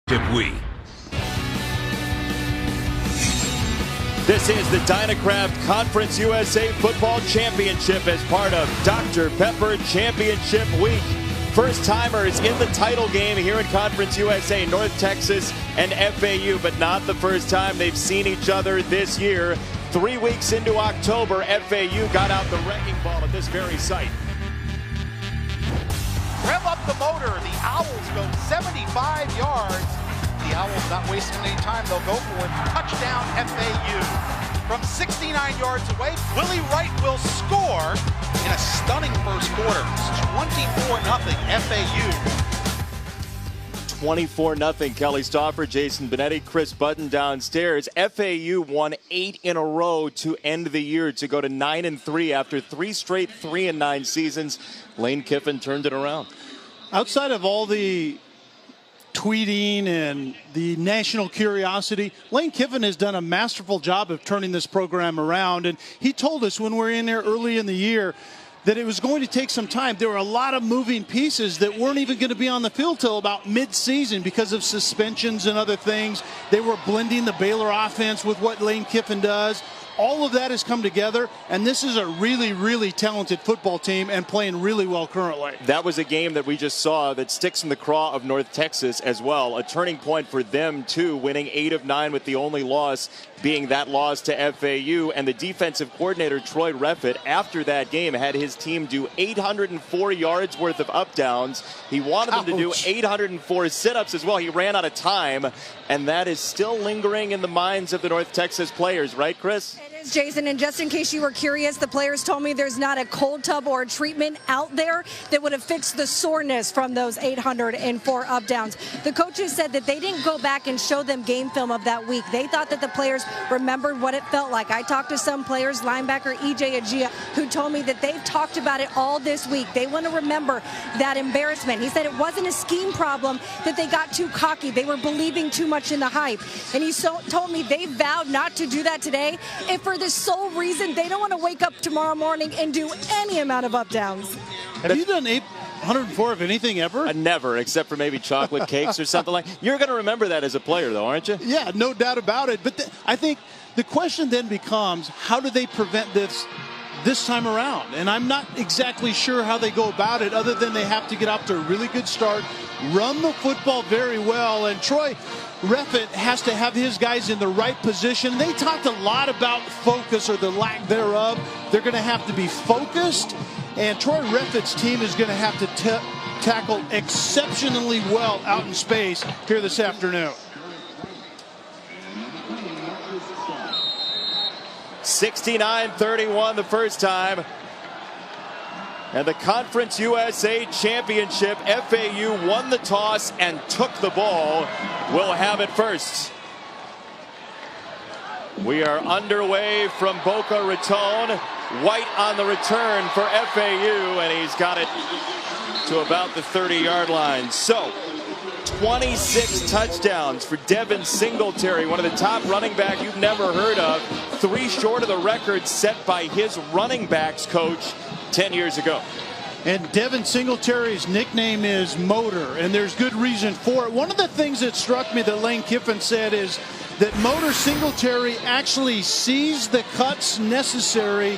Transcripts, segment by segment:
We. This is the Dynacraft Conference USA Football Championship as part of Dr. Pepper Championship Week. First-timers in the title game here in Conference USA, North Texas and FAU, but not the first time they've seen each other this year. 3 weeks into October, FAU got out the wrecking ball at this very site. Rev up the motor. The Owls go 75 yards. The Owls not wasting any time. They'll go for it. Touchdown FAU. From 69 yards away, Willie Wright will score in a stunning first quarter. It's 24-0 FAU. 24-0. Kelly Stauffer, Jason Benetti, Chris Button downstairs. FAU won 8 in a row to end the year to go to 9-3 after 3 straight 3-9 seasons. Lane Kiffin turned it around. Outside of all the tweeting and the national curiosity, Lane Kiffin has done a masterful job of turning this program around. And he told us when we were in there early in the year that it was going to take some time. There were a lot of moving pieces that weren't even going to be on the field till about mid-season because of suspensions and other things. They were blending the Baylor offense with what Lane Kiffin does. All of that has come together, and this is a really, really talented football team and playing really well currently. That was a game that we just saw that sticks in the craw of North Texas as well. A turning point for them, too, winning 8 of 9 with the only loss being that loss to FAU. And the defensive coordinator, Troy Reffitt, after that game had his team do 804 yards worth of up downs. He wanted them to do 804 sit-ups as well. He ran out of time, and that is still lingering in the minds of the North Texas players, right, Chris? It is, Jason, and just in case you were curious, the players told me there's not a cold tub or a treatment out there that would have fixed the soreness from those 804 up downs. The coaches said that they didn't go back and show them game film of that week. They thought that the players remembered what it felt like. I talked to some players, linebacker EJ Agia, who told me that they've talked about it all this week. They want to remember that embarrassment. He said it wasn't a scheme problem, that they got too cocky. They were believing too much in the hype. And he told me they vowed not to do that today, if for the sole reason they don't want to wake up tomorrow morning and do any amount of up downs. Have you done 804 of anything ever? Never, except for maybe chocolate cakes or something like that. You're going to remember that as a player, though, aren't you? Yeah, no doubt about it. But I think the question then becomes, how do they prevent this time around? And I'm not exactly sure how they go about it, other than they have to get off to a really good start, run the football very well, and Troy Reffitt has to have his guys in the right position. They talked a lot about focus or the lack thereof. They're going to have to be focused, and Troy Reffitt's team is going to have to tackle exceptionally well out in space here this afternoon. 69-31 the first time. And the Conference USA Championship, FAU won the toss and took the ball. We'll have it first. We are underway from Boca Raton. White on the return for FAU, and he's got it to about the 30-yard line. So, 26 touchdowns for Devin Singletary, one of the top running backs you've never heard of. 3 short of the record set by his running backs coach 10 years ago. And Devin Singletary's nickname is Motor, and there's good reason for it. One of the things that struck me that Lane Kiffin said is that Motor Singletary actually sees the cuts necessary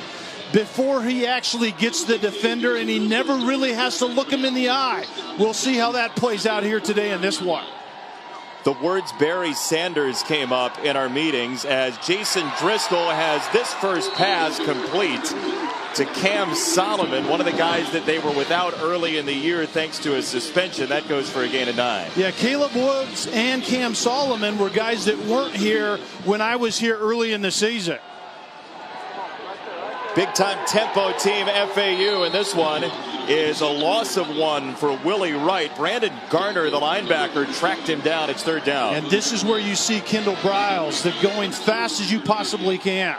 before he actually gets the defender, and he never really has to look him in the eye. We'll see how that plays out here today in this one. The words Barry Sanders came up in our meetings as Jason Driscoll has this first pass complete to Cam Solomon, one of the guys that they were without early in the year thanks to a suspension. That goes for a gain of 9. Yeah, Caleb Woods and Cam Solomon were guys that weren't here when I was here early in the season. Big-time tempo team FAU, and this one is a loss of 1 for Willie Wright. Brandon Garner, the linebacker, tracked him down. It's 3rd down. And this is where you see Kendall Briles, that going fast as you possibly can.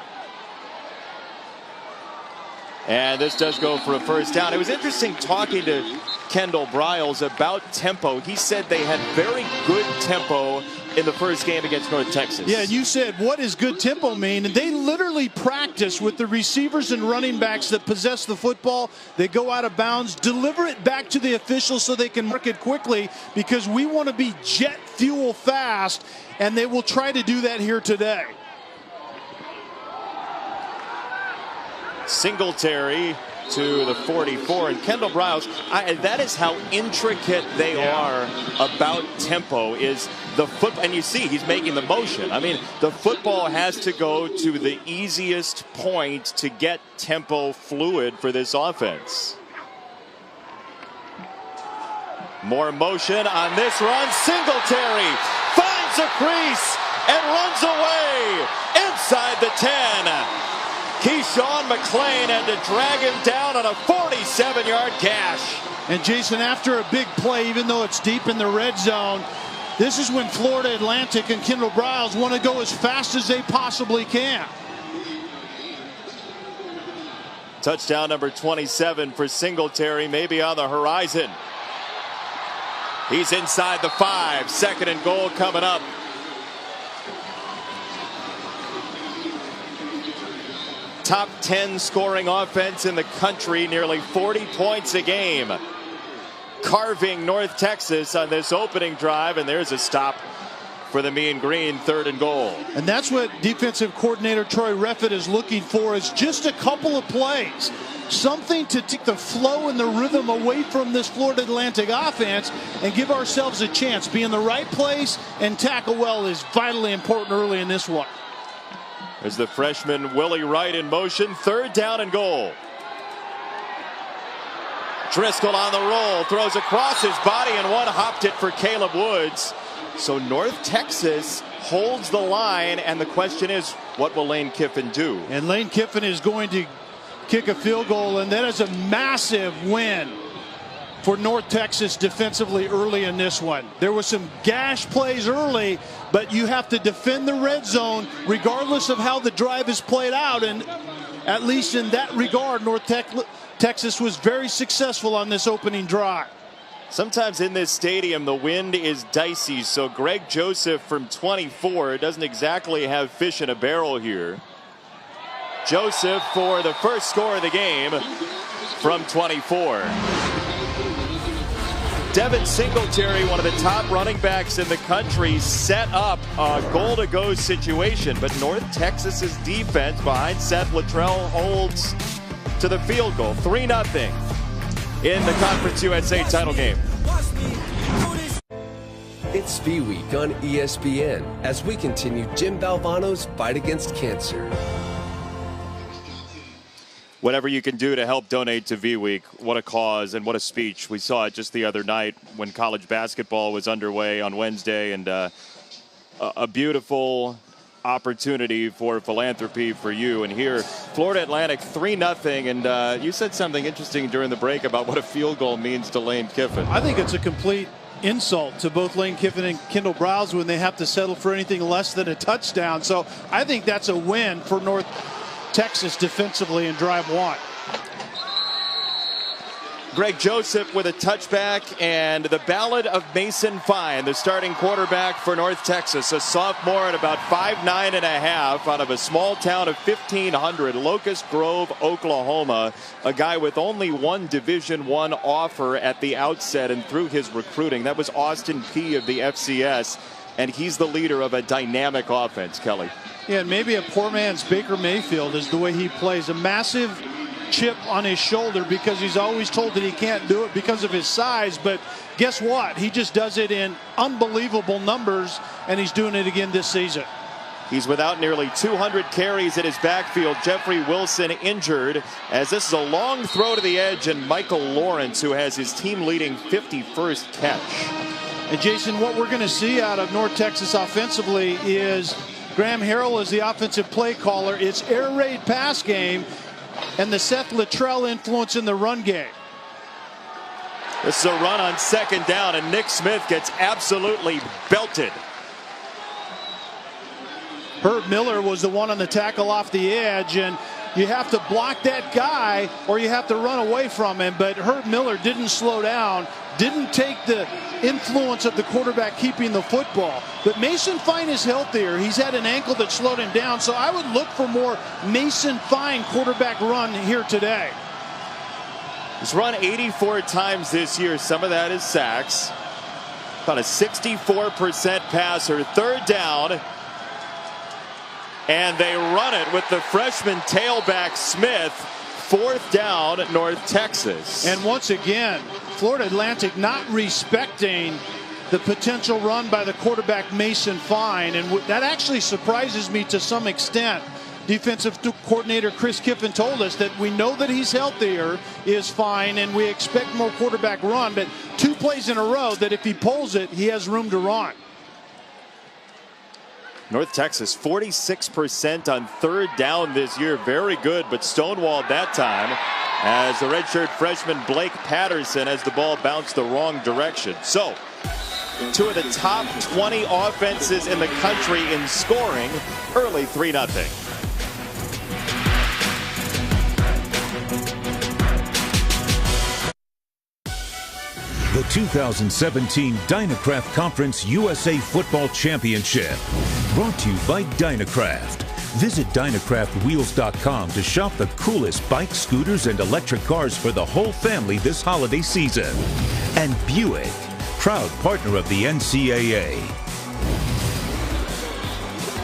And this does go for a first down. It was interesting talking to Kendall Briles about tempo. He said they had very good tempo in the first game against North Texas. Yeah, and you said, what does good tempo mean? And they literally practice with the receivers and running backs that possess the football. They go out of bounds, deliver it back to the officials so they can mark it quickly, because we want to be jet fuel fast, and they will try to do that here today. Singletary to the 44, and Kendall Briles, that is how intricate they are about tempo, is the foot, and you see he's making the motion. I mean, the football has to go to the easiest point to get tempo fluid for this offense. More motion on this run. Singletary finds a crease and runs away inside the 10. Keyshawn McClain had to drag him down on a 47-yard gash. And Jason, after a big play, even though it's deep in the red zone, this is when Florida Atlantic and Kendall Briles want to go as fast as they possibly can. Touchdown number 27 for Singletary, maybe on the horizon. He's inside the 5. 2nd and goal coming up. Top 10 scoring offense in the country, nearly 40 points a game. Carving North Texas on this opening drive, and there's a stop for the Mean Green. 3rd and goal. And that's what defensive coordinator Troy Reffett is looking for, is just a couple of plays. Something to take the flow and the rhythm away from this Florida Atlantic offense and give ourselves a chance. Be in the right place and tackle well is vitally important early in this one. There's the freshman Willie Wright in motion. 3rd down and goal. Driscoll on the roll, throws across his body, and one hopped it for Caleb Woods. So North Texas holds the line, and the question is, what will Lane Kiffin do? And Lane Kiffin is going to kick a field goal, and that is a massive win for North Texas defensively early in this one. There was some gash plays early, but you have to defend the red zone regardless of how the drive is played out, and at least in that regard, North Texas was very successful on this opening drive. Sometimes in this stadium the wind is dicey, so Greg Joseph from 24 doesn't exactly have fish in a barrel here. Joseph for the first score of the game from 24. Devin Singletary, one of the top running backs in the country, set up a goal-to-go situation, but North Texas's defense behind Seth Luttrell holds to the field goal. 3-0 in the Conference USA title game. It's FAU Week on ESPN as we continue Jim Valvano's fight against cancer. Whatever you can do to help donate to V Week, what a cause and what a speech. We saw it just the other night when college basketball was underway on Wednesday, and a beautiful opportunity for philanthropy for you. And here, Florida Atlantic 3-0, and you said something interesting during the break about what a field goal means to Lane Kiffin. I think it's a complete insult to both Lane Kiffin and Kendall Briles when they have to settle for anything less than a touchdown. So I think that's a win for North Texas defensively in drive 1. Greg Joseph with a touchback, and the ballad of Mason Fine, the starting quarterback for North Texas, a sophomore at about 5'9" and a half, out of a small town of 1,500, Locust Grove, Oklahoma. A guy with only one Division I offer at the outset, and through his recruiting, that was Austin P. of the FCS, and he's the leader of a dynamic offense, Kelly. Yeah, and maybe a poor man's Baker Mayfield is the way he plays. A massive chip on his shoulder because he's always told that he can't do it because of his size. But guess what? He just does it in unbelievable numbers, and he's doing it again this season. He's without nearly 200 carries in his backfield. Jeffrey Wilson injured, as this is a long throw to the edge, and Michael Lawrence, who has his team-leading 51st catch. And Jason, what we're going to see out of North Texas offensively is Graham Harrell is the offensive play caller. It's air raid pass game and the Seth Luttrell influence in the run game. This is a run on 2nd down, and Nick Smith gets absolutely belted. Herb Miller was the one on the tackle off the edge, and you have to block that guy or you have to run away from him. But Herb Miller didn't slow down, didn't take the influence of the quarterback keeping the football. But Mason Fine is healthier. He's had an ankle that slowed him down. So I would look for more Mason Fine quarterback run here today. He's run 84 times this year. Some of that is sacks. About a 64% passer. Third down. And they run it with the freshman tailback Smith. Fourth down, North Texas. And once again, Florida Atlantic not respecting the potential run by the quarterback Mason Fine. And that actually surprises me to some extent. Defensive coordinator Chris Kiffin told us that we know that he's healthier, is fine, and we expect more quarterback run. But 2 plays in a row that if he pulls it, he has room to run. North Texas 46% on third down this year. Very good, but stonewalled that time as the redshirt freshman Blake Patterson has the ball bounced the wrong direction. So 2 of the top 20 offenses in the country in scoring early 3-0. The 2017 Dynacraft Conference USA Football Championship. Brought to you by Dynacraft. Visit Dynacraftwheels.com to shop the coolest bikes, scooters, and electric cars for the whole family this holiday season. And Buick, proud partner of the NCAA.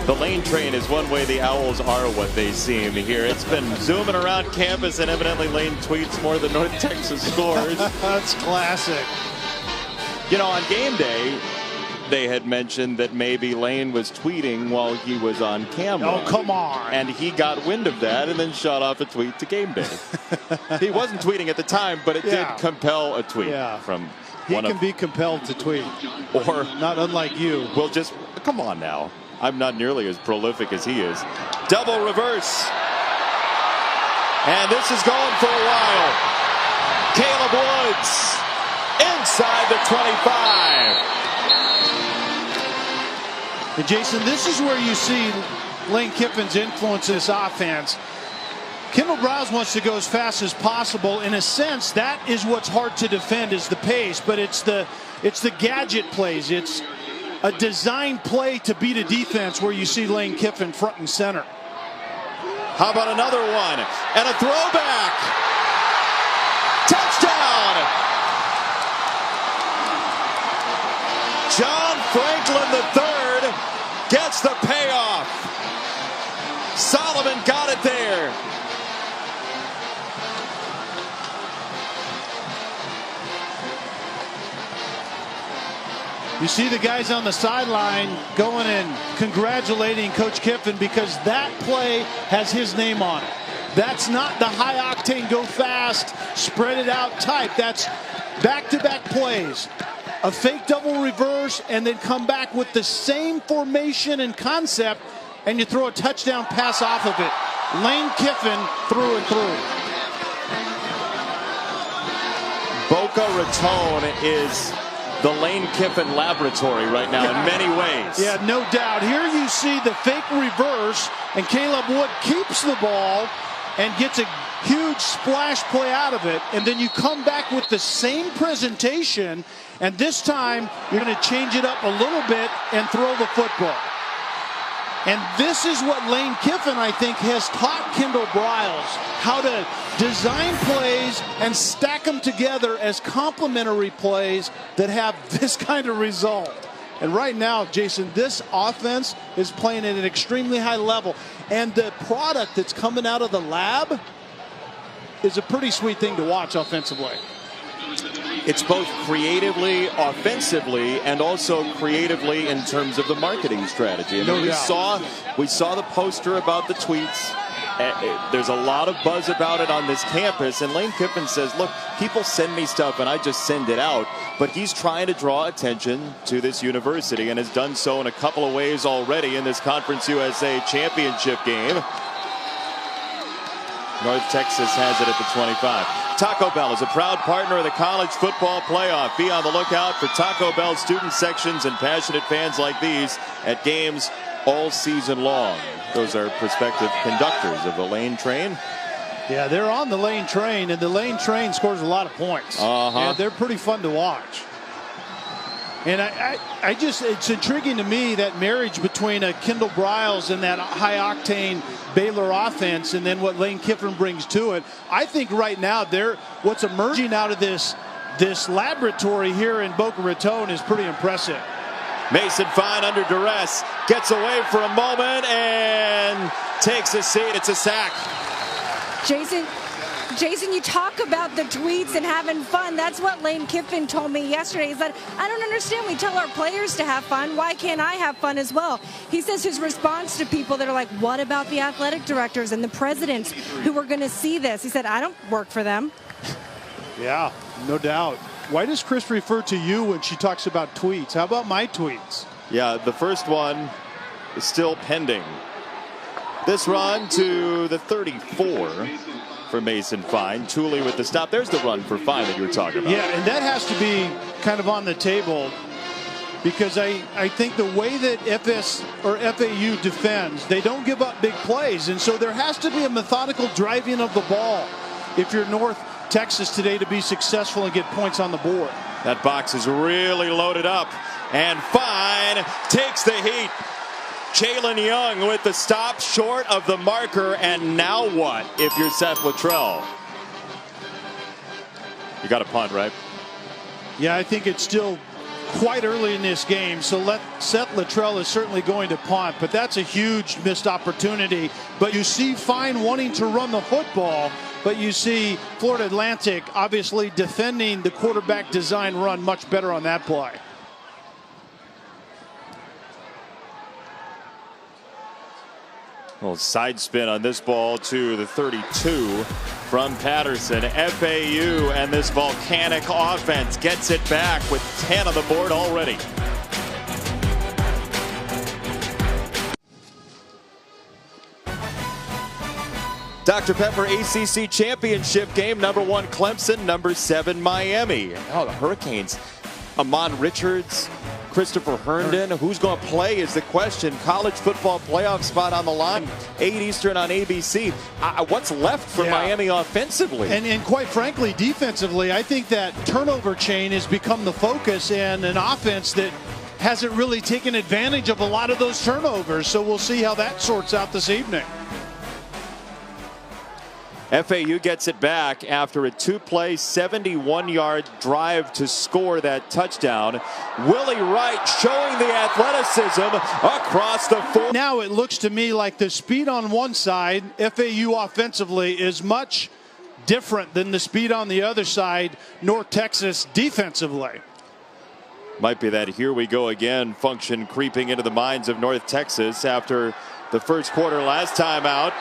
The lane train is one way the Owls are what they seem here. It's been zooming around campus, and evidently Lane tweets more than North Texas scores. That's classic. You know, on game day, they had mentioned that maybe Lane was tweeting while he was on camera. Oh, come on. And he got wind of that and then shot off a tweet to game day. He wasn't tweeting at the time, but it did compel a tweet from he one can of... be compelled to tweet. Or... not unlike you. Well, just... come on now. I'm not nearly as prolific as he is. Double reverse. And this is going for a while. Caleb Woods inside the 25. And Jason, this is where you see Lane Kiffin's influence in this offense. Kendall Browse wants to go as fast as possible. In a sense, that is what's hard to defend, is the pace, but it's the gadget plays. It's a design play to beat a defense where you see Lane Kiffin front and center. How about another one? And a throwback. Touchdown. John Franklin III gets the payoff. Solomon got it there. You see the guys on the sideline going and congratulating Coach Kiffin because that play has his name on it. That's not the high-octane, go fast, spread it out type. That's back-to-back plays. A fake double reverse and then come back with the same formation and concept, and you throw a touchdown pass off of it. Lane Kiffin through and through. Boca Raton is the Lane Kiffin laboratory right now in many ways. Yeah, no doubt. Here you see the fake reverse, and Caleb Wood keeps the ball and gets a huge splash play out of it. And then you come back with the same presentation, and this time you're going to change it up a little bit and throw the football. And this is what Lane Kiffin, I think, has taught Kendall Briles, how to design plays and stack them together as complementary plays that have this kind of result. And right now, Jason, this offense is playing at an extremely high level. And the product that's coming out of the lab is a pretty sweet thing to watch offensively. It's both creatively, offensively, and also creatively in terms of the marketing strategy. And we saw the poster about the tweets. There's a lot of buzz about it on this campus, and Lane Kiffin says, look, people send me stuff and I just send it out, but he's trying to draw attention to this university and has done so in a couple of ways already in this Conference USA championship game. North Texas has it at the 25. Taco Bell is a proud partner of the College Football Playoff. Be on the lookout for Taco Bell student sections and passionate fans like these at games all season long. Those are prospective conductors of the lane train. Yeah, they're on the lane train, and the lane train scores a lot of points. And they're pretty fun to watch. And I just, it's intriguing to me that marriage between Kendall Briles and that high-octane Baylor offense, and then what Lane Kiffin brings to it. I think right now what's emerging out of this laboratory here in Boca Raton is pretty impressive. Mason Fine under duress, gets away for a moment and takes a seat. It's a sack. Jason, you talk about the tweets and having fun. That's what Lane Kiffin told me yesterday. He said, I don't understand. We tell our players to have fun. Why can't I have fun as well? He says his response to people that are like, what about the athletic directors and the presidents who are going to see this? He said, I don't work for them. Yeah, no doubt. Why does Chris refer to you when she talks about tweets? How about my tweets? Yeah, the first one is still pending. This run to the 34 for Mason Fine. Tooley with the stop. There's the run for Fine that you were talking about. Yeah, and that has to be kind of on the table because I think the way that FAU defends, they don't give up big plays, and so there has to be a methodical driving of the ball if you're North Texas today to be successful and get points on the board. That box is really loaded up, and Fine takes the heat. Jalen Young with the stop short of the marker, and now what if you're Seth Luttrell? You got a punt, right? Yeah, I think it's still quite early in this game, so Seth Luttrell is certainly going to punt, but that's a huge missed opportunity. But you see Fine wanting to run the football, but you see Florida Atlantic obviously defending the quarterback design run much better on that play. Little side spin on this ball to the 32 from Patterson. FAU and this volcanic offense gets it back with 10 on the board already. Dr. Pepper ACC Championship game. Number 1 Clemson, number 7 Miami. Oh, the Hurricanes. Amon Richards, Christopher Herndon. Who's going to play is the question. College football playoff spot on the line. 8 Eastern on ABC. What's left for Miami offensively? And quite frankly, defensively, I think that turnover chain has become the focus, and an offense that hasn't really taken advantage of a lot of those turnovers. So we'll see how that sorts out this evening. FAU gets it back after a 2-play, 71-yard drive to score that touchdown. Willie Wright showing the athleticism across the 4. Now it looks to me like the speed on one side, FAU offensively, is much different than the speed on the other side, North Texas defensively. Might be that here we go again function creeping into the minds of North Texas after the first quarter last time out.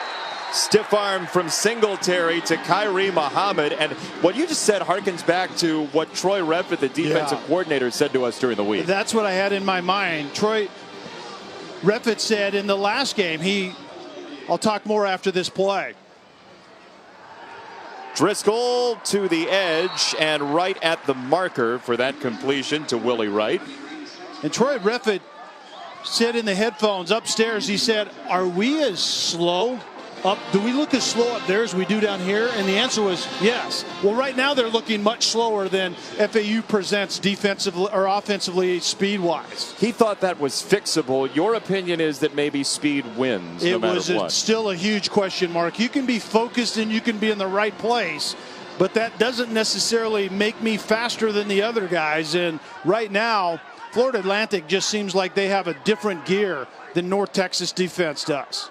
Stiff arm from Singletary to Kyrie Muhammad. And what you just said harkens back to what Troy Redford, the defensive coordinator, said to us during the week. That's what I had in my mind. Troy Redford said in the last game, I'll talk more after this play. Driscoll to the edge and right at the marker for that completion to Willie Wright. And Troy Redford said in the headphones upstairs, he said, are we as slow do we look as slow up there as we do down here? And the answer was yes. Well, right now they're looking much slower than FAU presents defensively or offensively speed-wise. He thought that was fixable. Your opinion is that maybe speed wins no matter what. Still a huge question mark. You can be focused and you can be in the right place, but that doesn't necessarily make me faster than the other guys. And right now, Florida Atlantic just seems like they have a different gear than North Texas defense does.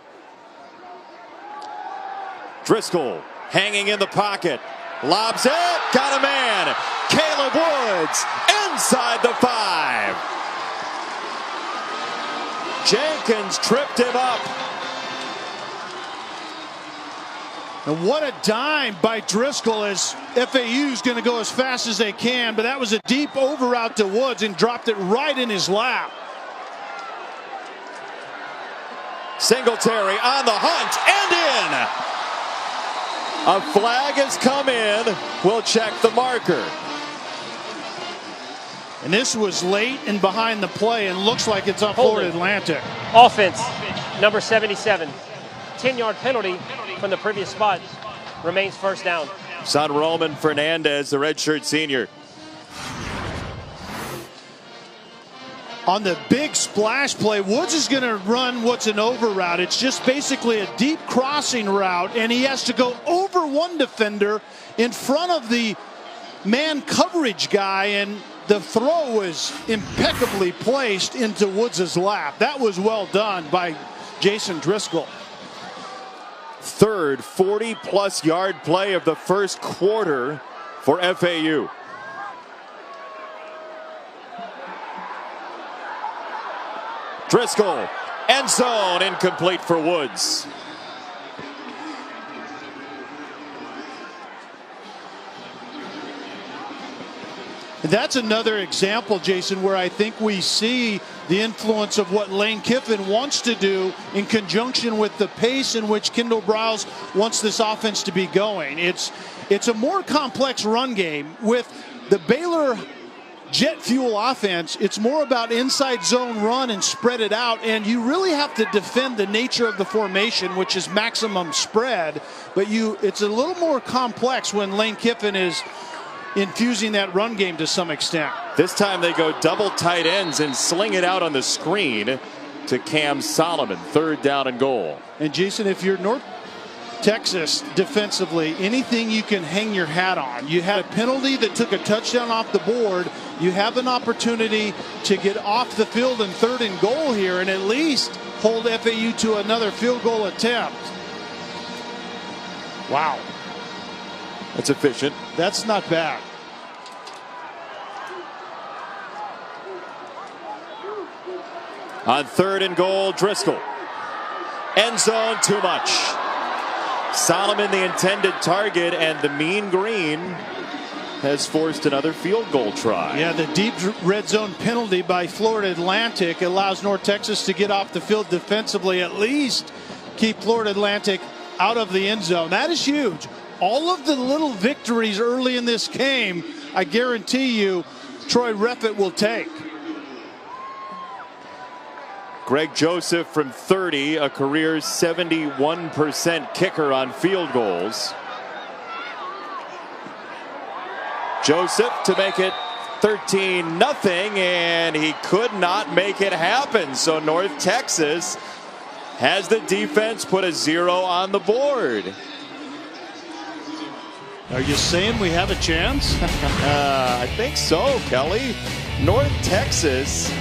Driscoll hanging in the pocket, lobs it, got a man. Caleb Woods inside the 5. Jenkins tripped him up. And what a dime by Driscoll, as FAU's going to go as fast as they can, but that was a deep over route to Woods and dropped it right in his lap. Singletary on the hunt and in. A flag has come in. We'll check the marker. And this was late and behind the play and looks like it's on Florida Atlantic. Offense. Number 77, 10-yard penalty from the previous spot, remains first down. Son Roman Fernandez, the redshirt senior. On the big splash play, Woods is going to run what's an over route. It's just basically a deep crossing route, and he has to go over one defender in front of the man coverage guy, and the throw was impeccably placed into Woods' lap. That was well done by Jason Driscoll. Third 40-plus yard play of the first quarter for FAU. Driscoll, end zone, incomplete for Woods. That's another example, Jason, where I think we see the influence of what Lane Kiffin wants to do in conjunction with the pace in which Kendall Briles wants this offense to be going. It's a more complex run game. With the Baylor jet fuel offense, it's more about inside zone run and spread it out, and you really have to defend the nature of the formation, which is maximum spread, but it's a little more complex when Lane Kiffin is infusing that run game to some extent. This time they go double tight ends and sling it out on the screen to Cam Solomon. Third down and goal. And Jason, if you're North Texas defensively, anything you can hang your hat on. You had a penalty that took a touchdown off the board. You have an opportunity to get off the field in third and goal here and at least hold FAU to another field goal attempt. Wow. That's efficient. That's not bad. On third and goal, Driscoll. End zone, too much. Solomon the intended target, and the mean green has forced another field goal try. Yeah, the deep red zone penalty by Florida Atlantic allows North Texas to get off the field defensively, at least keep Florida Atlantic out of the end zone. That is huge. All of the little victories early in this game, I guarantee you, Troy Reffitt will take. Greg Joseph from 30, a career 71% kicker on field goals. Joseph to make it 13-0, and he could not make it happen. So North Texas has the defense put a 0 on the board. Are you saying we have a chance? I think so, Kelly. North Texas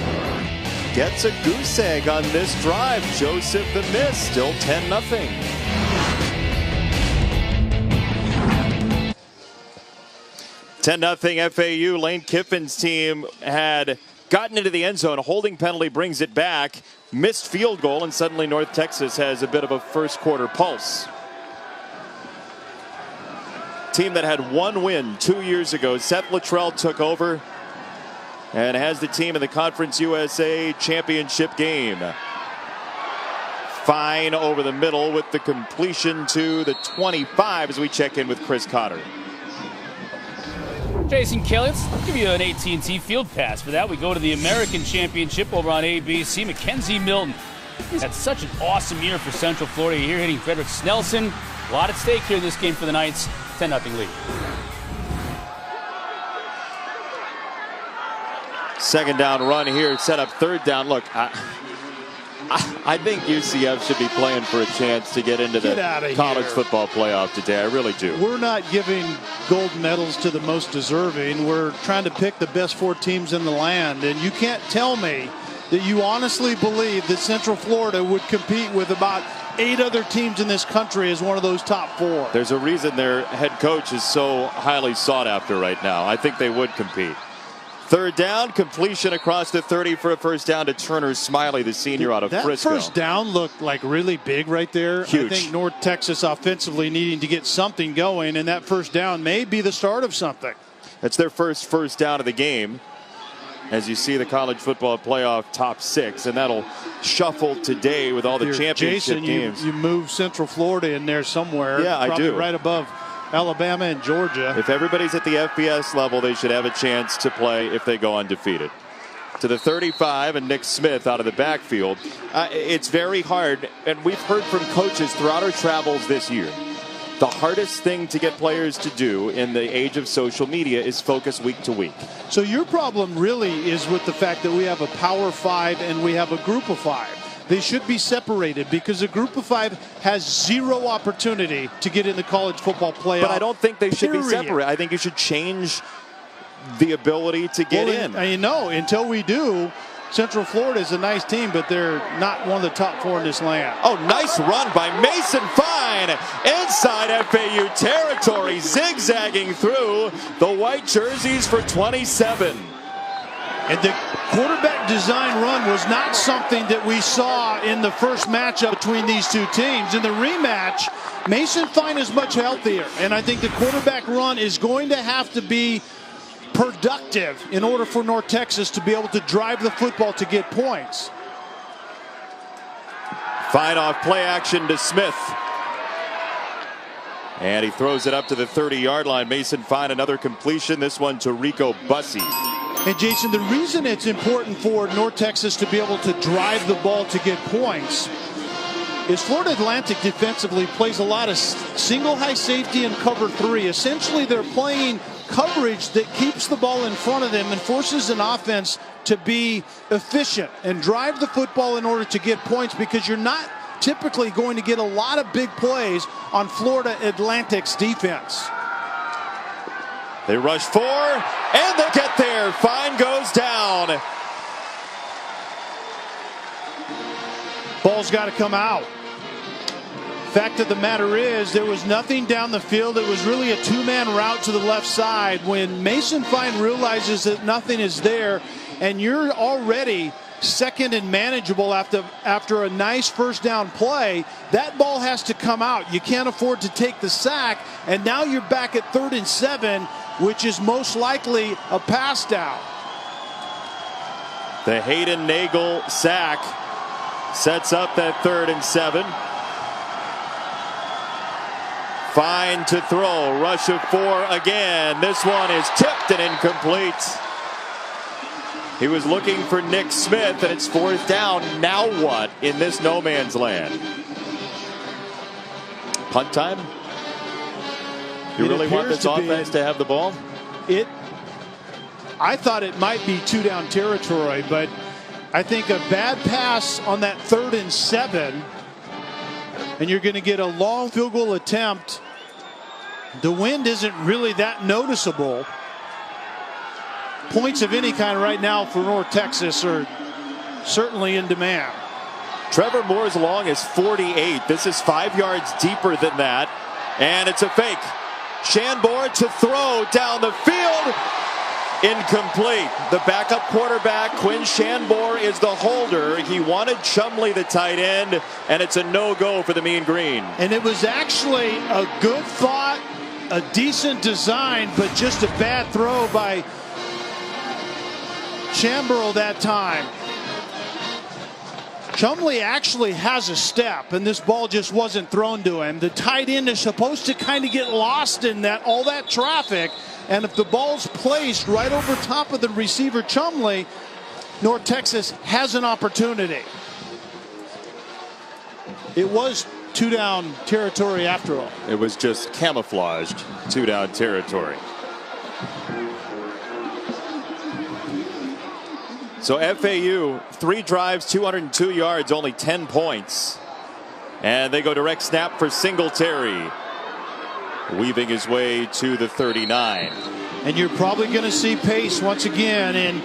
gets a goose egg on this drive. Joseph the miss, still 10-0. FAU. Lane Kiffin's team had gotten into the end zone. A holding penalty brings it back. Missed field goal, and suddenly North Texas has a bit of a first quarter pulse. Team that had one win 2 years ago. Seth Luttrell took over and has the team in the Conference USA championship game. Fine over the middle with the completion to the 25 as we check in with Chris Cotter. Jason Kelly, let's give you an AT&T Field Pass. For that, we go to the American Championship over on ABC. Mackenzie Milton. He's had such an awesome year for Central Florida. Here hitting Frederick Snelson. A lot at stake here in this game for the Knights. 10-0 lead. Second down run here, set up third down. Look, I think UCF should be playing for a chance to get into the college football playoff today. I really do. We're not giving gold medals to the most deserving. We're trying to pick the best 4 teams in the land. And you can't tell me that you honestly believe that Central Florida would compete with about 8 other teams in this country as one of those top 4. There's a reason their head coach is so highly sought after right now. I think they would compete. Third down, completion across the 30 for a first down to Turner Smiley, the senior out of Frisco. That first down looked like really big right there. Huge. I think North Texas offensively needing to get something going, and that first down may be the start of something. That's their first down of the game. As you see the college football playoff top 6, and that'll shuffle today with all the championship games. You move Central Florida in there somewhere. Yeah, I do. Right above Alabama and Georgia. If everybody's at the FBS level, they should have a chance to play if they go undefeated. to the 35, and Nick Smith out of the backfield. It's very hard, and we've heard from coaches throughout our travels this year. The hardest thing to get players to do in the age of social media is focus week to week. So your problem really is with the fact that we have a Power 5 and we have a Group of 5. They should be separated because a Group of 5 has zero opportunity to get in the college football playoff. But I don't think they should be separate. I think you should change the ability to get in. Until we do, Central Florida is a nice team, but they're not one of the top 4 in this land. Oh, nice run by Mason Fine inside FAU territory, zigzagging through the white jerseys for 27. And the quarterback design run was not something that we saw in the first matchup between these two teams. In the rematch, Mason Fine is much healthier, and I think the quarterback run is going to have to be productive in order for North Texas to be able to drive the football to get points. Fine off play action to Smith. And he throws it up to the 30-yard line. Mason Fine, another completion, this one to Rico Bussey. And Jason, the reason it's important for North Texas to be able to drive the ball to get points is Florida Atlantic defensively plays a lot of single high safety and cover 3. Essentially, they're playing coverage that keeps the ball in front of them and forces an offense to be efficient and drive the football in order to get points, because you're not typically going to get a lot of big plays on Florida Atlantic's defense. They rush 4, and they get there. Fine goes down. Ball's got to come out. Fact of the matter is, there was nothing down the field. It was really a 2-man route to the left side. When Mason Fine realizes that nothing is there, and you're already second and manageable after a nice first down play, that ball has to come out. You can't afford to take the sack, and now you're back at 3rd and 7, which is most likely a pass down. The Hayden Nagel sack sets up that 3rd and 7. Fine to throw, rush of 4 again. This one is tipped and incomplete. He was looking for Nick Smith, and it's 4th down. Now what in this no man's land? Punt time? You really want this offense to have the ball? I thought it might be 2-down territory, but I think a bad pass on that 3rd and 7, and you're going to get a long field goal attempt. The wind isn't really that noticeable. Points of any kind right now for North Texas are certainly in demand. Trevor Moore's long is 48. This is 5 yards deeper than that. And it's a fake. Shanbor to throw down the field. Incomplete. The backup quarterback, Quinn Shanbor, is the holder. He wanted Chumley, the tight end, and it's a no-go for the Mean Green. And it was actually a good thought, a decent design, but just a bad throw by Shanbor that time. Chumley actually has a step, and this ball just wasn't thrown to him. The tight end is supposed to kind of get lost in all that traffic, and if the ball's placed right over top of the receiver Chumley, North Texas has an opportunity. It was 2-down territory after all. It was just camouflaged 2-down territory. So FAU, 3 drives, 202 yards, only 10 points. And they go direct snap for Singletary, weaving his way to the 39. And you're probably going to see pace once again. And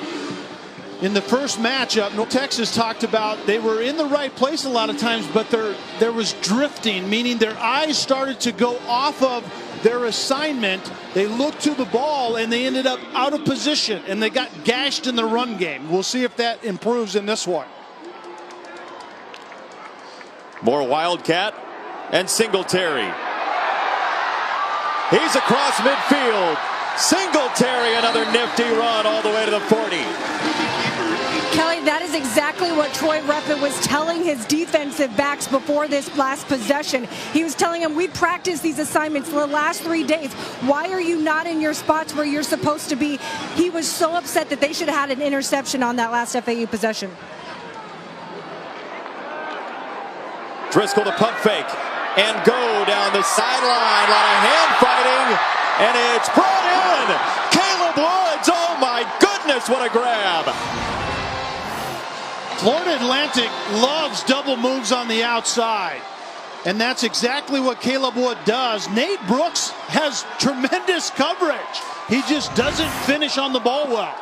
in the first matchup, North Texas talked about they were in the right place a lot of times, but there was drifting, meaning their eyes started to go off of their assignment. They looked to the ball, and they ended up out of position, and they got gashed in the run game. We'll see if that improves in this one. More Wildcat and Singletary. He's across midfield. Singletary, another nifty run all the way to the 40. Kelly, that is exactly what Troy Reppin was telling his defensive backs before this last possession. He was telling them, we practiced these assignments the last 3 days. Why are you not in your spots where you're supposed to be? He was so upset that they should have had an interception on that last FAU possession. Driscoll to pump fake and go down the sideline. A lot of hand fighting, and it's brought in. Caleb Woods, oh my goodness, what a grab. Florida Atlantic loves double moves on the outside, and that's exactly what Caleb Wood does. Nate Brooks has tremendous coverage. He just doesn't finish on the ball well.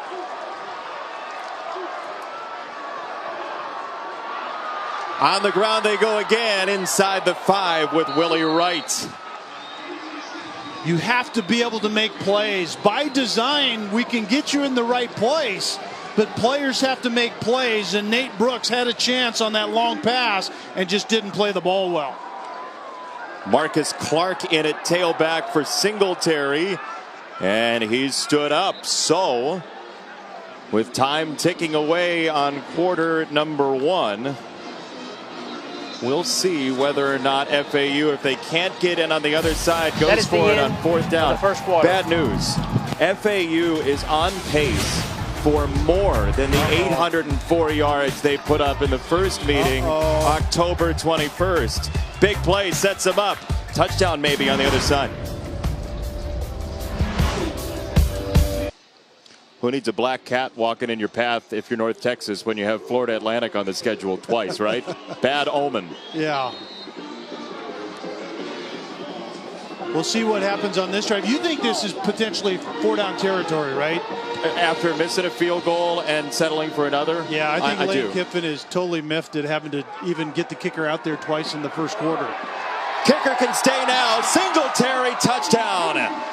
On the ground they go again, inside the 5 with Willie Wright. You have to be able to make plays. By design, we can get you in the right place, but players have to make plays, and Nate Brooks had a chance on that long pass and just didn't play the ball well. Marcus Clark in at tailback for Singletary, and he's stood up. So, with time ticking away on quarter number 1, we'll see whether or not FAU, if they can't get in on the other side, goes for it on 4th down. The first quarter. Bad news. FAU is on pace for more than the 804 yards they put up in the first meeting, October 21st. Big play sets them up. Touchdown maybe on the other side. Who needs a black cat walking in your path if you're North Texas when you have Florida Atlantic on the schedule twice, right? Bad omen. Yeah. We'll see what happens on this drive. You think this is potentially 4-down territory, right? After missing a field goal and settling for another? Yeah, I think Lane do. Kiffin is totally miffed at having to even get the kicker out there twice in the first quarter. Kicker can stay now. Singletary, touchdown.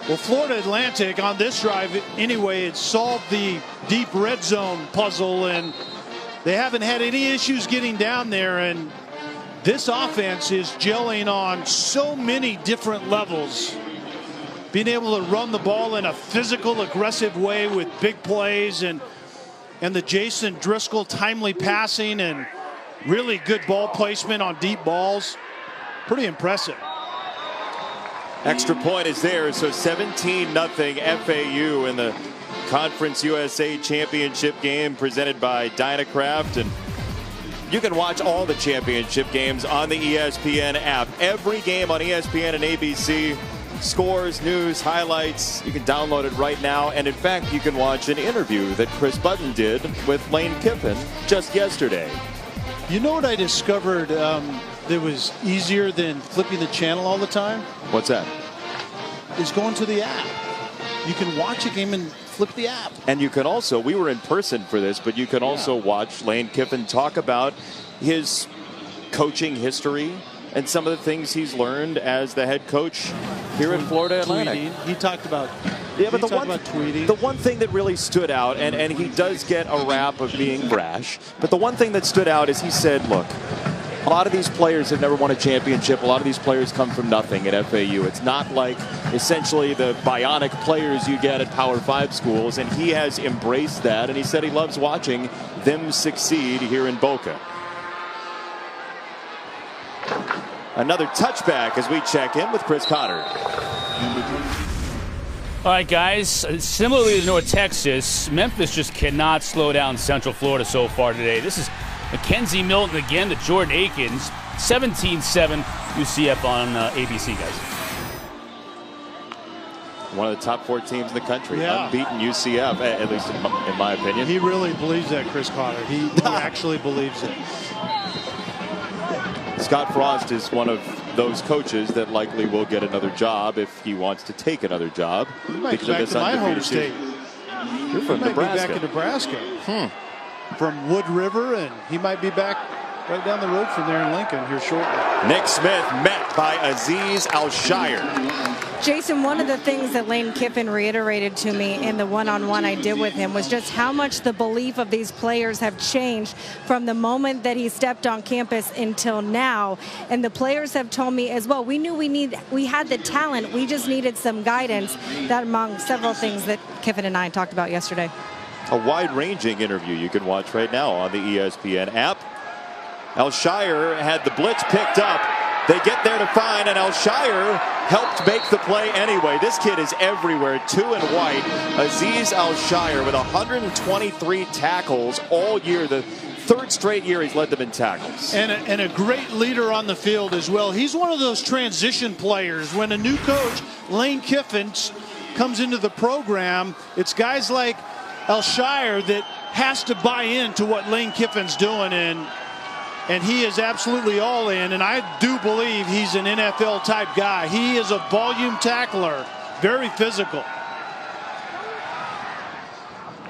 Well, Florida Atlantic on this drive, anyway, it solved the deep red zone puzzle, and they haven't had any issues getting down there. And this offense is gelling on so many different levels. Being able to run the ball in a physical, aggressive way with big plays, and the Jason Driscoll timely passing and really good ball placement on deep balls. Pretty impressive. Extra point is there, so 17-0 FAU in the Conference USA Championship game presented by Dynacraft. And you can watch all the championship games on the ESPN app. Every game on ESPN and ABC, scores, news, highlights. You can download it right now. And in fact, you can watch an interview that Chris Button did with Lane Kiffin just yesterday. You know what I discovered that was easier than flipping the channel all the time? What's that? Is going to the app. You can watch a game and flip the app. And you can also, we were in person for this, but you can also watch Lane Kiffin talk about his coaching history and some of the things he's learned as the head coach here at Florida Atlantic. He talked about tweeting. The one thing that really stood out, and he does get a rap of being brash, but the one thing that stood out is he said, look, a lot of these players have never won a championship. A lot of these players come from nothing at FAU. It's not like essentially the bionic players you get at Power 5 schools, and he has embraced that, and he said he loves watching them succeed here in Boca. Another touchback as we check in with Chris Cotter. All right, guys, similarly to North Texas, Memphis just cannot slow down Central Florida so far today. This is Mackenzie Milton again to Jordan Akins. 17-7 UCF on ABC, guys. One of the top 4 teams in the country. Yeah. Unbeaten UCF, at least in my opinion. He really believes that, Chris Cotter. He actually believes it. Scott Frost is one of those coaches that likely will get another job if he wants to take another job. He might be back to my home state. You're from Nebraska. Nebraska. He might be back in Nebraska. From Wood River, and he might be back right down the road from there in Lincoln here shortly. Nick Smith met by Aziz Al-Shire. Jason, one of the things that Lane Kiffin reiterated to me in the one-on-one I did with him was just how much the belief of these players have changed from the moment that he stepped on campus until now. And the players have told me as well, we knew we had the talent, we just needed some guidance. That among several things that Kiffin and I talked about yesterday. A wide-ranging interview you can watch right now on the ESPN app. Al-Shire had the blitz picked up. They get there to find, and Al-Shire helped make the play anyway. This kid is everywhere, 2 and white. Aziz Al-Shire with 123 tackles all year. The third straight year he's led them in tackles. And a great leader on the field as well. He's one of those transition players. When a new coach, Lane Kiffin, comes into the program, it's guys like Al-Shire that has to buy into what Lane Kiffin's doing, and he is absolutely all in, and I do believe he's an NFL-type guy. He is a volume tackler, very physical.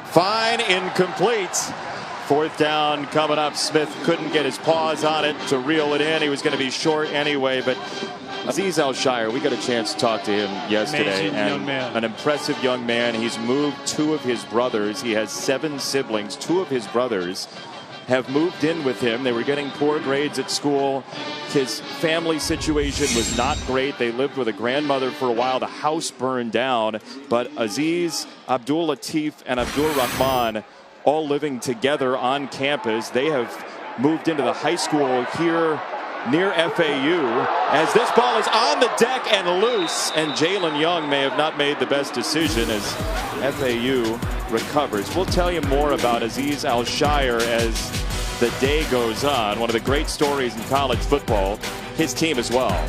Fine, incomplete. 4th down coming up. Smith couldn't get his paws on it to reel it in. He was going to be short anyway, but Aziz Al-Shire, we got a chance to talk to him yesterday. Amazing young man. An impressive young man. He's moved 2 of his brothers. He has 7 siblings. 2 of his brothers have moved in with him. They were getting poor grades at school. His family situation was not great. They lived with a grandmother for a while. The house burned down. But Aziz, Abdul Latif, and Abdul Rahman all living together on campus. They have moved into the high school here near FAU as this ball is on the deck and loose, and Jalen Young may have not made the best decision as FAU recovers. We'll tell you more about Aziz Al-Shire as the day goes on. One of the great stories in college football, his team as well.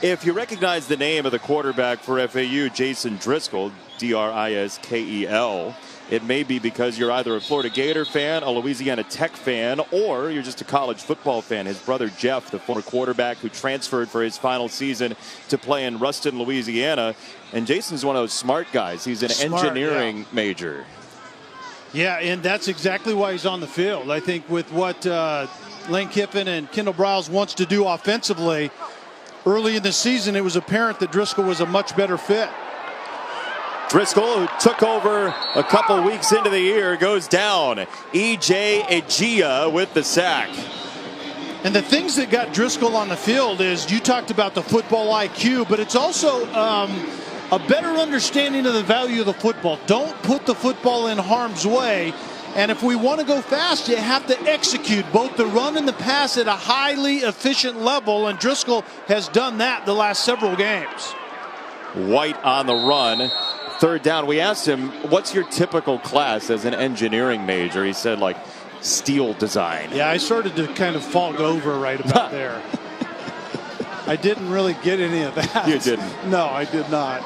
If you recognize the name of the quarterback for FAU, Jason Driscoll, D-R-I-S-K-E-L, it may be because you're either a Florida Gator fan, a Louisiana Tech fan, or you're just a college football fan. His brother Jeff, the former quarterback who transferred for his final season to play in Ruston, Louisiana. And Jason's one of those smart guys. He's an engineering major. Yeah, and that's exactly why he's on the field. I think with what Lane Kiffin and Kendall Briles wants to do offensively, early in the season it was apparent that Driscoll was a much better fit. Driscoll, who took over a couple weeks into the year, goes down. E.J. Ejia with the sack. And the things that got Driscoll on the field is, you talked about the football IQ, but it's also a better understanding of the value of the football. Don't put the football in harm's way. And if we want to go fast, you have to execute both the run and the pass at a highly efficient level, and Driscoll has done that the last several games. White on the run. 3rd down. We asked him, what's your typical class as an engineering major? He said, like, steel design. Yeah, I started to kind of fog over right about there. I didn't really get any of that. You didn't? No, I did not.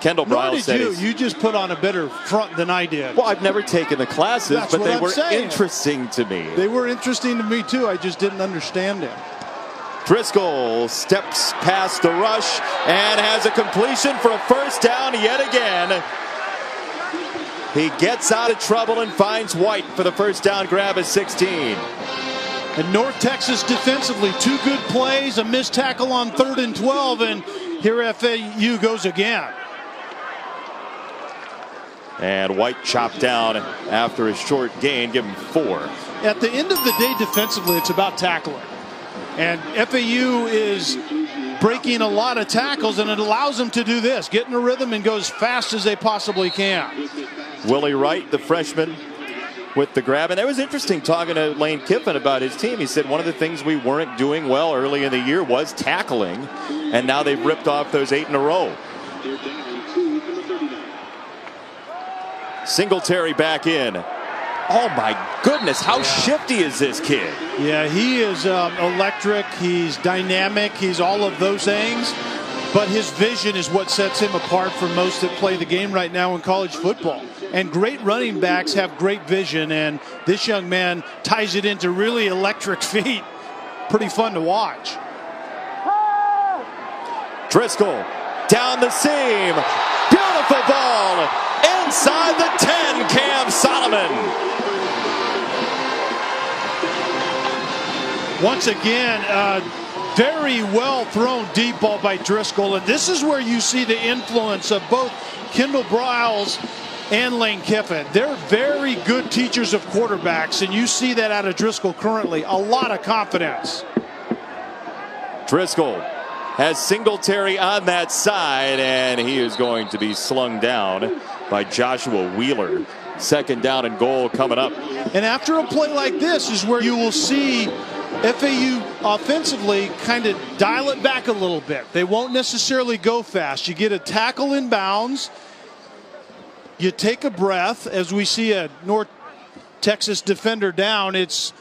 Kendall Briles said you just put on a better front than I did. Well, I've never taken the classes, That's but what they I'm were saying. interesting to me. They were interesting to me, too. I just didn't understand it. Driscoll steps past the rush and has a completion for a 1st down yet again. He gets out of trouble and finds White for the 1st down grab at 16. And North Texas defensively, 2 good plays, a missed tackle on 3rd and 12, and here FAU goes again. And White chopped down after a short gain, give him 4. At the end of the day, defensively, it's about tackling. And FAU is breaking a lot of tackles, and it allows them to do this, get in a rhythm and go as fast as they possibly can. Willie Wright, the freshman, with the grab. And it was interesting talking to Lane Kiffin about his team. He said one of the things we weren't doing well early in the year was tackling, and now they've ripped off those 8 in a row. Singletary back in. Oh my goodness, how shifty is this kid? Yeah, he is electric, he's dynamic, he's all of those things, but his vision is what sets him apart from most that play the game right now in college football. And great running backs have great vision, and this young man ties it into really electric feet. Pretty fun to watch. Driscoll down the seam. Beautiful ball inside the 10, Cam Solomon. Once again, very well thrown deep ball by Driscoll. And this is where you see the influence of both Kendall Briles and Lane Kiffin. They're very good teachers of quarterbacks, and you see that out of Driscoll currently. A lot of confidence. Driscoll has Singletary on that side, and he is going to be slung down by Joshua Wheeler. Second down and goal coming up. And after a play like this is where you will see FAU offensively kind of dial it back a little bit. They won't necessarily go fast. You get a tackle in bounds. You take a breath. As we see a North Texas defender down, it's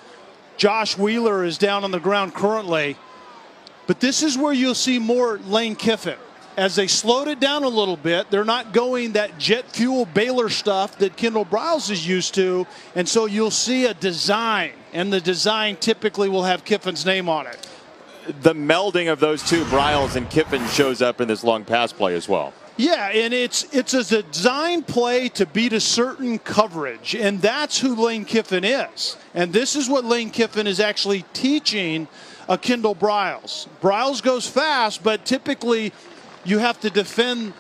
Josh Wheeler is down on the ground currently. But this is where you'll see more Lane Kiffin. As they slowed it down a little bit, they're not going that jet fuel Baylor stuff that Kendall Briles is used to. And so you'll see a design, and the design typically will have Kiffin's name on it. The melding of those two, Briles and Kiffin, shows up in this long pass play as well. Yeah, and it's a design play to beat a certain coverage, and that's who Lane Kiffin is. And this is what Lane Kiffin is actually teaching Kendall Briles. Briles goes fast, but typically you have to defend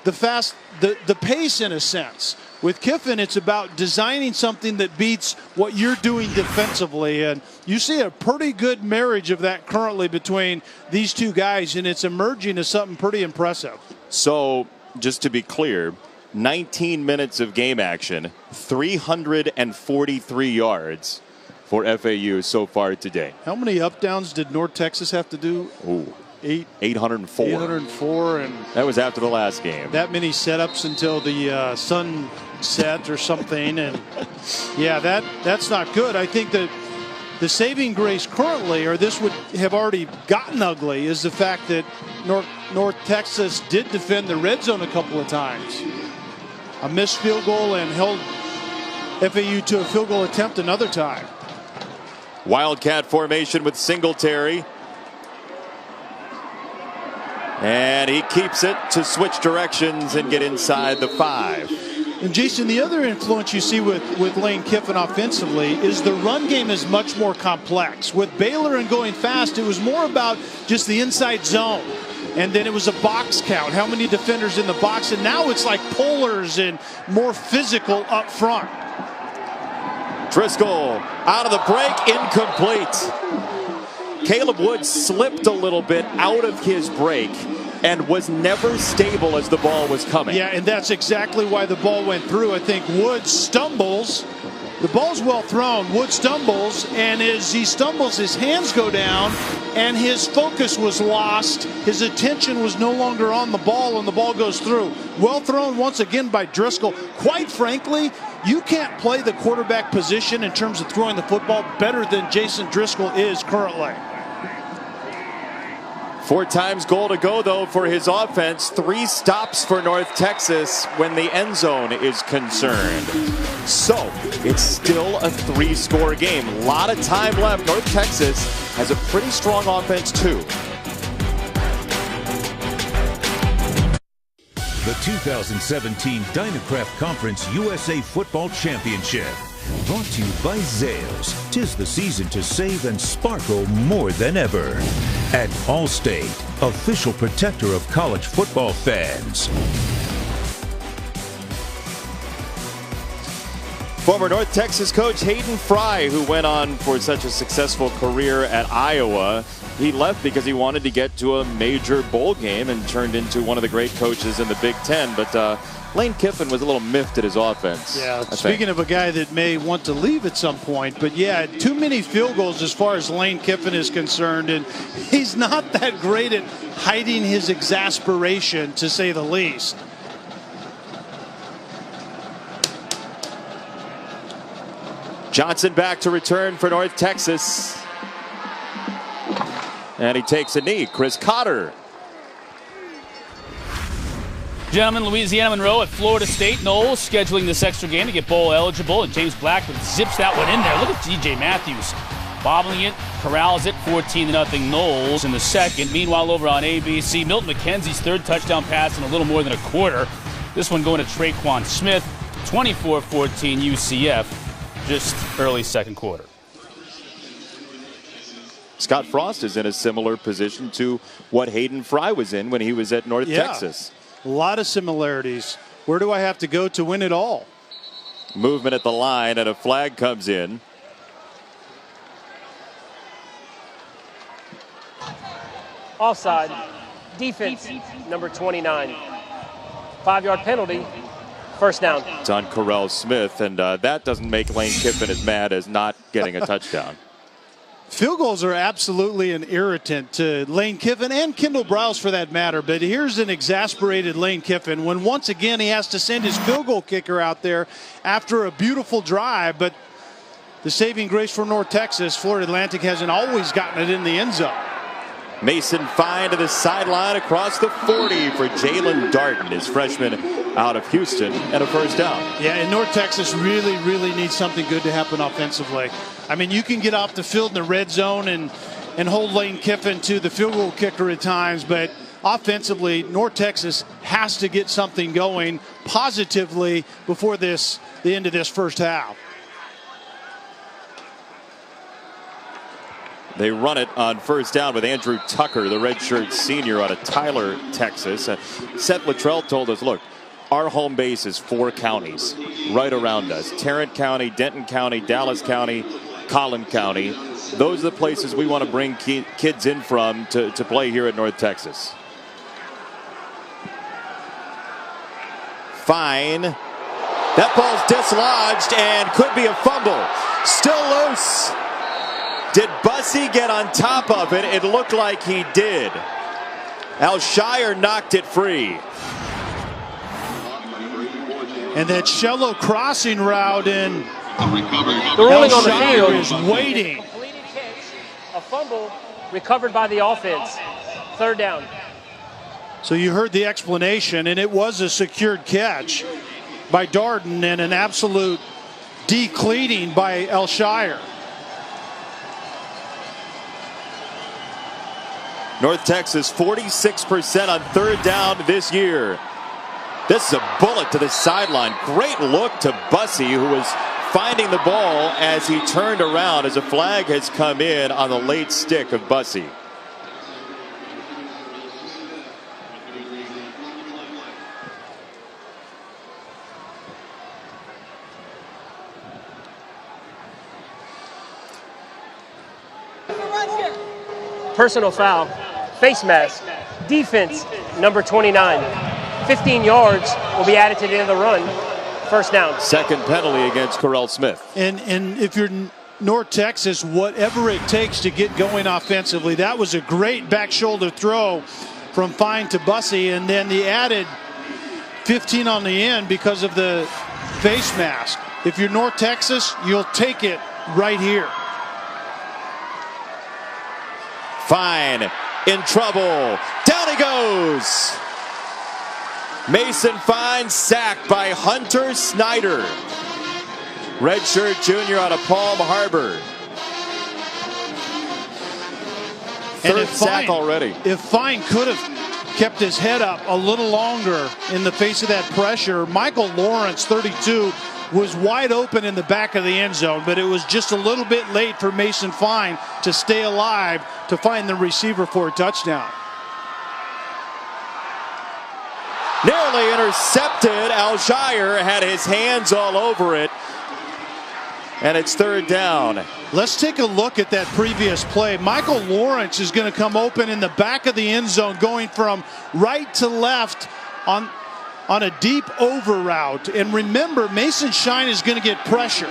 the pace in a sense. With Kiffin, it's about designing something that beats what you're doing defensively. And you see a pretty good marriage of that currently between these two guys, and it's emerging as something pretty impressive. So, just to be clear, 19 minutes of game action, 343 yards for FAU so far today. How many up downs did North Texas have to do? Ooh. 804. 804, and that was after the last game. That many setups until the sun set or something, and yeah, that's not good. I think that the saving grace currently, or this would have already gotten ugly, is the fact that North Texas did defend the red zone a couple of times. A missed field goal and held FAU to a field goal attempt another time. Wildcat formation with Singletary. And he keeps it to switch directions and get inside the 5. And Jason, the other influence you see with Lane Kiffin offensively is the run game is much more complex. With Baylor and going fast, it was more about just the inside zone. And then it was a box count, how many defenders in the box. And now it's like pullers and more physical up front. Driscoll out of the break, incomplete. Caleb Woods slipped a little bit out of his break and was never stable as the ball was coming. Yeah, and that's exactly why the ball went through. I think Woods stumbles. The ball's well thrown. Woods stumbles, and as he stumbles, his hands go down, and his focus was lost. His attention was no longer on the ball, and the ball goes through. Well thrown once again by Driscoll. Quite frankly, you can't play the quarterback position in terms of throwing the football better than Jason Driscoll is currently. 4 times goal to go, though, for his offense. 3 stops for North Texas when the end zone is concerned. So, it's still a 3-score game. A lot of time left. North Texas has a pretty strong offense, too. The 2017 Dynacraft Conference USA Football Championship. Brought to you by Zales. 'Tis the season to save and sparkle more than ever. At Allstate, official protector of college football fans. Former North Texas coach Hayden Fry, who went on for such a successful career at Iowa, he left because he wanted to get to a major bowl game and turned into one of the great coaches in the Big Ten. But Lane Kiffin was a little miffed at his offense. Yeah, speaking of a guy that may want to leave at some point, but yeah, too many field goals as far as Lane Kiffin is concerned, and he's not that great at hiding his exasperation, to say the least. Johnson back to return for North Texas. And he takes a knee. Chris Cotter. Gentlemen, Louisiana Monroe at Florida State. Knowles scheduling this extra game to get bowl eligible, and James Blackman zips that one in there. Look at DJ Matthews bobbling it, corrals it, 14-0 Knowles in the second. Meanwhile, over on ABC, Milton McKenzie's 3rd touchdown pass in a little more than a quarter. This one going to Traquan Smith, 24-14 UCF, just early second quarter. Scott Frost is in a similar position to what Hayden Fry was in when he was at North Texas. A lot of similarities. Where do I have to go to win it all? Movement at the line, and a flag comes in. Offside. Defense, number 29. 5-yard penalty. First down. It's on Correll Smith, and that doesn't make Lane Kiffin as mad as not getting a touchdown. Field goals are absolutely an irritant to Lane Kiffin and Kendall Browse for that matter, but here's an exasperated Lane Kiffin when once again he has to send his field goal kicker out there after a beautiful drive, but the saving grace for North Texas, Florida Atlantic hasn't always gotten it in the end zone. Mason Fine to the sideline across the 40 for Jalen Darden, his freshman out of Houston, and a first down. Yeah, and North Texas really needs something good to happen offensively. I mean, you can get off the field in the red zone and hold Lane Kiffin to the field goal kicker at times, but offensively, North Texas has to get something going positively before the end of this first half. They run it on first down with Andrew Tucker, the redshirt senior out of Tyler, Texas. Seth Luttrell told us, look, our home base is 4 counties right around us. Tarrant County, Denton County, Dallas County, Collin County. Those are the places we want to bring kids in from to play here at North Texas. Fine. That ball's dislodged and could be a fumble. Still loose. Did Bussey get on top of it? It looked like he did. Alshire knocked it free. And that shallow crossing route in. The ruling on the field is waiting. Completed catch, a fumble recovered by the offense. Third down. So you heard the explanation, and it was a secured catch by Darden and an absolute decleating by Alshire. North Texas 46% on third down this year. This is a bullet to the sideline. Great look to Bussey, who was finding the ball as he turned around as a flag has come in on the late stick of Bussey. Personal foul. Face mask. Defense, number 29. 15 yards will be added to the end of the run. First down. Second penalty against Correll Smith. And if you're North Texas, whatever it takes to get going offensively, that was a great back shoulder throw from Fine to Bussey, and then the added 15 on the end because of the face mask. If you're North Texas, you'll take it right here. Fine in trouble. Down he goes. Mason Fine sacked by Hunter Snyder. Redshirt junior out of Palm Harbor. Third sack already. If Fine could have kept his head up a little longer in the face of that pressure, Michael Lawrence, 32, was wide open in the back of the end zone, but it was just a little bit late for Mason Fine to stay alive to find the receiver for a touchdown. Nearly intercepted. Alshire had his hands all over it. And it's third down. Let's take a look at that previous play. Michael Lawrence is going to come open in the back of the end zone, going from right to left on a deep over route. And remember, Mason Shine is going to get pressure.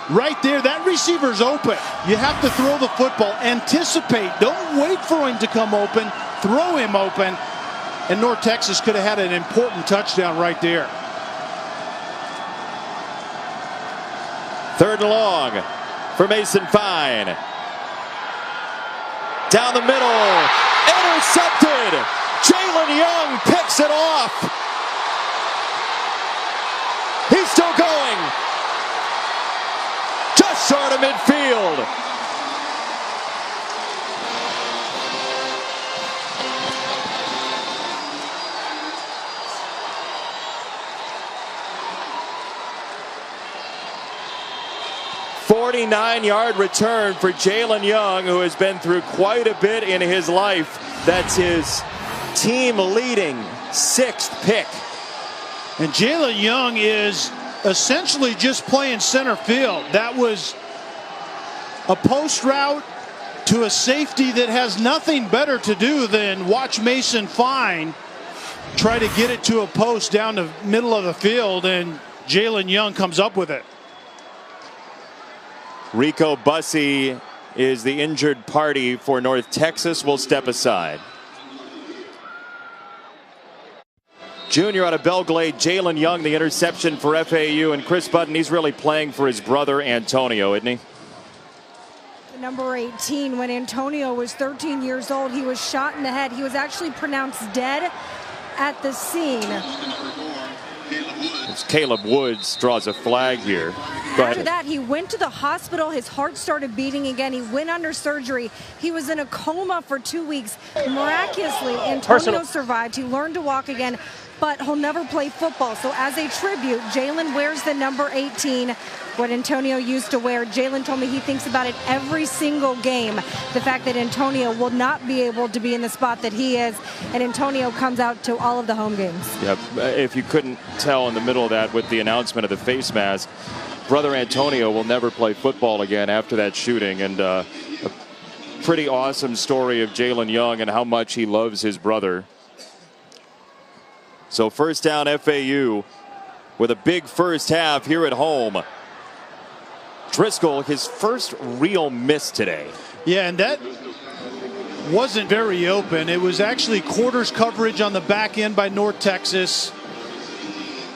Right there, that receiver's open. You have to throw the football. Anticipate. Don't wait for him to come open. Throw him open. And North Texas could have had an important touchdown right there. Third and long for Mason Fine. Down the middle. Intercepted. Jalen Young picks it off. He's still going. Just short of midfield. 49-yard return for Jalen Young, who has been through quite a bit in his life. That's his team-leading 6th pick. And Jalen Young is essentially just playing center field. That was a post route to a safety that has nothing better to do than watch Mason Fine try to get it to a post down the middle of the field, and Jalen Young comes up with it. Rico Bussey is the injured party for North Texas. Will step aside. Junior out of Belglade, Jalen Young, the interception for FAU. And Chris Button, he's really playing for his brother Antonio, isn't he? Number 18, when Antonio was 13 years old, he was shot in the head. He was actually pronounced dead at the scene. It's Caleb Woods draws a flag here. After that, he went to the hospital. His heart started beating again. He went under surgery. He was in a coma for 2 weeks. Miraculously, Antonio survived. He learned to walk again, but he'll never play football. So as a tribute, Jalen wears the number 18, what Antonio used to wear. Jalen told me he thinks about it every single game, the fact that Antonio will not be able to be in the spot that he is, and Antonio comes out to all of the home games. Yep. If you couldn't tell in the middle of that with the announcement of the face mask, brother Antonio will never play football again after that shooting. And a pretty awesome story of Jalen Young and how much he loves his brother. So first down FAU with a big first half here at home. Driscoll, his first real miss today. Yeah, and that wasn't very open. It was actually quarters coverage on the back end by North Texas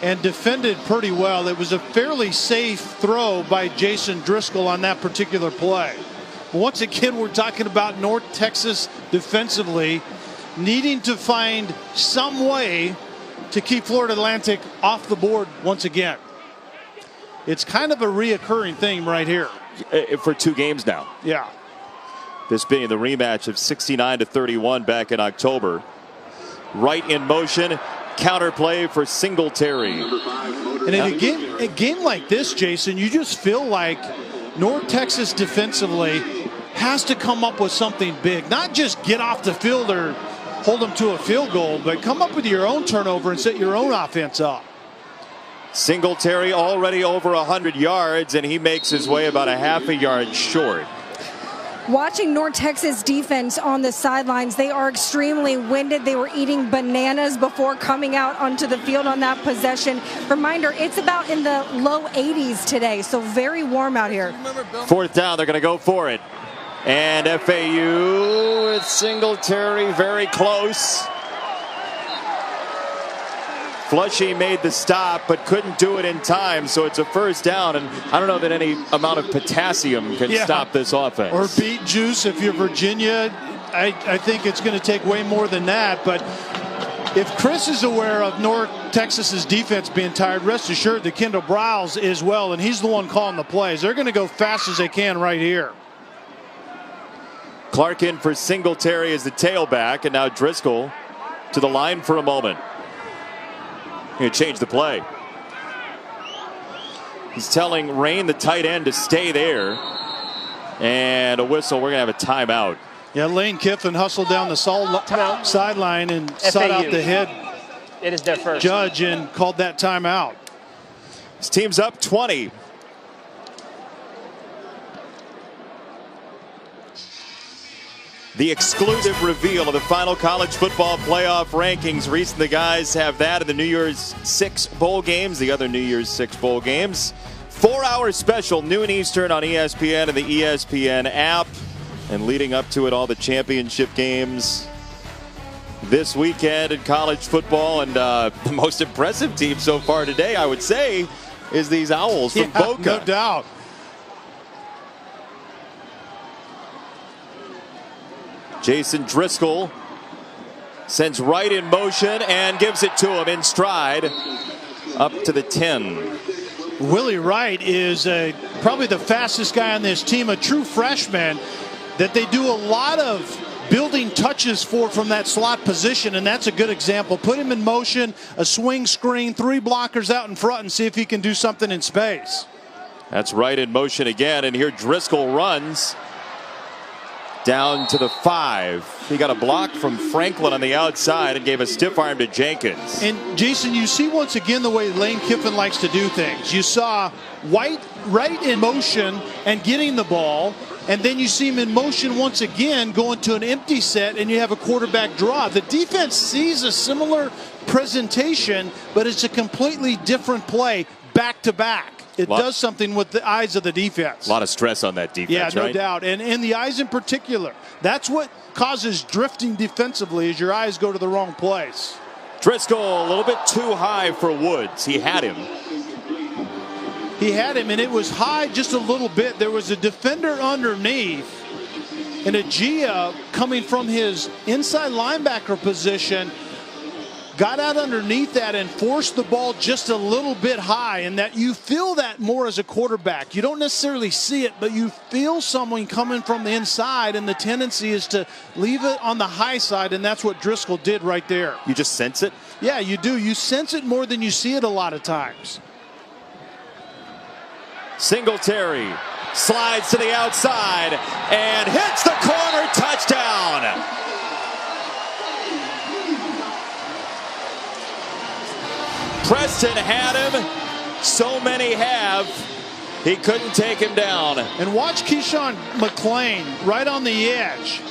and defended pretty well. It was a fairly safe throw by Jason Driscoll on that particular play. Once again, we're talking about North Texas defensively needing to find some way to keep Florida Atlantic off the board once again. It's kind of a reoccurring theme right here. For 2 games now. Yeah. This being the rematch of 69-31 back in October. Right in motion. Counterplay for Singletary. And in a game like this, Jason, you just feel like North Texas defensively has to come up with something big. Not just get off the field or hold them to a field goal, but come up with your own turnover and set your own offense up. Singletary already over 100 yards, and he makes his way about a half a yard short. Watching North Texas defense on the sidelines, they are extremely winded. They were eating bananas before coming out onto the field on that possession. Reminder, it's about in the low 80s today, so very warm out here. Fourth down, they're going to go for it. And FAU with Singletary very close. Flushy made the stop, but couldn't do it in time, so it's a first down, and I don't know that any amount of potassium can stop this offense. Or beet juice if you're Virginia. I think it's going to take way more than that, but if Chris is aware of North Texas's defense being tired, rest assured that Kendall Browse is well, and he's the one calling the plays. They're going to go fast as they can right here. Clark in for Singletary as the tailback, and now Driscoll to the line for a moment. Going to change the play. He's telling Rain, the tight end, to stay there. And a whistle. We're going to have a timeout. Yeah, Lane Kiffin hustled down the sideline and sought out the head It is their first. judge and called that timeout. His team's up 20. The exclusive reveal of the final college football playoff rankings. Recently, the guys have that in the New Year's 6 bowl games, the other New Year's 6 bowl games. 4-hour special, noon Eastern on ESPN and the ESPN app. And leading up to it, all the championship games this weekend in college football. And the most impressive team so far today, I would say, is these Owls from Boca. No doubt. Jason Driscoll sends right in motion and gives it to him in stride up to the 10. Willie Wright is probably the fastest guy on this team, a true freshman that they do a lot of building touches for from that slot position, and that's a good example. Put him in motion, a swing screen, 3 blockers out in front, and see if he can do something in space. That's right, in motion again, and here Driscoll runs down to the 5. He got a block from Franklin on the outside and gave a stiff arm to Jenkins. And Jason, you see once again the way Lane Kiffin likes to do things. You saw White right in motion and getting the ball, and then you see him in motion once again going to an empty set, and you have a quarterback draw. The defense sees a similar presentation, but it's a completely different play back to back. It does something with the eyes of the defense. A lot of stress on that defense, yeah, no right? doubt. And in the eyes in particular, that's what causes drifting defensively, is your eyes go to the wrong place. Driscoll a little bit too high for Woods. He had him. He had him, and it was high just a little bit. There was a defender underneath, and a Gia coming from his inside linebacker position got out underneath that and forced the ball just a little bit high, and that you feel that more as a quarterback. You don't necessarily see it, but you feel someone coming from the inside, and the tendency is to leave it on the high side, and that's what Driscoll did right there. You just sense it? Yeah, you do. You sense it more than you see it a lot of times. Singletary slides to the outside and hits the corner. Touchdown. Preston had him. So many have. He couldn't take him down. And watch Keyshawn McClain right on the edge.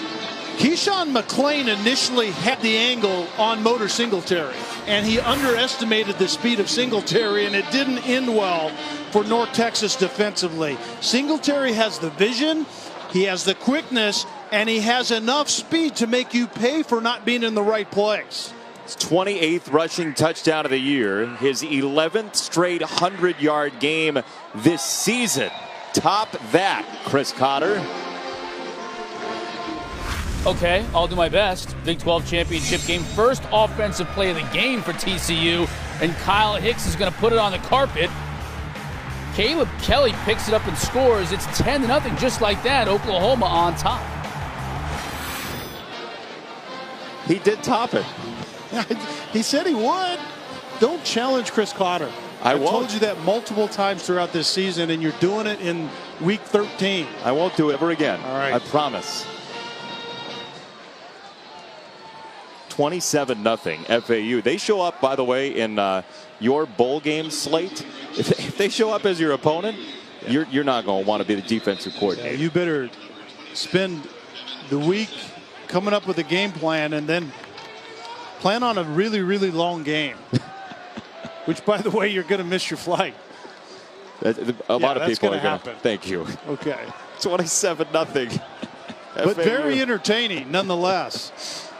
Keyshawn McClain initially had the angle on Motor Singletary, and he underestimated the speed of Singletary, and it didn't end well for North Texas defensively. Singletary has the vision, he has the quickness, and he has enough speed to make you pay for not being in the right place. His 28th rushing touchdown of the year, his 11th straight 100-yard game this season. Top that, Chris Cotter. Okay, I'll do my best. Big 12 championship game. First offensive play of the game for TCU, and Kyle Hicks is going to put it on the carpet. Caleb Kelly picks it up and scores. It's 10-0, just like that. Oklahoma on top. He did top it. He said he would. Don't challenge Chris Cotter. I told you that multiple times throughout this season, and you're doing it in week 13. I won't do it ever again. All right. I promise. 27-0 FAU. They show up, by the way, in your bowl game slate. If they show up as your opponent, you're not going to want to be the defensive coordinator. Yeah, you better spend the week coming up with a game plan and then plan on a really, really long game. Which, by the way, you're going to miss your flight. A lot of people are going to. Thank you. Okay. 27-0. But very entertaining, nonetheless.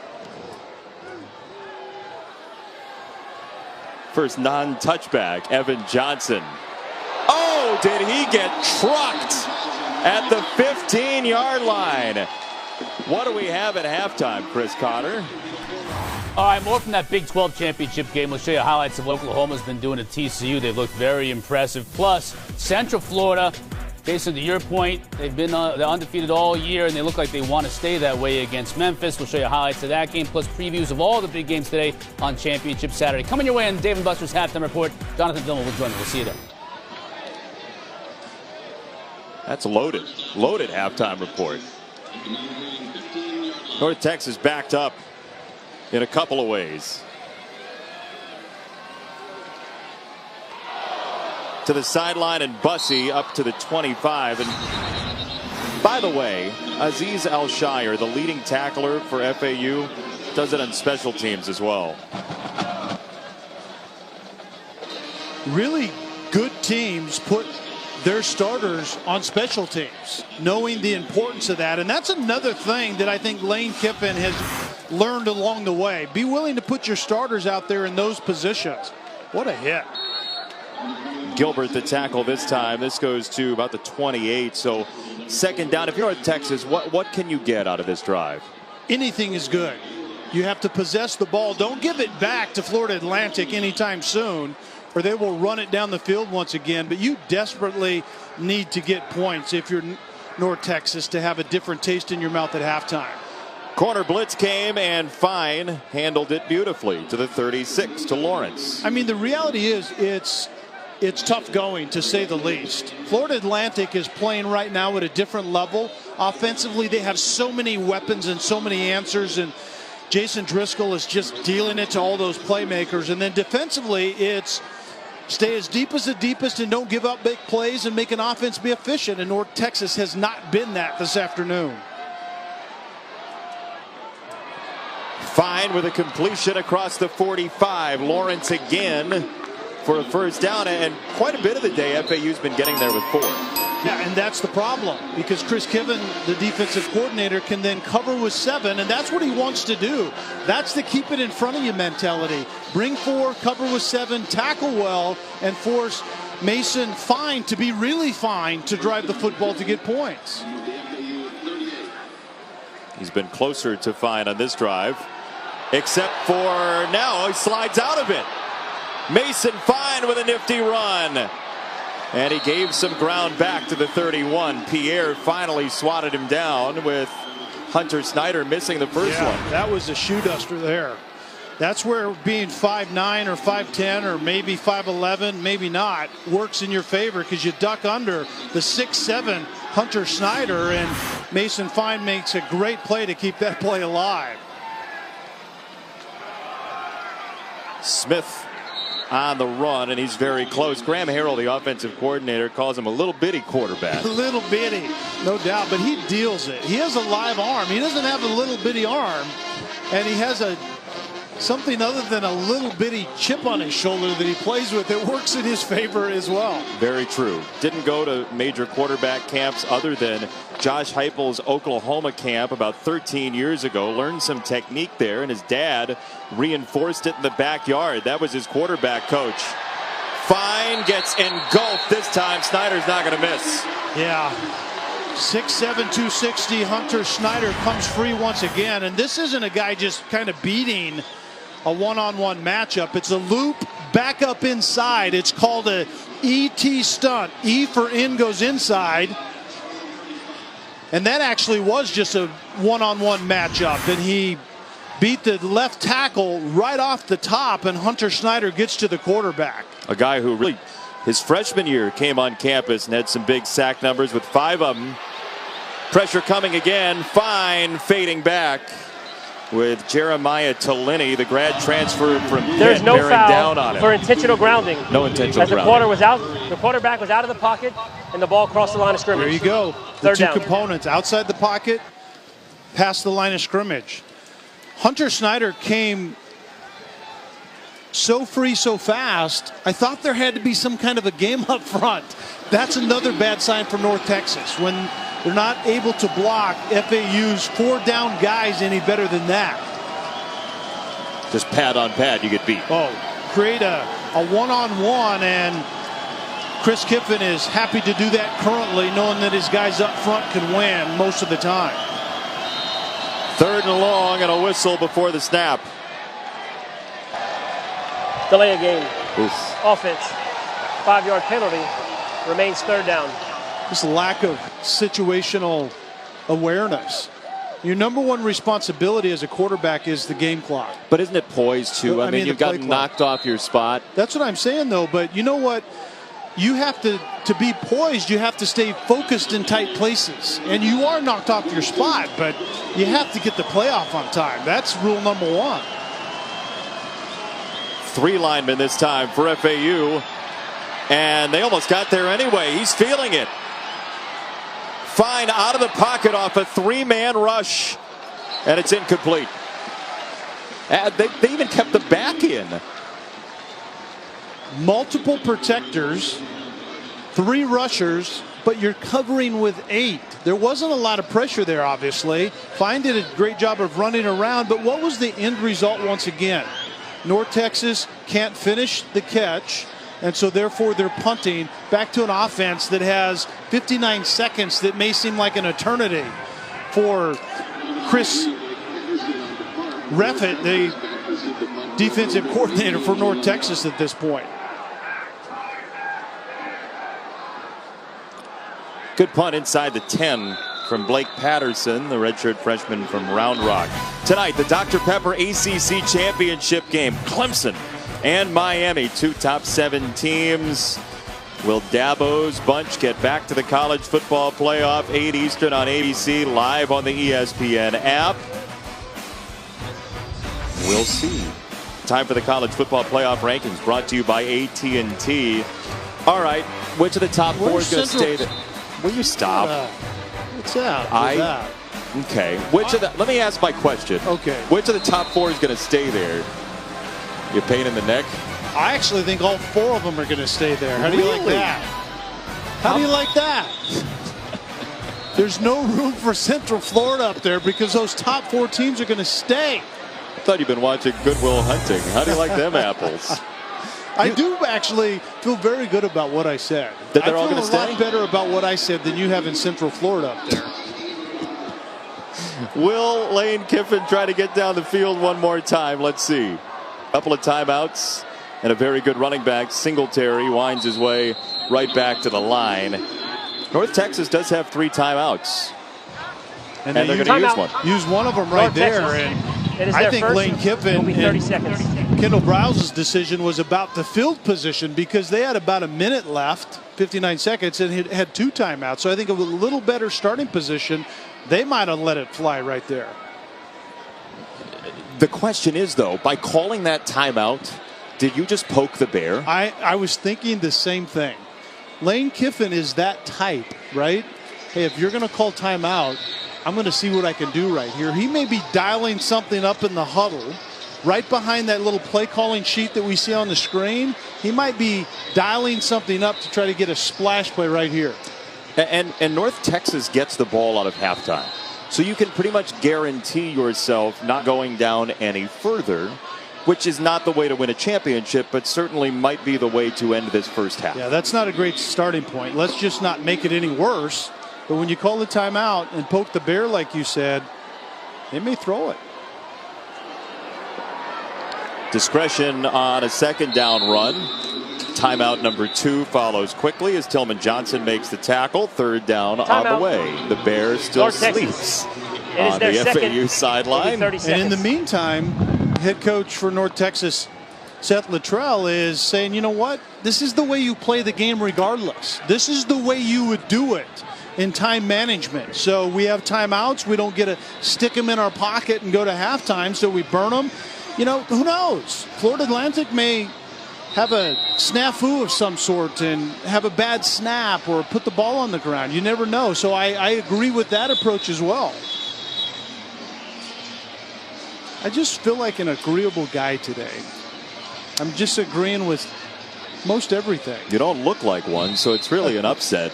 First non-touchback, Evan Johnson. Oh, did he get trucked at the 15-yard line? What do we have at halftime, Chris Cotter? All right, more from that Big 12 championship game. We'll show you highlights of what Oklahoma's been doing at TCU. They've looked very impressive. Plus, Central Florida, Jason, to your point, they've been they're undefeated all year, and they look like they want to stay that way against Memphis. We'll show you highlights of that game, plus previews of all the big games today on Championship Saturday. Coming your way on Dave & Buster's Halftime Report. Jonathan Dillon will join me. We'll see you there. That's loaded. Loaded halftime report. North Texas backed up in a couple of ways. To the sideline, and Bussey up to the 25. And by the way, Aziz Al-Shire, the leading tackler for FAU, does it on special teams as well. Really good teams put their starters on special teams, knowing the importance of that. And that's another thing that I think Lane Kiffin has learned along the way. Be willing to put your starters out there in those positions. What a hit. Gilbert the tackle this time. This goes to about the 28. So second down. If you're at Texas, what can you get out of this drive? Anything is good. You have to possess the ball. Don't give it back to Florida Atlantic anytime soon, or they will run it down the field once again. But you desperately need to get points if you're North Texas to have a different taste in your mouth at halftime. Corner blitz came, and Fine handled it beautifully to the 36 to Lawrence. I mean, the reality is it's it's tough going, to say the least. Florida Atlantic is playing right now at a different level. Offensively, they have so many weapons and so many answers, and Jason Driscoll is just dealing it to all those playmakers. And then defensively, it's stay as deep as the deepest and don't give up big plays and make an offense be efficient. And North Texas has not been that this afternoon. Fine with a completion across the 45. Lawrence again for a first down, and quite a bit of the day FAU's been getting there with 4. Yeah, and that's the problem, because Chris Kiven, the defensive coordinator, can then cover with 7, and that's what he wants to do. That's the keep it in front of you mentality. Bring 4, cover with 7, tackle well, and force Mason Fine to be really fine to drive the football to get points. He's been closer to Fine on this drive, except for now he slides out of it. Mason Fine with a nifty run. And he gave some ground back to the 31. Pierre finally swatted him down, with Hunter Snyder missing the first one. That was a shoe duster there. That's where being 5'9" or 5'10" or maybe 5'11", maybe not, works in your favor, because you duck under the 6'7" Hunter Snyder, and Mason Fine makes a great play to keep that play alive. Smith on the run, and he's very close. Graham Harrell, the offensive coordinator, calls him a little bitty quarterback. A little bitty, no doubt, but he deals it. He has a live arm. He doesn't have a little bitty arm, and he has something other than a little bitty chip on his shoulder that he plays with. It works in his favor as well. Very true. Didn't go to major quarterback camps other than Josh Heupel's Oklahoma camp about 13 years ago. Learned some technique there, and his dad reinforced it in the backyard. That was his quarterback coach. Fine gets engulfed this time. Snyder's not going to miss. Yeah. 6'7", 260 Hunter Snyder comes free once again, and this isn't a guy just kind of beating a one-on-one matchup. It's a loop back up inside. It's called a ET stunt. E for in goes inside. And that actually was just a one-on-one matchup. And he beat the left tackle right off the top, and Hunter Snyder gets to the quarterback. A guy who really, his freshman year, came on campus and had some big sack numbers with 5 of them. Pressure coming again. Fine fading back with Jeremiah Tolini, the grad transfer from Pitt, there's no bearing down on foul him. for intentional grounding. No intentional As the grounding. The quarterback was out of the pocket, and the ball crossed the line of scrimmage. There you go. The Third two down. components, outside the pocket, past the line of scrimmage. Hunter Snyder came so free so fast, I thought there had to be some kind of a game up front. That's another bad sign for North Texas, when they're not able to block FAU's 4 down guys any better than that. Just pad on pad, you get beat. Oh, create a one-on-one, and Chris Kiffin is happy to do that currently, knowing that his guys up front can win most of the time. 3rd and long, and a whistle before the snap. Delay a game. Oof. Offense. 5-yard penalty. Remains 3rd down. This lack of situational awareness. Your number one responsibility as a quarterback is the game clock. But isn't it poised too? I mean, you've gotten knocked off your spot. That's what I'm saying, though. But you know what? You have to be poised, you have to stay focused in tight places. And you are knocked off your spot, but you have to get the playoff on time. That's rule number 1. 3 linemen this time for FAU. And they almost got there anyway. He's feeling it. Fine out of the pocket off a 3-man rush. And it's incomplete. They even kept the back in. Multiple protectors, 3 rushers, but you're covering with 8. There wasn't a lot of pressure there, obviously. Fine did a great job of running around, but what was the end result once again? North Texas can't finish the catch, and so therefore they're punting back to an offense that has 59 seconds that may seem like an eternity for Chris Reffett, the defensive coordinator for North Texas at this point. Good punt inside the 10 from Blake Patterson, the redshirt freshman from Round Rock. Tonight, the Dr. Pepper ACC Championship game. Clemson and Miami, 2 top 7 teams. Will Dabo's bunch get back to the college football playoff? 8 Eastern on ABC, live on the ESPN app. We'll see. Time for the college football playoff rankings, brought to you by AT&T. All right, which of the top 4 is going to stay there? Will you stop? What's that? Okay. Which of the? Let me ask my question. Okay. Which of the top 4 is going to stay there? You pain in the neck? I actually think all 4 of them are going to stay there. How do you like that? How do you like that? There's no room for Central Florida up there because those top 4 teams are going to stay. I thought you've been watching Good Will Hunting. How do you like them apples? I do actually feel very good about what I said. That they're all going to stay? I feel a lot better about what I said than you have in Central Florida up there. Will Lane Kiffin try to get down the field one more time? Let's see. A couple of timeouts and a very good running back. Singletary winds his way right back to the line. North Texas does have 3 timeouts. And they're going to use one. Use one of them right there. And I think Lane Kiffin and Kendall Browse's decision was about the field position because they had about a minute left, 59 seconds, and had 2 timeouts. So I think a little better starting position. They might have let it fly right there. The question is, though, by calling that timeout, did you just poke the bear? I was thinking the same thing. Lane Kiffin is that type, right? Hey, if you're going to call timeout, I'm going to see what I can do right here. He may be dialing something up in the huddle right behind that little play calling sheet that we see on the screen. He might be dialing something up to try to get a splash play right here. And North Texas gets the ball out of halftime. So you can pretty much guarantee yourself not going down any further, which is not the way to win a championship, but certainly might be the way to end this first half. Yeah, that's not a great starting point. Let's just not make it any worse. But when you call the timeout and poke the bear like you said, they may throw it. Discretion on a 2nd down run. Timeout number 2 follows quickly as Tillman Johnson makes the tackle. 3rd down on the way. The Bears still sleeps on the FAU sideline. And in the meantime, head coach for North Texas, Seth Luttrell, is saying, you know what? This is the way you play the game regardless. This is the way you would do it in time management. So we have timeouts. We don't get to stick them in our pocket and go to halftime, so we burn them. You know, who knows? Florida Atlantic may have a snafu of some sort and have a bad snap or put the ball on the ground. You never know. So I agree with that approach as well. I just feel like an agreeable guy today. I'm just agreeing with most everything. You don't look like one, so it's really an upset.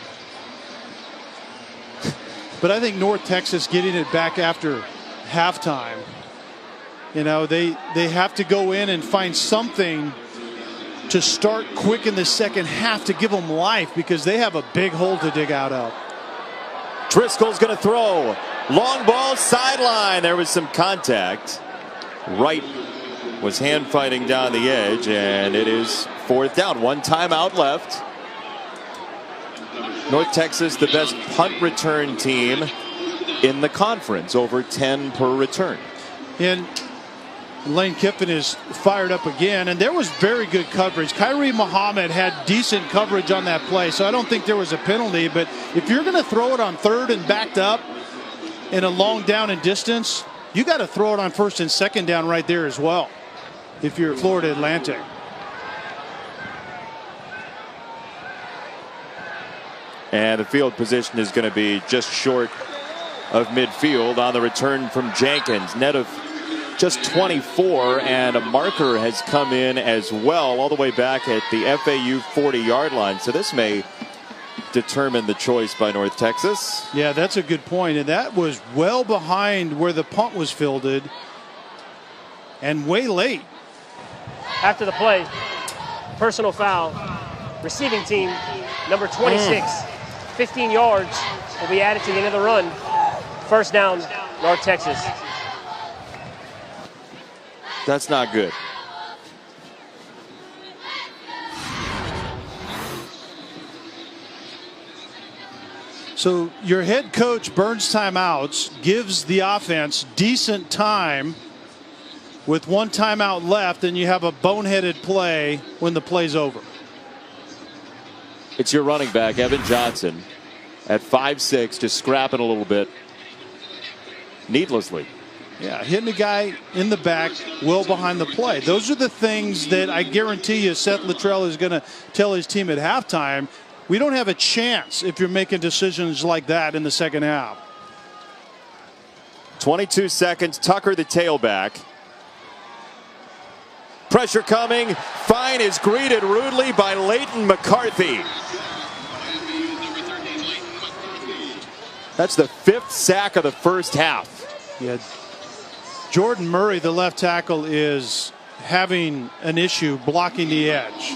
But I think North Texas getting it back after halftime, you know, they have to go in and find something to start quick in the second half to give them life because they have a big hole to dig out of. Driscoll's going to throw. Long ball sideline. There was some contact. Wright was hand fighting down the edge, and it is 4th down. 1 timeout left. North Texas, the best punt return team in the conference, over 10 per return. And Lane Kiffin is fired up again, and there was very good coverage. Kyrie Muhammad had decent coverage on that play, so I don't think there was a penalty. But if you're going to throw it on 3rd and backed up in a long down and distance, you got to throw it on 1st and 2nd down right there as well if you're Florida Atlantic. And the field position is going to be just short of midfield on the return from Jenkins. Net of just 24, and a marker has come in as well all the way back at the FAU 40-yard line. So this may determine the choice by North Texas. Yeah, that's a good point. And that was well behind where the punt was fielded and way late. After the play, personal foul, receiving team, number 26, 15 yards will be added to the end of the run. 1st down, North Texas. That's not good. So your head coach burns timeouts, gives the offense decent time with one timeout left, and you have a boneheaded play when the play's over. It's your running back, Evan Johnson, at 5'6", just scrapping a little bit needlessly. Yeah, hitting the guy in the back well behind the play. Those are the things that I guarantee you Seth Luttrell is going to tell his team at halftime. We don't have a chance if you're making decisions like that in the second half. 22 seconds. Tucker, the tailback. Pressure coming. Fine is greeted rudely by Leighton McCarthy. That's the 5th sack of the first half. Yeah. Jordan Murray, the left tackle, is having an issue blocking the edge.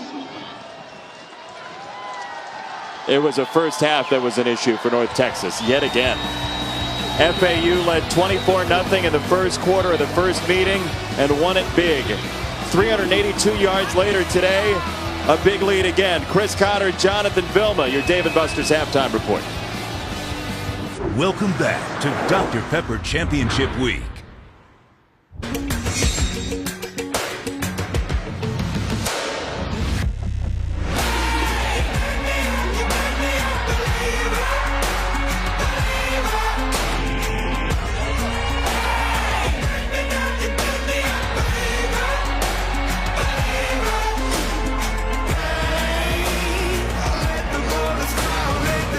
It was a first half that was an issue for North Texas yet again. FAU led 24-0 in the first quarter of the first meeting and won it big. 382 yards later today, a big lead again. Chris Cotter, Jonathan Vilma, your Dave & Buster's halftime report. Welcome back to Dr. Pepper Championship Week.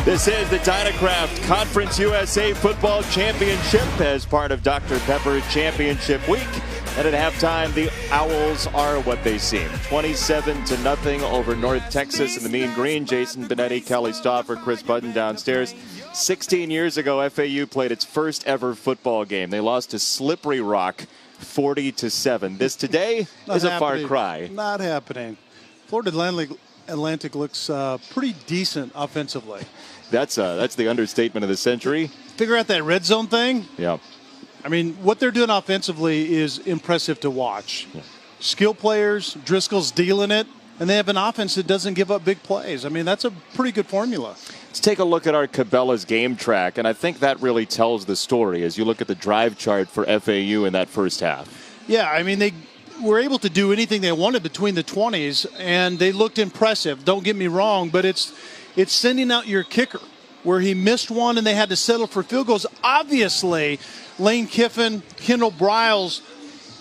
This is the Dynacraft Conference USA Football Championship as part of Dr. Pepper Championship Week. And at halftime, the Owls are what they seem. 27-0 over North Texas in the Mean Green. Jason Benetti, Kelly Stauffer, Chris Budden downstairs. 16 years ago, FAU played its first ever football game. They lost to Slippery Rock 40-7. This today is a far cry. Not happening. Florida Atlantic looks pretty decent offensively. That's the understatement of the century. Figure out that red zone thing. Yeah. I mean, what they're doing offensively is impressive to watch. Yeah. Skill players, Driscoll's dealing it, and they have an offense that doesn't give up big plays. I mean, that's a pretty good formula. Let's take a look at our Cabela's game track, and I think that really tells the story as you look at the drive chart for FAU in that first half. Yeah, I mean, they were able to do anything they wanted between the 20s, and they looked impressive. Don't get me wrong, but it's sending out your kicker where he missed one and they had to settle for field goals. Obviously, Lane Kiffin, Kendall Briles,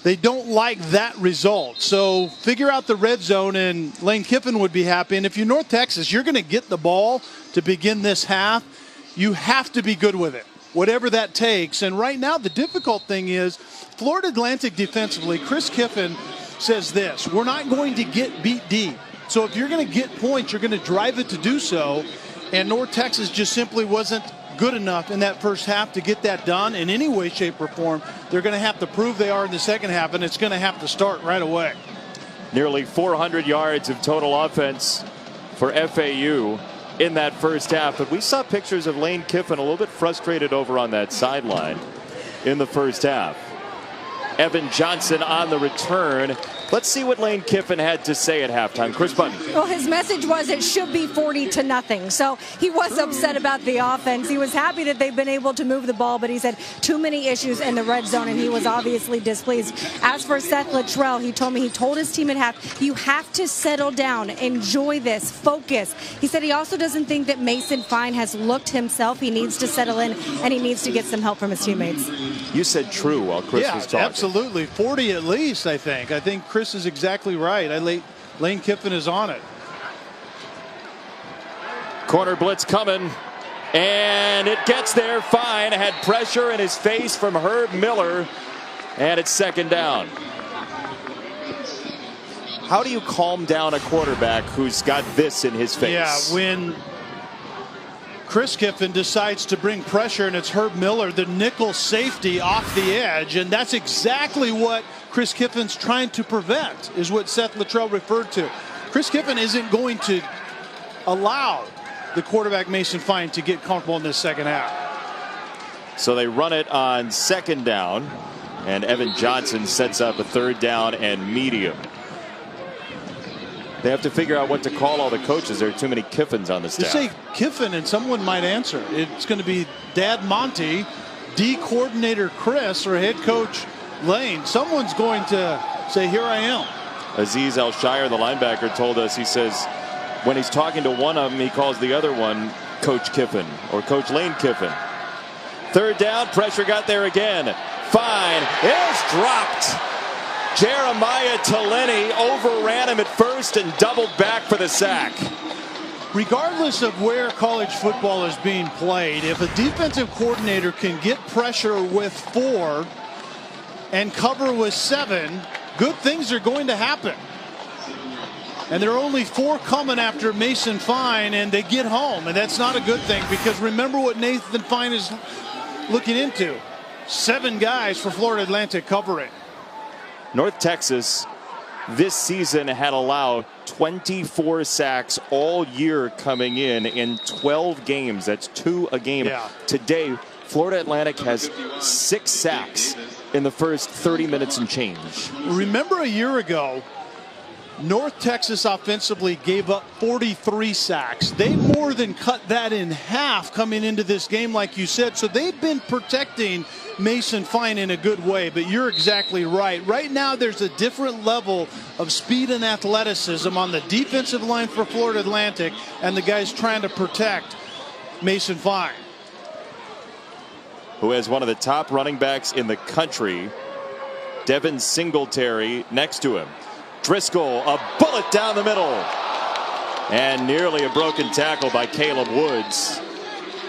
they don't like that result. So figure out the red zone and Lane Kiffin would be happy. And if you're North Texas, you're going to get the ball to begin this half. You have to be good with it, whatever that takes. And right now, the difficult thing is Florida Atlantic defensively, Chris Kiffin says this: we're not going to get beat deep. So if you're going to get points, you're going to drive it to do so. And North Texas just simply wasn't good enough in that first half to get that done in any way, shape, or form. They're going to have to prove they are in the second half, and it's going to have to start right away. Nearly 400 yards of total offense for FAU in that first half. But we saw pictures of Lane Kiffin a little bit frustrated over on that sideline in the first half. Evan Johnson on the return. Let's see what Lane Kiffin had to say at halftime. Chris Button. Well, his message was it should be 40-0. So he was upset about the offense. He was happy that they've been able to move the ball, but he said too many issues in the red zone, and he was obviously displeased. As for Seth Luttrell, he told me he told his team at half, you have to settle down, enjoy this, focus. He said he also doesn't think that Mason Fine has looked himself. He needs to settle in, and he needs to get some help from his teammates. You said true while Chris was talking. Absolutely. 40 at least, I think. I think Chris is exactly right. Lane Kiffin is on it. Corner blitz coming, and it gets there. Fine had pressure in his face from Herb Miller, and it's second down. How do you calm down a quarterback who's got this in his face? Yeah, when Chris Kiffin decides to bring pressure, and it's Herb Miller, the nickel safety, off the edge, and that's exactly what Chris Kiffin's trying to prevent, is what Seth Luttrell referred to. Chris Kiffin isn't going to allow the quarterback Mason Fine to get comfortable in this second half. So they run it on second down, and Evan Johnson sets up a third down and medium. They have to figure out what to call all the coaches. There are too many Kiffins on the staff. You say Kiffin, and someone might answer. It's going to be Dad Monty, D coordinator Chris, or head coach Lane, someone's going to say, here I am. Aziz Al-Shire, the linebacker, told us, he says, when he's talking to one of them, he calls the other one Coach Kiffin or Coach Lane Kiffin. Third down, pressure got there again. Fine is dropped. Jeremiah Taleni overran him at first and doubled back for the sack. Regardless of where college football is being played, if a defensive coordinator can get pressure with 4 and cover with 7, good things are going to happen. And there are only 4 coming after Mason Fine, and they get home, and that's not a good thing, because remember what Nathan Fine is looking into. 7 guys for Florida Atlantic covering. North Texas this season had allowed 24 sacks all year coming in 12 games. That's 2 a game. Yeah. Today, Florida Atlantic has 6 sacks in the first 30 minutes and change. Remember a year ago, North Texas offensively gave up 43 sacks. They more than cut that in half coming into this game, like you said. So they've been protecting Mason Fine in a good way. But you're exactly right. Right now, there's a different level of speed and athleticism on the defensive line for Florida Atlantic and the guys trying to protect Mason Fine, who has one of the top running backs in the country, Devin Singletary, next to him. Driscoll, a bullet down the middle. And nearly a broken tackle by Caleb Woods.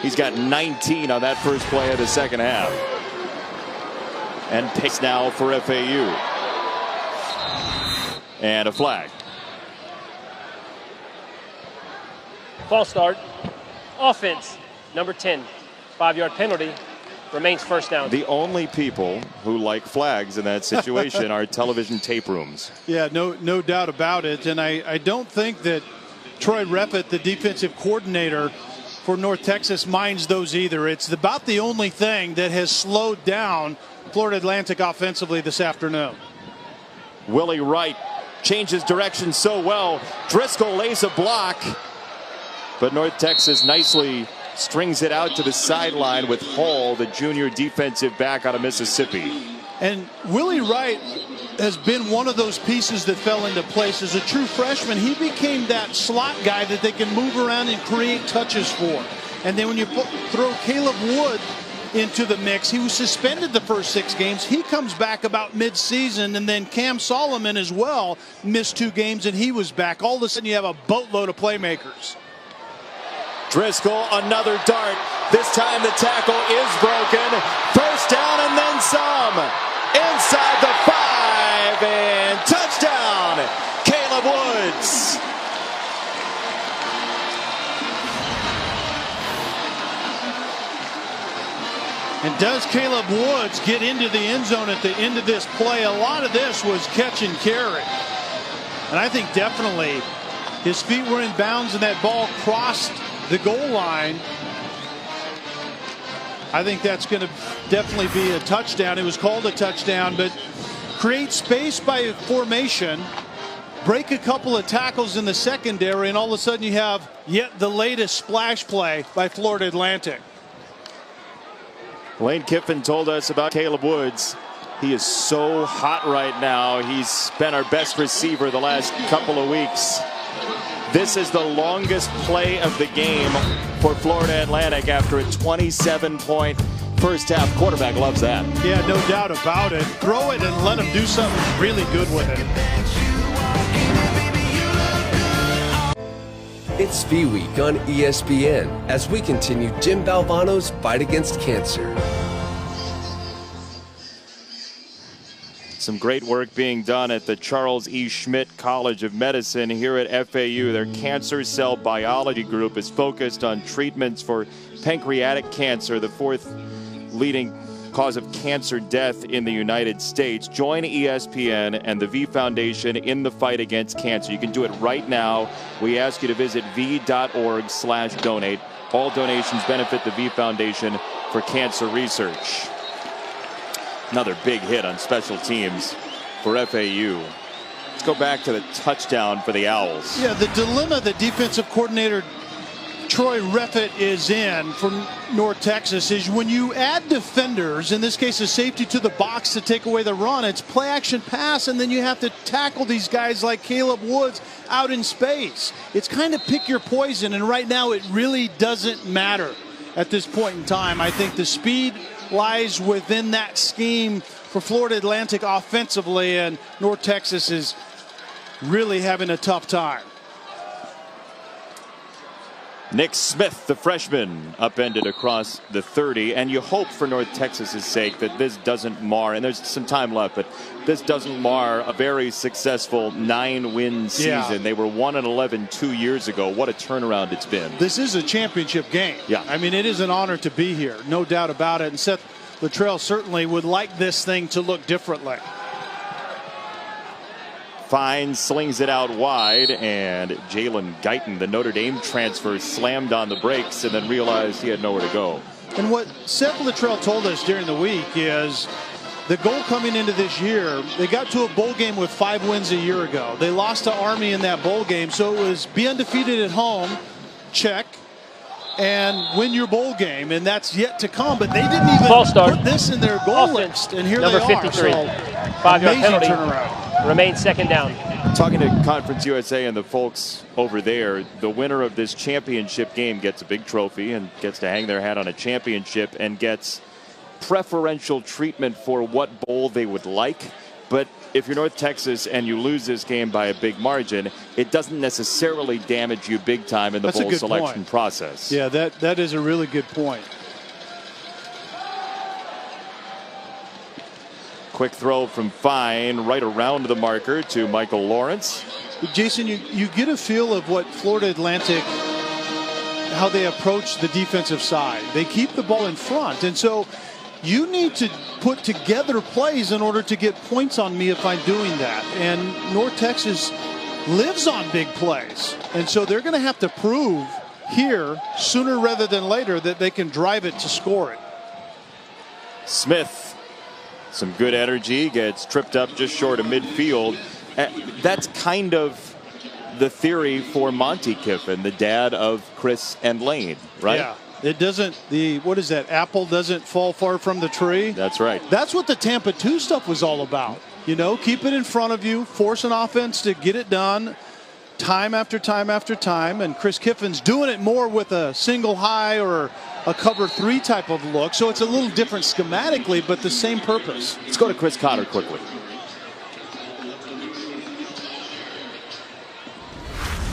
He's got 19 on that first play of the second half. And picks now for FAU. And a flag. False start. Offense, number 10. 5-yard penalty. Remains first down. The only people who like flags in that situation are television tape rooms. Yeah, no doubt about it. And I don't think that Troy Reppett, the defensive coordinator for North Texas, minds those either. It's about the only thing that has slowed down Florida Atlantic offensively this afternoon. Willie Wright changes direction so well. Driscoll lays a block, but North Texas nicely strings it out to the sideline with Hall, the junior defensive back out of Mississippi. And Willie Wright has been one of those pieces that fell into place. As a true freshman, he became that slot guy that they can move around and create touches for. And then when you throw Caleb Wood into the mix, he was suspended the first 6 games. He comes back about mid-season, and then Cam Solomon as well missed 2 games, and he was back. All of a sudden, you have a boatload of playmakers. Driscoll, another dart. This time the tackle is broken. First down and then some. Inside the 5 and touchdown, Caleb Woods. And does Caleb Woods get into the end zone at the end of this play? A lot of this was catch and carry. And I think definitely his feet were in bounds and that ball crossed the goal line. I think that's going to definitely be a touchdown. It was called a touchdown, but create space by formation, break a couple of tackles in the secondary, and all of a sudden you have yet the latest splash play by Florida Atlantic. Lane Kiffin told us about Caleb Woods. He is so hot right now. He's been our best receiver the last couple of weeks. This is the longest play of the game for Florida Atlantic after a 27-point first half. Quarterback loves that. Yeah, no doubt about it. Throw it and let him do something really good with it. It's FAU Week on ESPN as we continue Jim Valvano's fight against cancer. Some great work being done at the Charles E. Schmidt College of Medicine here at FAU. Their cancer cell biology group is focused on treatments for pancreatic cancer, the 4th leading cause of cancer death in the United States. Join ESPN and the V Foundation in the fight against cancer. You can do it right now. We ask you to visit v.org/donate. All donations benefit the V Foundation for cancer research. Another big hit on special teams for FAU. Let's go back to the touchdown for the Owls. Yeah, the dilemma the defensive coordinator Troy Reffett is in from North Texas is when you add defenders, in this case a safety to the box to take away the run, it's play action pass, and then you have to tackle these guys like Caleb Woods out in space. It's kind of pick your poison, and right now it really doesn't matter at this point in time. I think the speed lies within that scheme for Florida Atlantic offensively, and North Texas is really having a tough time. Nick Smith, the freshman, upended across the 30, and you hope for North Texas's sake that this doesn't mar, and there's some time left, but this doesn't mar a very successful 9-win season. Yeah. They were 1-11 2 years ago. What a turnaround it's been. This is a championship game. Yeah. I mean, it is an honor to be here, no doubt about it, and Seth Luttrell certainly would like this thing to look differently. Fine slings it out wide, and Jalen Guyton, the Notre Dame transfer, slammed on the brakes and then realized he had nowhere to go. And what Seth Luttrell told us during the week is the goal coming into this year, they got to a bowl game with 5 wins a year ago. They lost to Army in that bowl game, so it was be undefeated at home, check, and win your bowl game, and that's yet to come. But they didn't even put this in their goal list, and here number they are. 53. So, 5-yard penalty. turnaround. Remains second down. Talking to Conference USA and the folks over there, the winner of this championship game gets a big trophy and gets to hang their hat on a championship and gets preferential treatment for what bowl they would like. But if you're North Texas and you lose this game by a big margin, it doesn't necessarily damage you big time in the bowl selection process. Yeah, that is a really good point. Quick throw from Fine right around the marker to Michael Lawrence. Jason, you get a feel of what Florida Atlantic, how they approach the defensive side. They keep the ball in front, and so you need to put together plays in order to get points on me if I'm doing that. And North Texas lives on big plays, and so they're going to have to prove here sooner rather than later that they can drive it to score it. Smith, some good energy, gets tripped up just short of midfield. That's kind of the theory for Monty Kiffin, the dad of Chris and Lane, right? Yeah. It doesn't, what is that? Apple doesn't fall far from the tree. That's right. That's what the Tampa 2 stuff was all about. You know, keep it in front of you, force an offense to get it done time after time after time. And Chris Kiffin's doing it more with a single high or a cover 3 type of look. So it's a little different schematically, but the same purpose. Let's go to Chris Cotter quickly.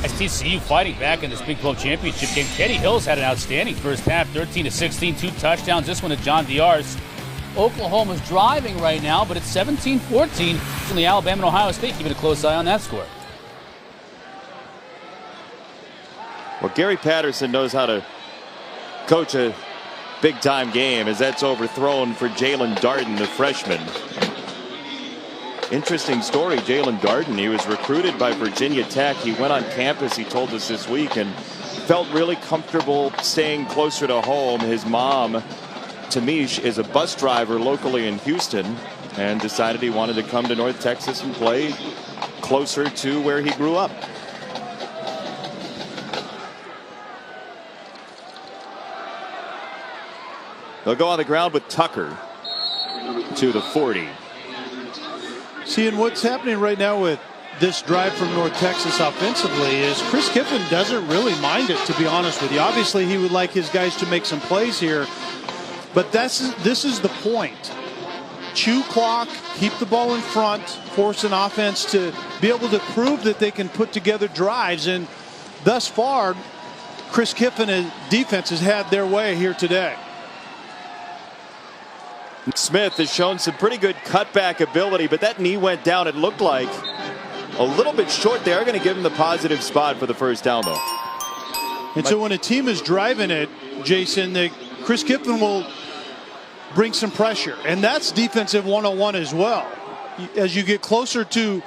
As TCU fighting back in this Big 12 championship game, Teddy Hill's had an outstanding first half, 13-16, 2 touchdowns. This one to John Diar's. Oklahoma's driving right now, but it's 17-14. Certainly Alabama and Ohio State keeping a close eye on that score. Well, Gary Patterson knows how to coach a big-time game as that's overthrown for Jalen Darden, the freshman. Interesting story, Jalen Darden. He was recruited by Virginia Tech. He went on campus, he told us this week, and felt really comfortable staying closer to home. His mom, Tamish, is a bus driver locally in Houston and decided he wanted to come to North Texas and play closer to where he grew up. They'll go on the ground with Tucker to the 40. See, and what's happening right now with this drive from North Texas offensively is Chris Kiffin doesn't really mind it, to be honest with you. Obviously, he would like his guys to make some plays here, but this is the point. Chew clock, keep the ball in front, force an offense to be able to prove that they can put together drives, and thus far, Chris Kiffin and defense has had their way here today. Smith has shown some pretty good cutback ability, but that knee went down. It looked like a little bit short. They are going to give him the positive spot for the first down, though. And so when a team is driving it, Jason, Chris Kiffin will bring some pressure. And that's defensive 101 as well. As you get closer to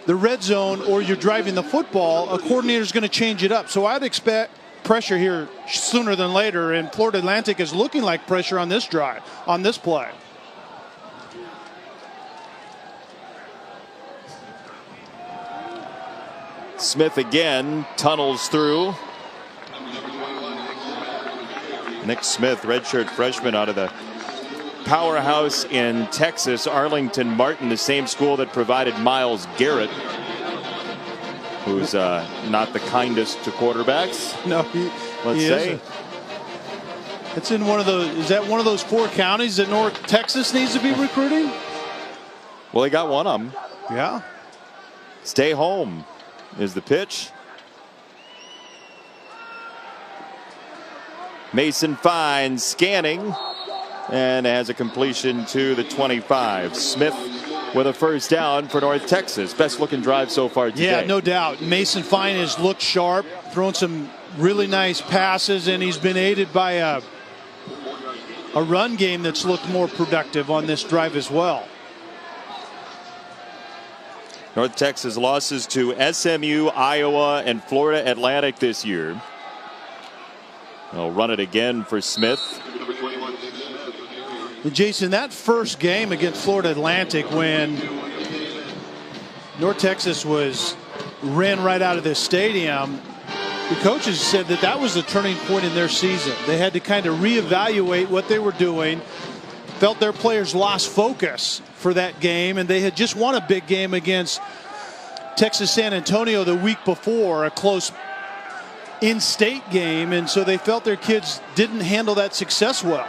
the red zone or you're driving the football, a coordinator is going to change it up. So I'd expect pressure here sooner than later, and Florida Atlantic is looking like pressure on this drive, on this play. Smith again tunnels through. Nick Smith, redshirt freshman out of the powerhouse in Texas, Arlington Martin, the same school that provided Myles Garrett, who's not the kindest to quarterbacks. No, let's say. It's in one of those. Is that one of those 4 counties that North Texas needs to be recruiting? Well, he got one of them. Yeah. Stay home is the pitch. Mason Fine scanning and has a completion to the 25. Smith with a first down for North Texas. Best looking drive so far today. Yeah, no doubt. Mason Fine has looked sharp, thrown some really nice passes, and he's been aided by a run game that's looked more productive on this drive as well. North Texas losses to SMU, Iowa, and Florida Atlantic this year. They'll run it again for Smith. Jason, that first game against Florida Atlantic, when North Texas ran right out of this stadium, the coaches said that was the turning point in their season. They had to kind of reevaluate what they were doing, felt their players lost focus for that game, and they had just won a big game against Texas San Antonio the week before, a close in-state game, and so they felt their kids didn't handle that success well.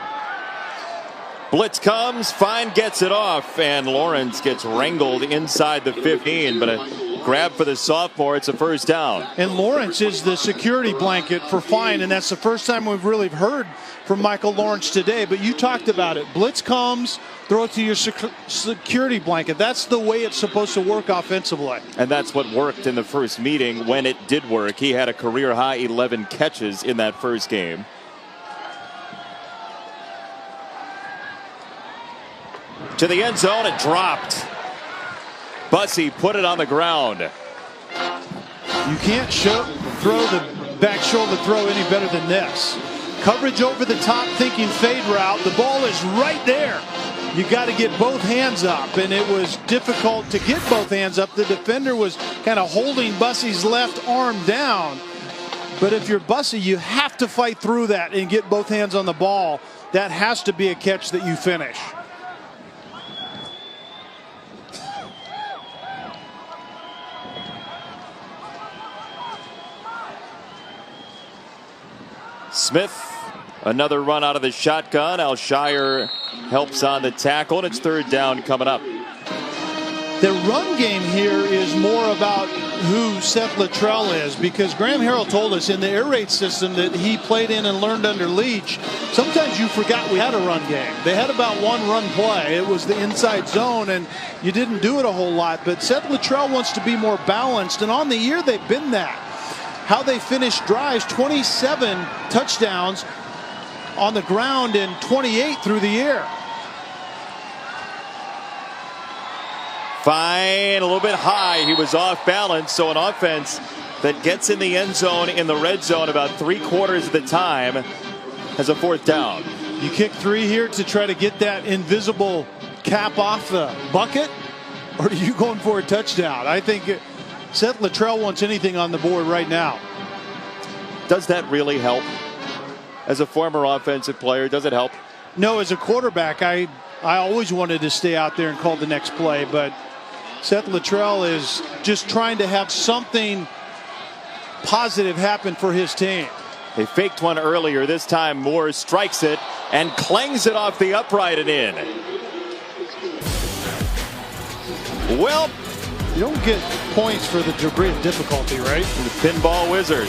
Blitz comes, Fine gets it off, and Lawrence gets wrangled inside the 15, but a grab for the sophomore. It's a first down. And Lawrence is the security blanket for Fine, and that's the first time we've really heard from Michael Lawrence today. But you talked about it. Blitz comes, throw it to your security blanket. That's the way it's supposed to work offensively. And that's what worked in the first meeting when it did work. He had a career-high 11 catches in that first game. To the end zone, it dropped. Bussey put it on the ground. You can't throw the back shoulder throw any better than this. Coverage over the top, thinking fade route. The ball is right there. You got to get both hands up, and it was difficult to get both hands up. The defender was kind of holding Bussey's left arm down. But if you're Bussey, you have to fight through that and get both hands on the ball. That has to be a catch that you finish. Smith, another run out of the shotgun. Alshire helps on the tackle, and it's third down coming up. The run game here is more about who Seth Luttrell is, because Graham Harrell told us in the air raid system that he played in and learned under Leach, sometimes you forgot we had a run game. They had about one run play. It was the inside zone, and you didn't do it a whole lot. But Seth Luttrell wants to be more balanced, and on the year they've been that. How they finished drives, 27 touchdowns on the ground and 28 through the air. Fine, a little bit high. He was off balance, so an offense that gets in the end zone in the red zone about 3/4 of the time has a fourth down. You kick 3 here to try to get that invisible cap off the bucket, or are you going for a touchdown? I think Seth Luttrell wants anything on the board right now. Does that really help? As a former offensive player, does it help? No, as a quarterback, I always wanted to stay out there and call the next play, but Seth Luttrell is just trying to have something positive happen for his team. They faked one earlier. This time Moore strikes it and clangs it off the upright and in. Well, you don't get points for the degree of difficulty, right? The pinball wizard.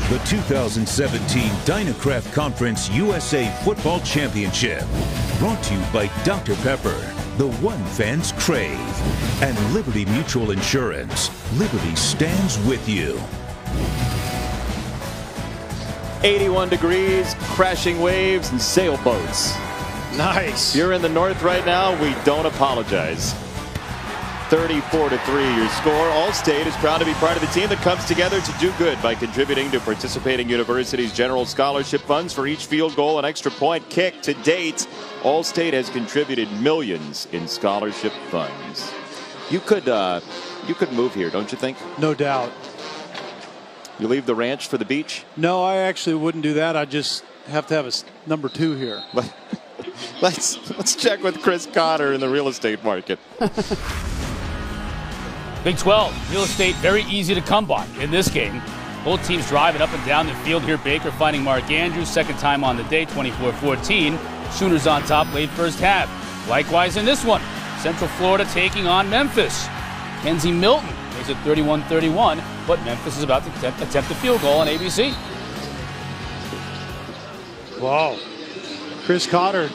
The 2017 Dynacraft Conference USA Football Championship. Brought to you by Dr. Pepper, the one fans crave, and Liberty Mutual Insurance. Liberty stands with you. 81 degrees, crashing waves, and sailboats. Nice. If you're in the north right now, we don't apologize. 34-3 your score. Allstate is proud to be part of the team that comes together to do good by contributing to participating universities' general scholarship funds for each field goal and extra point kick. To date, Allstate has contributed millions in scholarship funds. You could move here, don't you think? No doubt. You leave the ranch for the beach? No, I actually wouldn't do that. I just have to have a number 2 here. Let's check with Chris Cotter in the real estate market. Big 12, real estate very easy to come by in this game. Both teams driving up and down the field here. Baker finding Mark Andrews, second time on the day, 24-14. Sooners on top late first half. Likewise in this one, Central Florida taking on Memphis. Kenzie Milton makes it 31-31, but Memphis is about to attempt a field goal on ABC. Wow. Chris Cotter,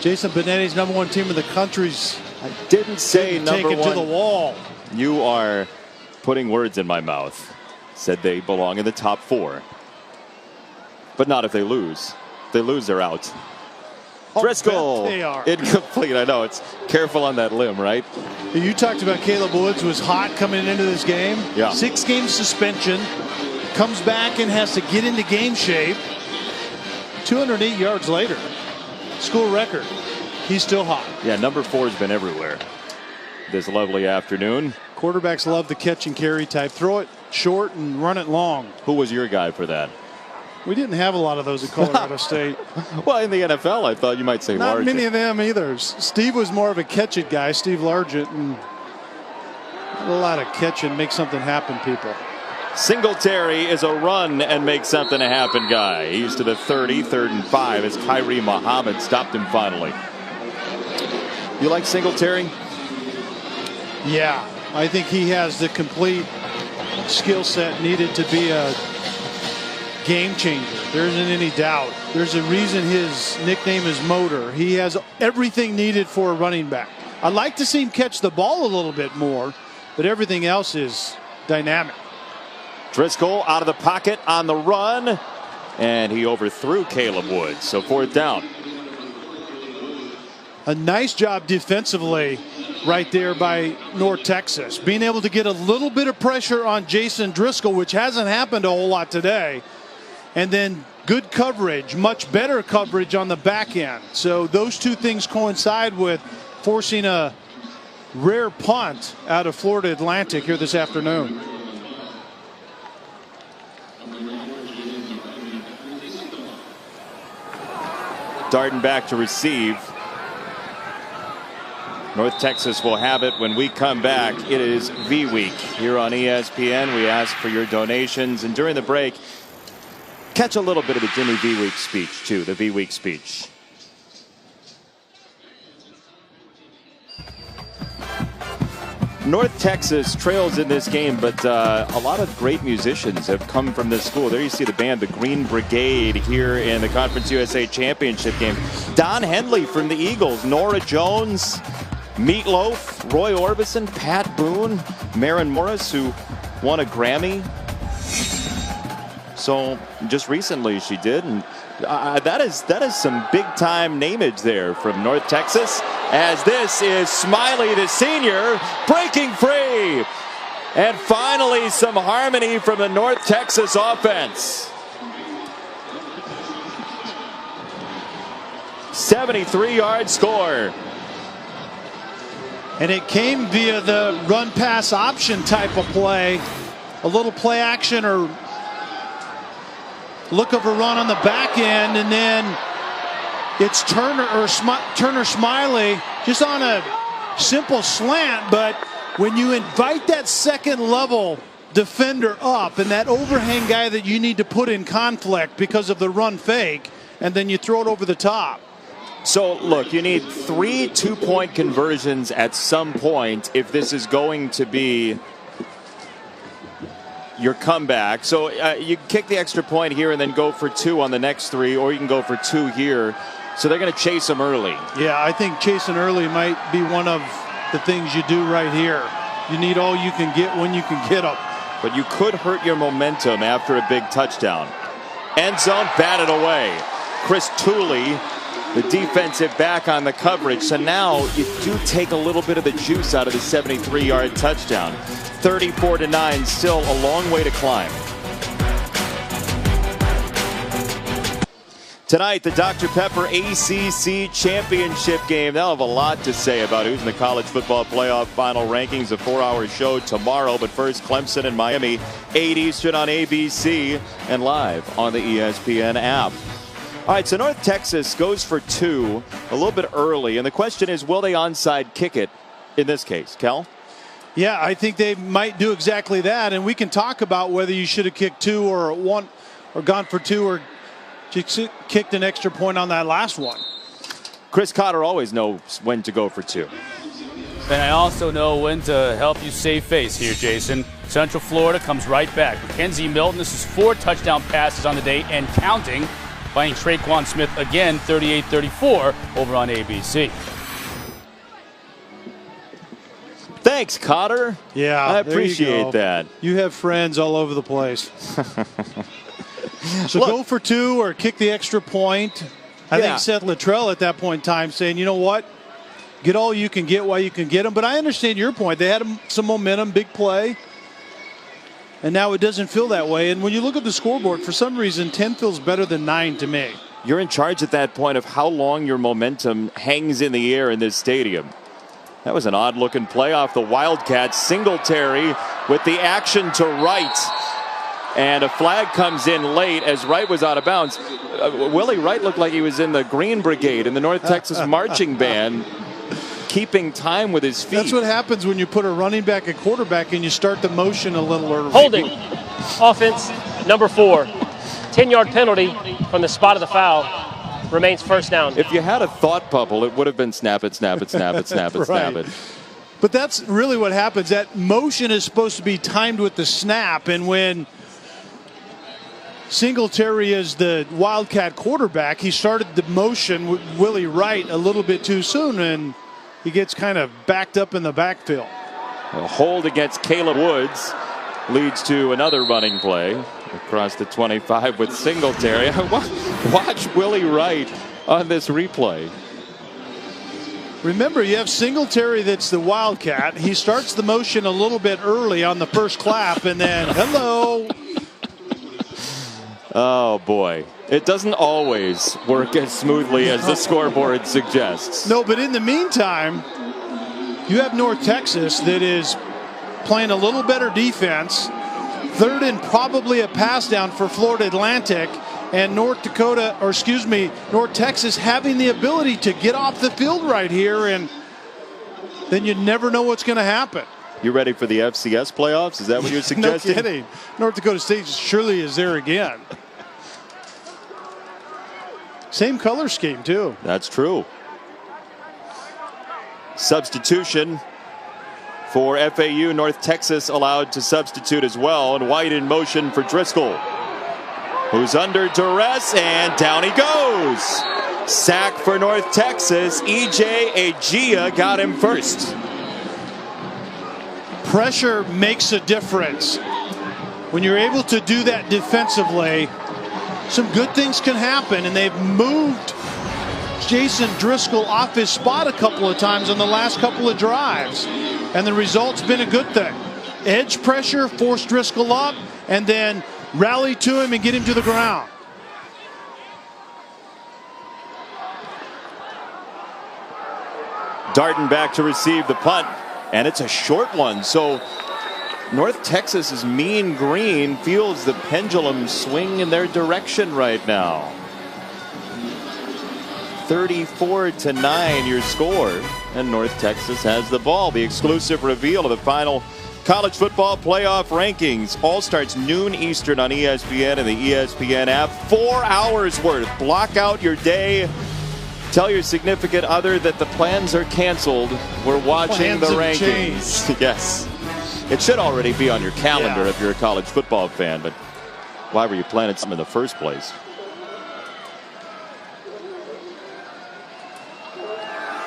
Jason Benetti's #1 team in the country's. I didn't say number 1. Take it to the wall. You are putting words in my mouth. Said they belong in the top 4. But not if they lose. If they lose, they're out. Driscoll, they are. Incomplete. I know, it's careful on that limb, right? You talked about Caleb Woods was hot coming into this game. Yeah. 6-game suspension. Comes back and has to get into game shape. 208 yards later. School record. He's still hot. Yeah, number 4 has been everywhere this lovely afternoon. Quarterbacks love the catch and carry type. Throw it short and run it long. Who was your guy for that? We didn't have a lot of those at Colorado State. Well, in the NFL, I thought you might say Not Largent. many of them either. Steve was more of a catch-it guy, Steve Largent, and a lot of catch and make something happen people. Singletary is a run and make something happen guy. He's to the 30, 3rd and 5 as Kyrie Muhammad stopped him finally. You like Singletary? Yeah, I think he has the complete skill set needed to be a game changer. There isn't any doubt. There's a reason his nickname is Motor. He has everything needed for a running back. I'd like to see him catch the ball a little bit more, but everything else is dynamic. Driscoll out of the pocket on the run, and he overthrew Caleb Woods, so 4th down. A nice job defensively right there by North Texas. Being able to get a little bit of pressure on Jason Driscoll, which hasn't happened a whole lot today. And then good coverage, much better coverage on the back end. So those two things coincide with forcing a rare punt out of Florida Atlantic here this afternoon. Darden back to receive. North Texas will have it when we come back. It is V Week here on ESPN. We ask for your donations, and during the break, catch a little bit of the Jimmy V Week speech too, the V Week speech. North Texas trails in this game, but a lot of great musicians have come from this school. There you see the band, the Green Brigade, here in the Conference USA Championship game. Don Henley from the Eagles, Nora Jones, Meatloaf, Roy Orbison, Pat Boone, Maren Morris, who won a Grammy. So just recently she did, and that is some big-time nameage there from North Texas, as this is Smiley, the senior, breaking free. And finally some harmony from the North Texas offense. 73-yard score. And it came via the run-pass option type of play. A little play action or look of a run on the back end, and then it's Turner Smiley just on a simple slant. But when you invite that second level defender up and that overhang guy that you need to put in conflict because of the run fake, and then you throw it over the top. So look, you need 3 two-point conversions at some point if this is going to be your comeback. So you kick the extra point here and then go for 2 on the next 3, or you can go for 2 here. So they're going to chase them early. Yeah, I think chasing early might be one of the things you do right here. You need all you can get when you can get them. But you could hurt your momentum after a big touchdown. End zone batted away. Chris Tooley, the defensive back on the coverage. So now you do take a little bit of the juice out of the 73-yard touchdown. 34-9, still a long way to climb. Tonight, the Dr. Pepper ACC Championship game. They'll have a lot to say about who's in the college football playoff final rankings. A 4-hour show tomorrow. But first, Clemson and Miami, 8 Eastern on ABC and live on the ESPN app. All right, so North Texas goes for 2 a little bit early. And the question is, will they onside kick it in this case? Kel? Yeah, I think they might do exactly that. And we can talk about whether you should have kicked 2 or 1 or gone for 2 or kicked an extra point on that last one. Chris Cotter always knows when to go for 2. And I also know when to help you save face here, Jason. Central Florida comes right back. Mackenzie Milton, this is 4 touchdown passes on the day and counting, finding Traquan Smith again, 38-34 over on ABC. Thanks, Cotter. Yeah, I appreciate that. You have friends all over the place. So go for 2 or kick the extra point. I think Seth Luttrell at that point in time saying, you know what, get all you can get while you can get them. But I understand your point. They had some momentum, big play. And now it doesn't feel that way. And when you look at the scoreboard, for some reason, 10 feels better than 9 to me. You're in charge at that point of how long your momentum hangs in the air in this stadium. That was an odd-looking play off the Wildcats. Singletary with the action to Wright. And a flag comes in late as Wright was out of bounds. Willie Wright looked like he was in the Green Brigade in the North Texas Marching Band, keeping time with his feet. That's what happens when you put a running back at quarterback and you start the motion a little early. Holding. Offense, number 4. 10-yard penalty from the spot of the foul. Remains first down. If you had a thought bubble, it would have been snap it, snap it, snap it, snap it, snap it. But that's really what happens. That motion is supposed to be timed with the snap. And when Singletary is the Wildcat quarterback, he started the motion with Willie Wright a little bit too soon, and he gets kind of backed up in the backfield. A hold against Caleb Woods leads to another running play across the 25 with Singletary. Watch Willie Wright on this replay. Remember, you have Singletary that's the Wildcat. He starts the motion a little bit early on the first clap, and then, hello. Oh, boy. It doesn't always work as smoothly as the scoreboard suggests. No, but in the meantime, you have North Texas that is playing a little better defense. 3rd and probably a pass down for Florida Atlantic. And North Texas having the ability to get off the field right here. And then you never know what's going to happen. You ready for the FCS playoffs? Is that what you're suggesting? No kidding. North Dakota State surely is there again. Same color scheme, too. That's true. Substitution for FAU. North Texas allowed to substitute as well. And White in motion for Driscoll, who's under duress, and down he goes. Sack for North Texas. E.J. Agia got him first. Pressure makes a difference. When you're able to do that defensively, some good things can happen, and they've moved Jason Driscoll off his spot a couple of times on the last couple of drives, and the result's been a good thing. Edge pressure, force Driscoll up, and then rally to him and get him to the ground. Darden back to receive the punt, and it's a short one. So North Texas's mean green feels the pendulum swing in their direction right now. 34-9 your score, and North Texas has the ball. The exclusive reveal of the final college football playoff rankings all starts noon Eastern on ESPN and the ESPN app. 4 hours worth. Block out your day. Tell your significant other that the plans are canceled. We're watching the rankings. Yes. It should already be on your calendar if you're a college football fan, but why were you planning something in the first place?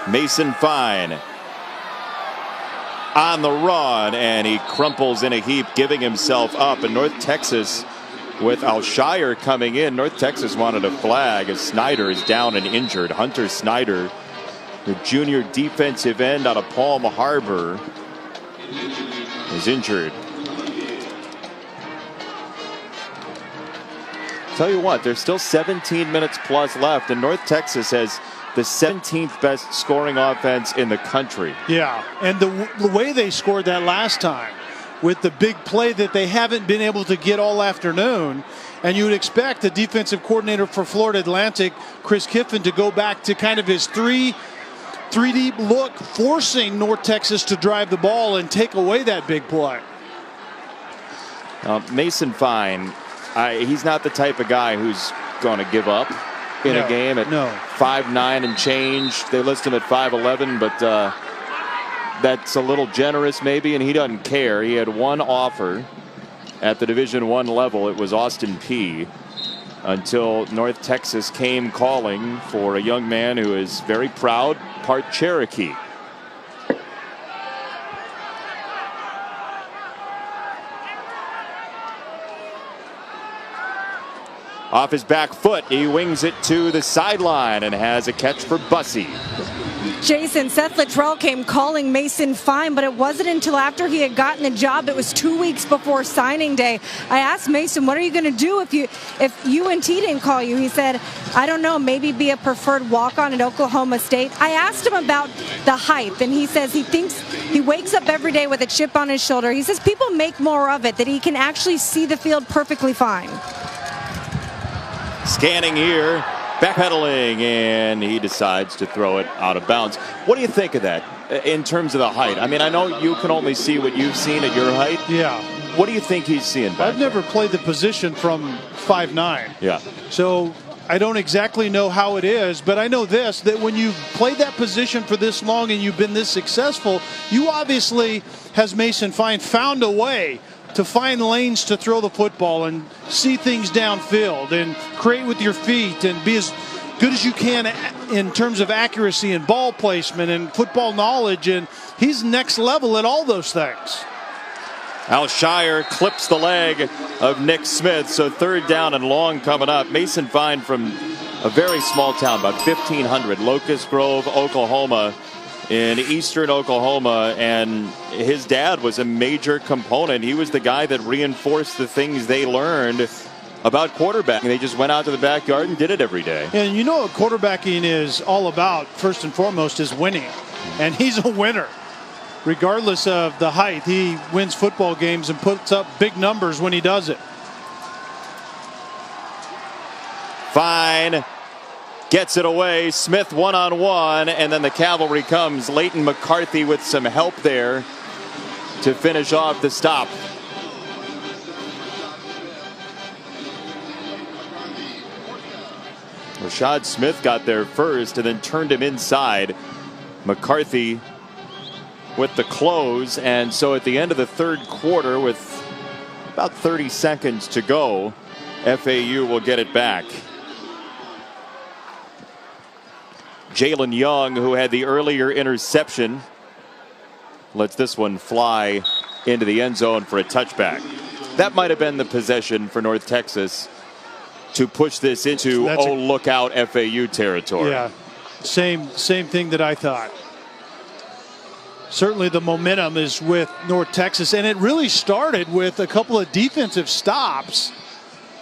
Mason Fine on the run, and he crumples in a heap, giving himself up. And North Texas, with Alshire coming in, North Texas wanted a flag as Snyder is down and injured. Hunter Snyder, the junior defensive end out of Palm Harbor, is injured. tell you what, there's still 17 minutes plus left, and North Texas has the 17th best scoring offense in the country. Yeah, and the way they scored that last time with the big play that they haven't been able to get all afternoon, and you would expect the defensive coordinator for Florida Atlantic, Chris Kiffin, to go back to kind of his three deep look, forcing North Texas to drive the ball and take away that big play. Mason Fine, he's not the type of guy who's going to give up in a game at 5'9" and change. They list him at 5'11", but that's a little generous maybe, and he doesn't care. He had one offer at the Division I level. It was Austin Peay, until North Texas came calling for a young man who is very proud, part Cherokee. Off his back foot, he wings it to the sideline and has a catch for Bussey. Jason, Seth Luttrell came calling Mason Fine, but it wasn't until after he had gotten the job. It was 2 weeks before signing day. I asked Mason, what are you going to do if UNT didn't call you? He said, I don't know, maybe be a preferred walk-on at Oklahoma State. I asked him about the hype, and he says he thinks he wakes up every day with a chip on his shoulder. He says people make more of it, that he can actually see the field perfectly fine. Scanning here, backpedaling, and he decides to throw it out of bounds. What do you think of that in terms of the height? I mean, I know you can only see what you've seen at your height. Yeah. What do you think he's seeing back I've never played the position from 5'9". Yeah. So I don't exactly know how it is, but I know this, that when you've played that position for this long and you've been this successful, you obviously, has Mason Fine, found a way to find lanes to throw the football and see things downfield and create with your feet and be as good as you can in terms of accuracy and ball placement and football knowledge, and he's next level at all those things. Al Shire clips the leg of Nick Smith, so third down and long coming up. Mason Fine from a very small town, about 1,500, Locust Grove, Oklahoma, in eastern Oklahoma, and his dad was a major component. He was the guy that reinforced the things they learned about quarterbacking. They just went out to the backyard and did it every day. And you know what quarterbacking is all about, first and foremost, is winning. And he's a winner. Regardless of the height, he wins football games and puts up big numbers when he does it. Fine. Gets it away. Smith one-on-one, and then the cavalry comes. Leighton McCarthy with some help there to finish off the stop. Rashad Smith got there first and then turned him inside. McCarthy with the close, and so at the end of the third quarter, with about 30 seconds to go, FAU will get it back. Jalen Young, who had the earlier interception, lets this one fly into the end zone for a touchback. That might have been the possession for North Texas to push this into look out FAU territory. Yeah, same thing that I thought. Certainly the momentum is with North Texas, and it really started with a couple of defensive stops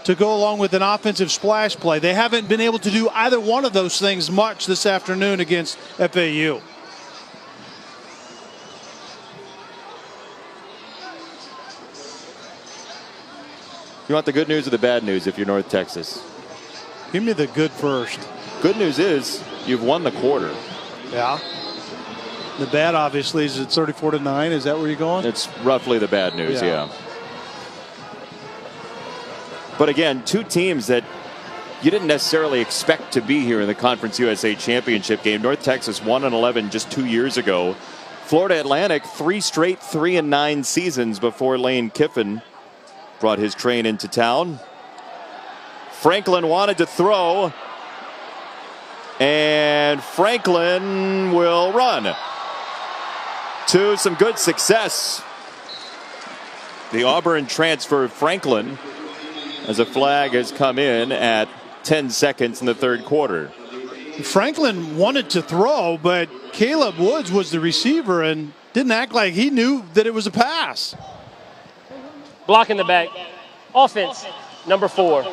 to go along with an offensive splash play. They haven't been able to do either one of those things much this afternoon against FAU. You want the good news or the bad news if you're North Texas? Give me the good first. Good news is you've won the quarter. Yeah. The bad, obviously, is it's 34-9. Is that where you're going? It's roughly the bad news, yeah. But again, two teams that you didn't necessarily expect to be here in the Conference USA Championship game. North Texas 1-11 just 2 years ago. Florida Atlantic 3 straight 3-9 seasons before Lane Kiffin brought his train into town. Franklin wanted to throw, and Franklin will run to some good success. The Auburn transfer, Franklin, as a flag has come in at 10 seconds in the third quarter. Franklin wanted to throw, but Caleb Woods was the receiver and didn't act like he knew that it was a pass. Block in the back. Offense, number 4.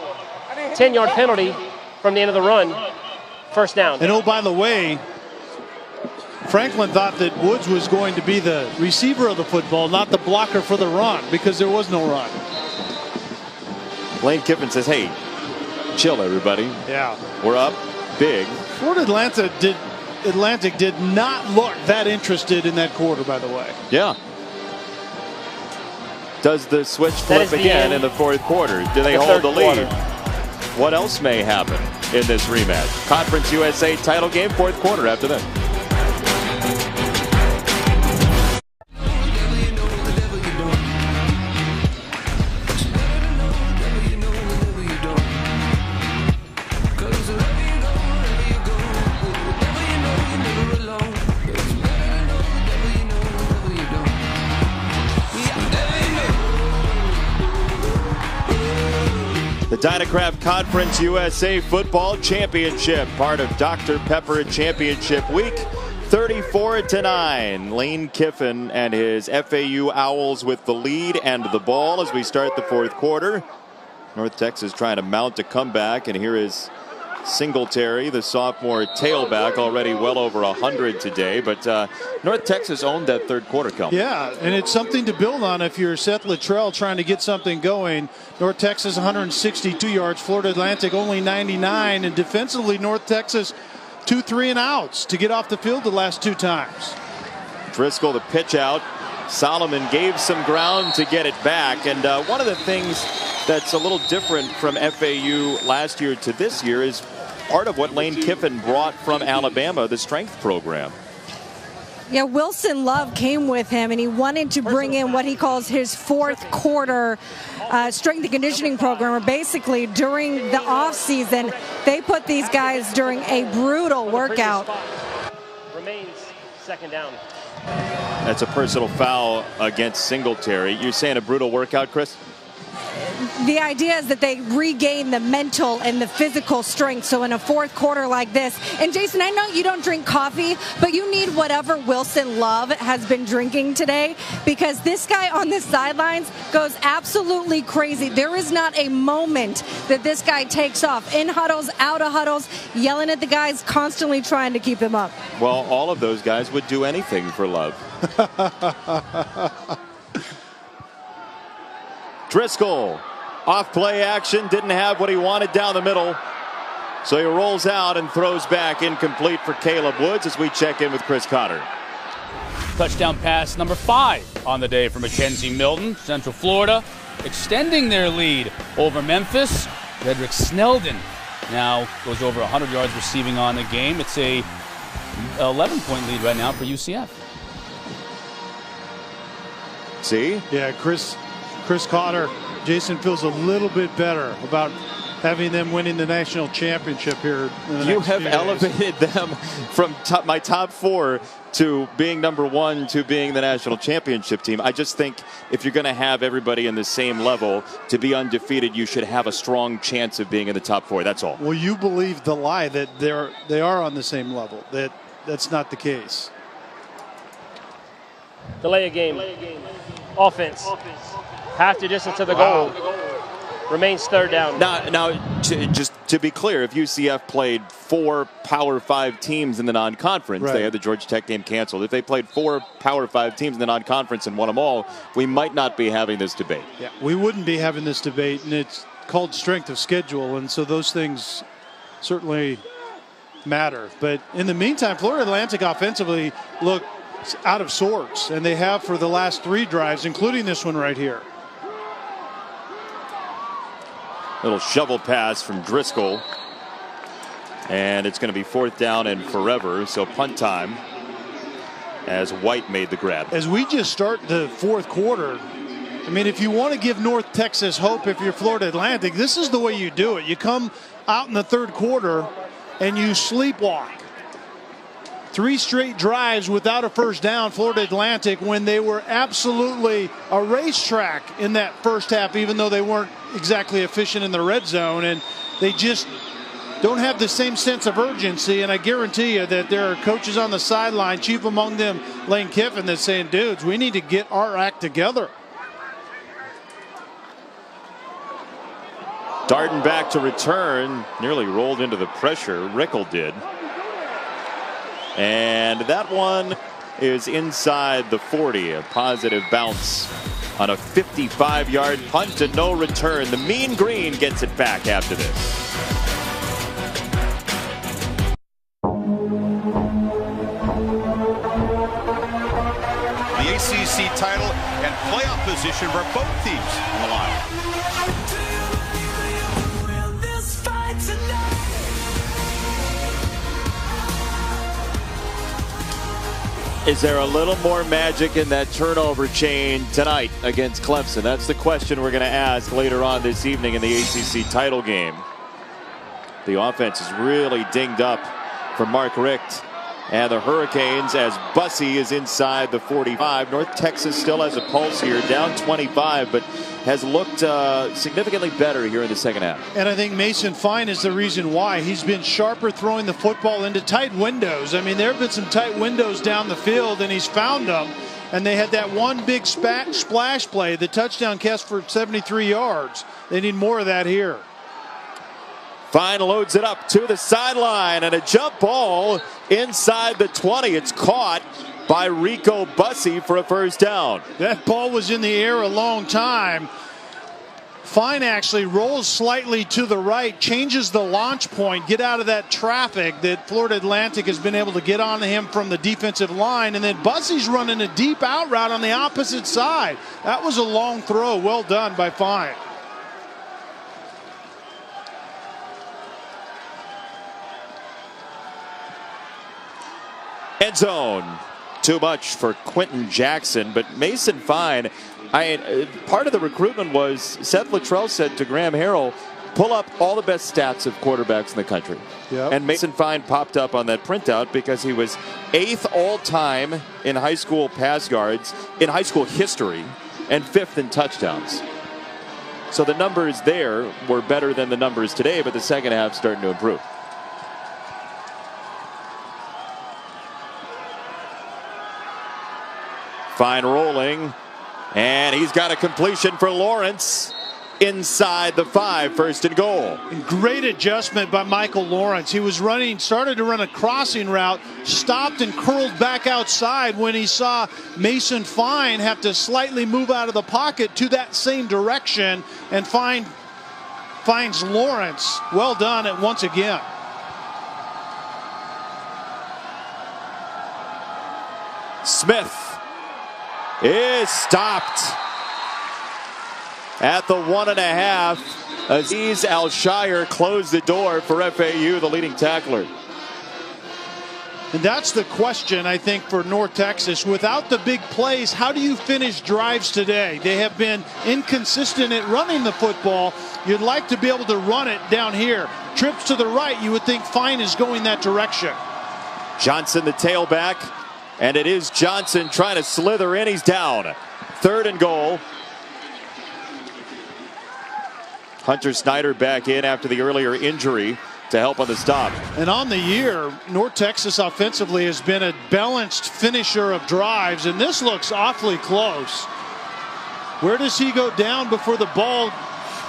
10-yard penalty from the end of the run. First down. And oh, by the way, Franklin thought that Woods was going to be the receiver of the football, not the blocker for the run, because there was no run. Lane Kiffin says, hey, chill, everybody. Yeah. We're up big. Florida Atlantic did not look that interested in that quarter, by the way. Yeah. Does the switch flip again in the fourth quarter? Do they hold the lead? What else may happen in this rematch? Conference USA title game, fourth quarter after this. The Dynacraft Conference USA Football Championship, part of Dr. Pepper Championship Week, 34-9. Lane Kiffin and his FAU Owls with the lead and the ball as we start the fourth quarter. North Texas trying to mount a comeback, and here is Singletary, the sophomore tailback, already well over 100 today. But North Texas owned that third quarter count. Yeah, and it's something to build on if you're Seth Luttrell trying to get something going. North Texas 162 yards, Florida Atlantic only 99, and defensively North Texas 2 3-and-outs to get off the field the last two times. Driscoll the pitch out. Solomon gave some ground to get it back, and one of the things that's a little different from FAU last year to this year is part of what Lane Kiffin brought from Alabama, the strength program. Yeah, Wilson Love came with him, and he wanted to bring in what he calls his fourth quarter strength and conditioning program, or basically during the offseason, they put these guys during a brutal workout. Remains second down. That's a personal foul against Singletary. You're saying a brutal workout, Chris? The idea is that they regain the mental and the physical strength. So in a fourth quarter like this, and Jason, I know you don't drink coffee, but you need whatever Wilson Love has been drinking today, because this guy on the sidelines goes absolutely crazy. There is not a moment that this guy takes off. In huddles, out of huddles, yelling at the guys, constantly trying to keep them up. Well, all of those guys would do anything for Love. Driscoll, off play action, didn't have what he wanted down the middle. So he rolls out and throws back, incomplete for Caleb Woods as we check in with Chris Cotter. Touchdown pass number 5 on the day for Mackenzie Milton. Central Florida extending their lead over Memphis. Frederick Snelden now goes over 100 yards receiving on the game. It's a 11-point lead right now for UCF. See? Yeah, Chris Cotter, Jason feels a little bit better about having them winning the national championship here. You have elevated them from my top 4 to being number 1 to being the national championship team. I just think if you're going to have everybody in the same level to be undefeated, you should have a strong chance of being in the top 4. That's all. Well, you believe the lie that they are on the same level. That's not the case. Delay a game. Offense. Half the distance to the goal. Remains third down. Now, just to be clear, if UCF played 4 Power 5 teams in the non-conference, right. They had the Georgia Tech game canceled. If they played 4 Power 5 teams in the non-conference and won them all, we might not be having this debate. Yeah, we wouldn't be having this debate, and it's called strength of schedule, and so those things certainly matter. But in the meantime, Florida Atlantic offensively look out of sorts, and they have for the last 3 drives, including this one right here. Little shovel pass from Driscoll, and it's going to be 4th down and forever, so punt time as White made the grab. As we just start the fourth quarter, I mean, if you want to give North Texas hope, if you're Florida Atlantic, this is the way you do it. You come out in the third quarter and you sleepwalk. 3 straight drives without a first down, Florida Atlantic, when they were absolutely a racetrack in that first half, even though they weren't exactly efficient in the red zone, and they just don't have the same sense of urgency. And I guarantee you that there are coaches on the sideline, chief among them Lane Kiffin, that's saying, dudes, we need to get our act together. Darden back to return. Nearly rolled into the pressure. Rickle did. And that one is inside the 40. A positive bounce on a 55-yard punt and no return. The Mean Green gets it back after this. The ACC title and playoff position for both teams on the line. Is there a little more magic in that turnover chain tonight against Clemson? That's the question we're going to ask later on this evening in the ACC title game. The offense is really dinged up for Mark Richt and the Hurricanes as Bussey is inside the 45. North Texas still has a pulse here, down 25, but has looked significantly better here in the second half. And I think Mason Fine is the reason why. He's been sharper throwing the football into tight windows. I mean, there have been some tight windows down the field, and he's found them. And they had that one big splash play, the touchdown catch for 73 yards. They need more of that here. Fine loads it up to the sideline, and a jump ball inside the 20. It's caught by Rico Bussey for a first down. That ball was in the air a long time. Fine actually rolls slightly to the right, changes the launch point, get out of that traffic that Florida Atlantic has been able to get onto him from the defensive line, and then Bussey's running a deep out route on the opposite side. That was a long throw. Well done by Fine. End zone. Too much for Quentin Jackson, but Mason Fine, part of the recruitment was Seth Luttrell said to Graham Harrell, pull up all the best stats of quarterbacks in the country. Yep. And Mason Fine popped up on that printout because he was 8th all-time in high school pass yards in high school history and 5th in touchdowns. So the numbers there were better than the numbers today, but the second half starting to improve. Fine rolling, and he's got a completion for Lawrence inside the 5, 1st and goal. Great adjustment by Michael Lawrence. He was started to run a crossing route, stopped and curled back outside when he saw Mason Fine have to slightly move out of the pocket to that same direction, and finds Lawrence. Well done once again. Smith is stopped at the 1.5. Aziz Al-Shire closed the door for FAU, the leading tackler. And that's the question, I think, for North Texas. Without the big plays, how do you finish drives today? They have been inconsistent at running the football. You'd like to be able to run it down here. Trips to the right, you would think Fine is going that direction. Johnson, the tailback. And it is Johnson trying to slither in. He's down. 3rd and goal. Hunter Snyder back in after the earlier injury to help on the stop. And on the year, North Texas offensively has been a balanced finisher of drives, and this looks awfully close. Where does he go down before the ball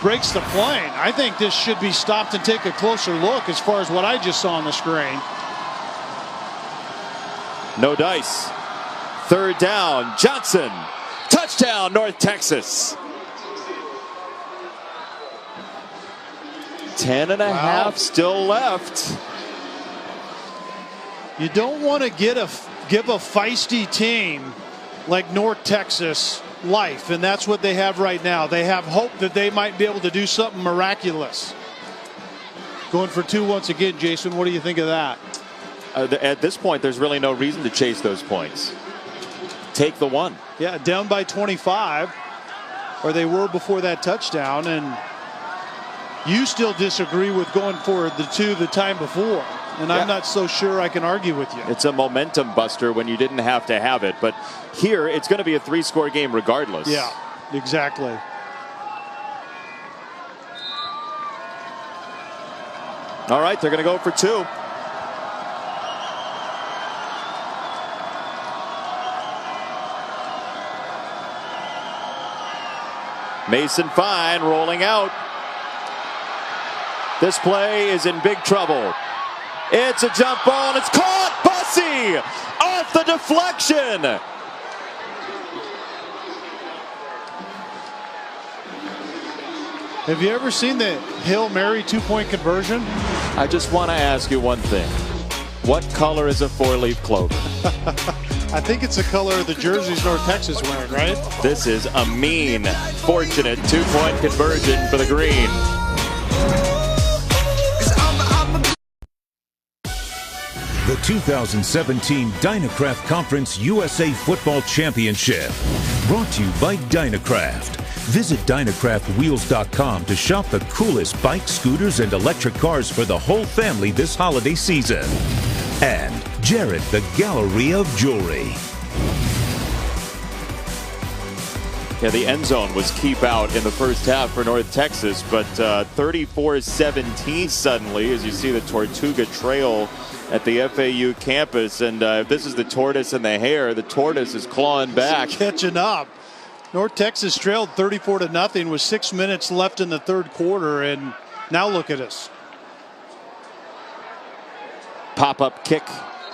breaks the plane? I think this should be stopped and take a closer look as far as what I just saw on the screen. No dice. 3rd down. Johnson. Touchdown, North Texas. 10.5 still left. You don't want to give a feisty team like North Texas life, and that's what they have right now. They have hope that they might be able to do something miraculous. Going for 2 once again, Jason. What do you think of that? At this point, there's really no reason to chase those points. Take the 1. Yeah, down by 25, or they were before that touchdown, and you still disagree with going for the 2 the time before. And I'm not so sure I can argue with you. It's a momentum buster when you didn't have to have it. But here, it's going to be a 3-score game regardless. Yeah, exactly. All right, they're going to go for 2. Mason Fine rolling out. This play is in big trouble. It's a jump ball, and it's caught. Bussey off the deflection. Have you ever seen the Hail Mary two-point conversion? I just want to ask you one thing. What color is a four-leaf clover? I think it's the color of the jerseys North Texas wearing, right? This is a mean, fortunate two-point conversion for the Green. The 2017 Dynacraft Conference USA Football Championship. Brought to you by Dynacraft. Visit DynacraftWheels.com to shop the coolest bikes, scooters, and electric cars for the whole family this holiday season. And Jared, the Gallery of Jewelry. Yeah, the end zone was keep out in the first half for North Texas, but 34-17 suddenly, as you see the Tortuga Trail at the FAU campus. And this is the tortoise and the hare. The tortoise is clawing back. Catching up. North Texas trailed 34-0 with 6 minutes left in the third quarter, and now look at us. Pop-up kick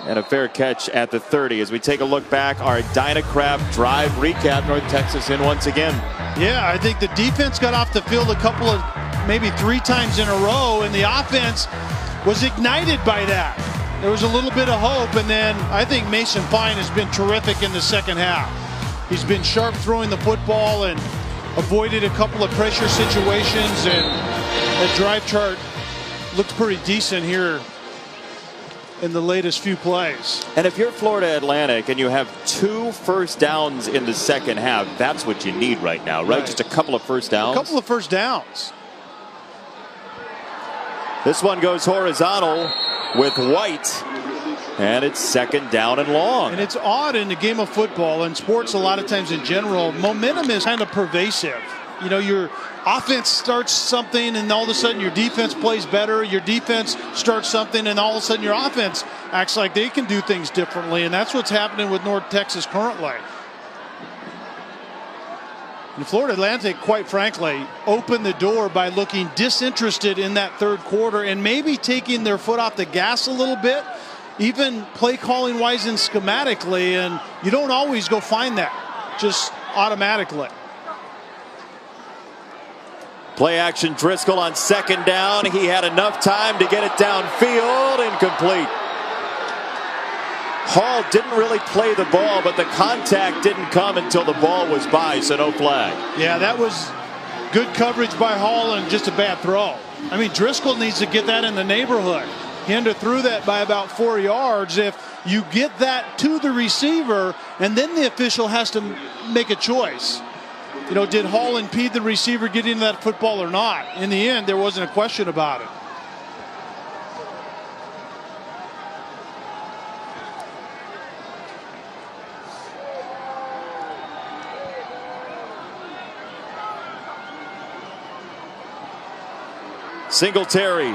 and a fair catch at the 30. As we take a look back, our Dynacraft drive recap. North Texas in once again. Yeah, I think the defense got off the field a couple of, maybe 3 times in a row, and the offense was ignited by that. There was a little bit of hope, and then I think Mason Fine has been terrific in the second half. He's been sharp throwing the football and avoided a couple of pressure situations, and that drive chart looks pretty decent here in the latest few plays. And if you're Florida Atlantic and you have 2 first downs in the second half, that's what you need right now, right? Just a couple of first downs. A couple of first downs. This one goes horizontal with White, and it's second down and long. And it's odd in the game of football and sports a lot of times in general. Momentum is kind of pervasive. You know, your offense starts something and all of a sudden your defense plays better. Your defense starts something and all of a sudden your offense acts like they can do things differently. And that's what's happening with North Texas currently. And Florida Atlantic, quite frankly, opened the door by looking disinterested in that third quarter and maybe taking their foot off the gas a little bit, even play calling wise and schematically. And you don't always go find that just automatically. Play action Driscoll on second down. He had enough time to get it downfield. Incomplete. Hall didn't really play the ball, but the contact didn't come until the ball was by, so no flag. Yeah, that was good coverage by Hall and just a bad throw. I mean, Driscoll needs to get that in the neighborhood. He underthrew that by about 4 yards. If you get that to the receiver, and then the official has to make a choice. You know, did Hall impede the receiver getting that football or not? In the end, there wasn't a question about it. Singletary.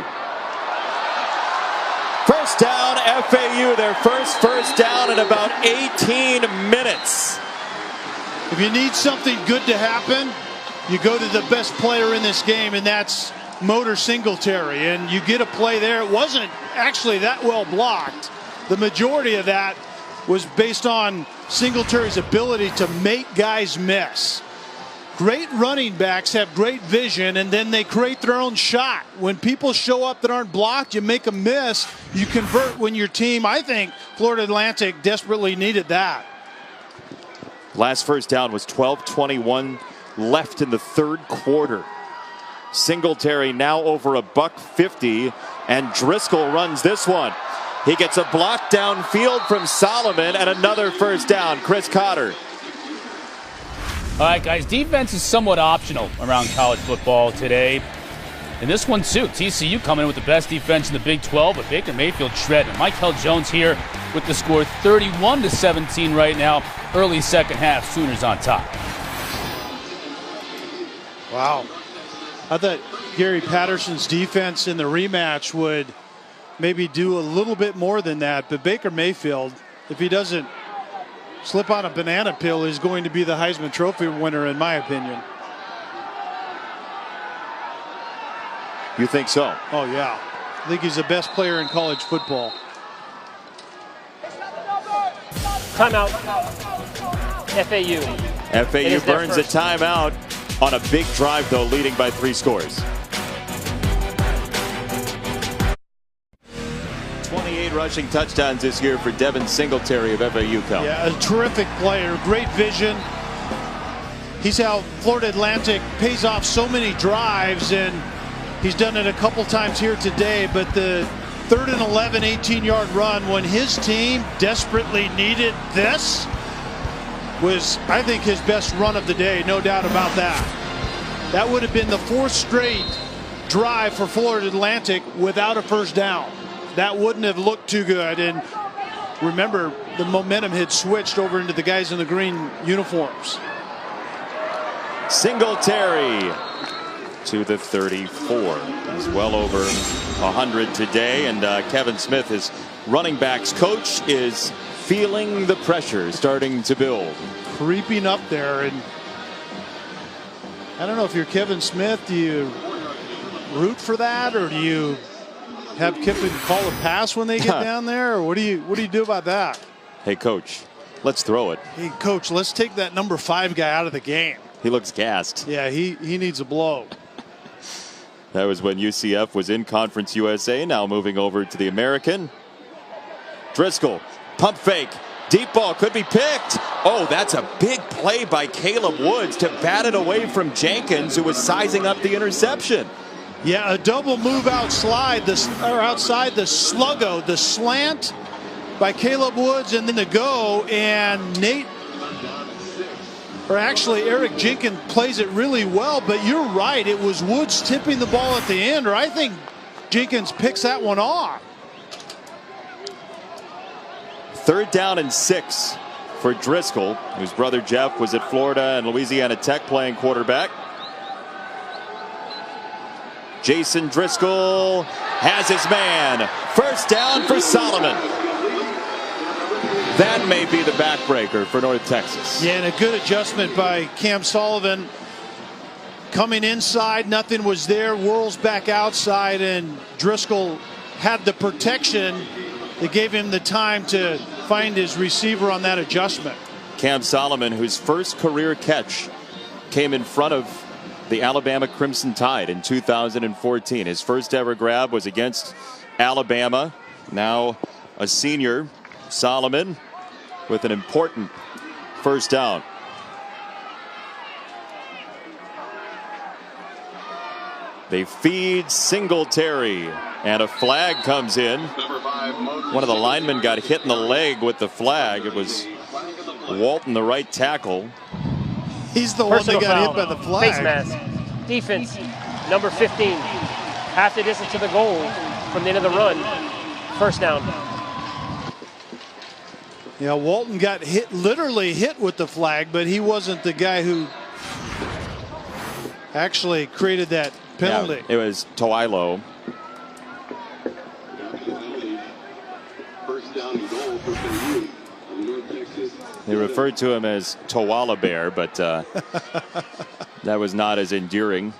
First down, FAU, their first down in about 18 minutes. If you need something good to happen, you go to the best player in this game, and that's Motor Singletary. And you get a play there. It wasn't actually that well blocked. The majority of that was based on Singletary's ability to make guys miss. Great running backs have great vision, and then they create their own shot. When people show up that aren't blocked, you make a miss, you convert when your team, I think Florida Atlantic desperately needed that. Last first down was 12:21 left in the third quarter. Singletary now over $150, and Driscoll runs this one. He gets a block downfield from Solomon and another first down. Chris Cotter. All right, guys, defense is somewhat optional around college football today. And this one too, TCU coming in with the best defense in the Big 12, but Baker Mayfield shredding. Michael Jones here with the score 31-17 right now. Early second half, Sooners on top. Wow. I thought Gary Patterson's defense in the rematch would maybe do a little bit more than that. But Baker Mayfield, if he doesn't slip on a banana peel, is going to be the Heisman Trophy winner, in my opinion. You think so? Oh, yeah. I think he's the best player in college football. Timeout. FAU. FAU burns a timeout on a big drive, though, leading by 3 scores. 28 rushing touchdowns this year for Devin Singletary of FAU. Yeah, a terrific player, great vision. He's how Florida Atlantic pays off so many drives, and he's done it a couple times here today. But the 3rd and 11, 18-yard run when his team desperately needed this was, I think, his best run of the day, no doubt about that. That would have been the 4th straight drive for Florida Atlantic without a first down. That wouldn't have looked too good. And remember, the momentum had switched over into the guys in the green uniforms. Singletary to the 34. He's well over 100 today. And Kevin Smith, his running backs coach, is feeling the pressure starting to build. Creeping up there. And I don't know if you're Kevin Smith, do you root for that, or do you have Kiffin call a pass when they get down there, or what do you do about that? Hey, coach, let's throw it. Hey, coach, let's take that number 5 guy out of the game. He looks gassed. Yeah, he needs a blow. That was when UCF was in Conference USA, now moving over to the American. Driscoll, pump fake, deep ball, could be picked. Oh, that's a big play by Caleb Woods to bat it away from Jenkins, who was sizing up the interception. Yeah, a double move outside the sluggo, the slant by Caleb Woods, and then the go, and Eric Jenkins plays it really well. But you're right, it was Woods tipping the ball at the end, or I think Jenkins picks that one off. 3rd down and 6 for Driscoll, whose brother Jeff was at Florida and Louisiana Tech playing quarterback. Jason Driscoll has his man. 1st down for Solomon. That may be the backbreaker for North Texas. Yeah, and a good adjustment by Cam Sullivan. Coming inside, nothing was there. Whirls back outside, and Driscoll had the protection that gave him the time to find his receiver on that adjustment. Cam Solomon, whose first career catch came in front of the Alabama Crimson Tide in 2014. His first ever grab was against Alabama. Now a senior, Solomon, with an important 1st down. They feed Singletary, and a flag comes in. One of the linemen got hit in the leg with the flag. It was Walton, the right tackle. He's the one that got hit by the flag. Face mask. Defense, number 15. Half the distance to the goal from the end of the run. 1st down. Yeah, Walton got hit, literally hit with the flag, but he wasn't the guy who actually created that penalty. Yeah, it was Toilo. They referred to him as Towala Bear, but that was not as endearing.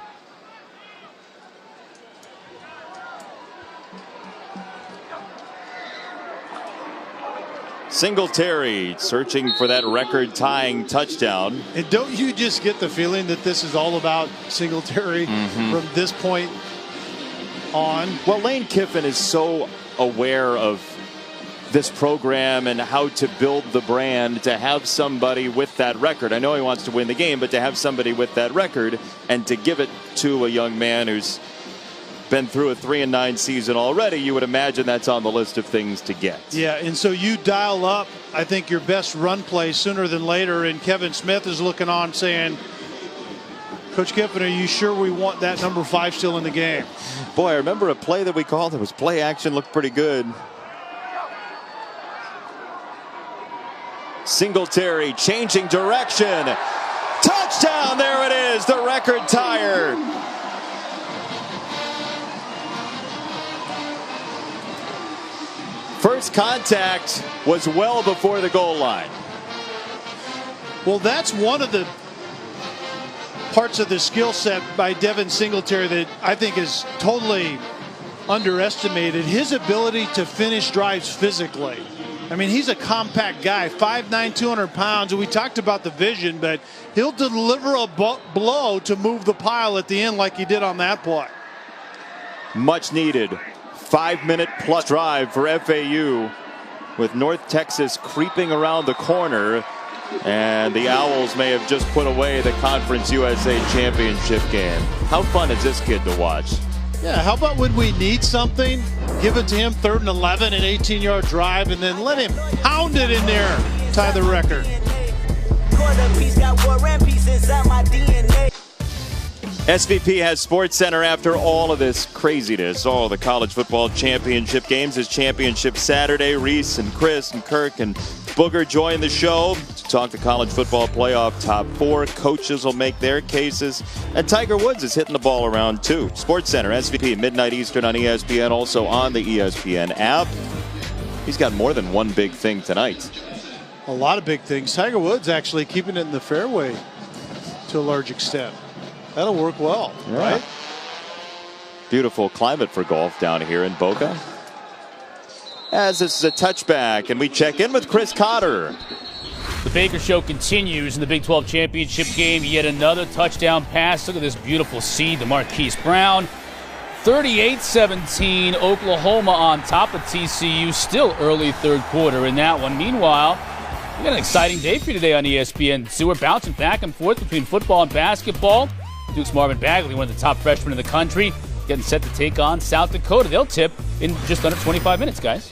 Singletary searching for that record-tying touchdown. And don't you just get the feeling that this is all about Singletary from this point on? Well, Lane Kiffin is so aware of this program and how to build the brand, to have somebody with that record. I know he wants to win the game, but to have somebody with that record and to give it to a young man who's been through a 3-9 season already, you would imagine that's on the list of things to get. Yeah, and so you dial up, I think, your best run play sooner than later, and Kevin Smith is looking on saying, Coach Kiffin, are you sure we want that number 5 still in the game? Boy, I remember a play that we called. It was play action, looked pretty good. Singletary changing direction. Touchdown, there it is, the record tire. First contact was well before the goal line. Well, that's one of the parts of the skill set by Devin Singletary that I think is totally underestimated. His ability to finish drives physically. I mean, he's a compact guy, 5'9", 200 pounds, and we talked about the vision, but he'll deliver a blow to move the pile at the end like he did on that play. Much needed 5-minute plus drive for FAU with North Texas creeping around the corner, and the Owls may have just put away the Conference USA Championship game. How fun is this kid to watch? Yeah, how about when we need something, give it to him 3rd and 11, an 18-yard drive, and then let him pound it in there, tie the record. SVP has Sports Center after all of this craziness. All the college football championship games is Championship Saturday. Reese and Chris and Kirk and Booger join the show to talk the college football playoff top 4. Coaches will make their cases. And Tiger Woods is hitting the ball around too. Sports Center, SVP, midnight Eastern on ESPN, also on the ESPN app. He's got more than one big thing tonight. A lot of big things. Tiger Woods actually keeping it in the fairway to a large extent. That'll work well, right? Beautiful climate for golf down here in Boca. As this is a touchback, and we check in with Chris Cotter. The Baker Show continues in the Big 12 championship game. Yet another touchdown pass. Look at this beautiful seed to Marquise Brown. 38-17, Oklahoma on top of TCU. Still early third quarter in that one. Meanwhile, we got an exciting day for you today on ESPN. So we're bouncing back and forth between football and basketball. Duke's Marvin Bagley, one of the top freshmen in the country, getting set to take on South Dakota. They'll tip in just under 25 minutes, guys.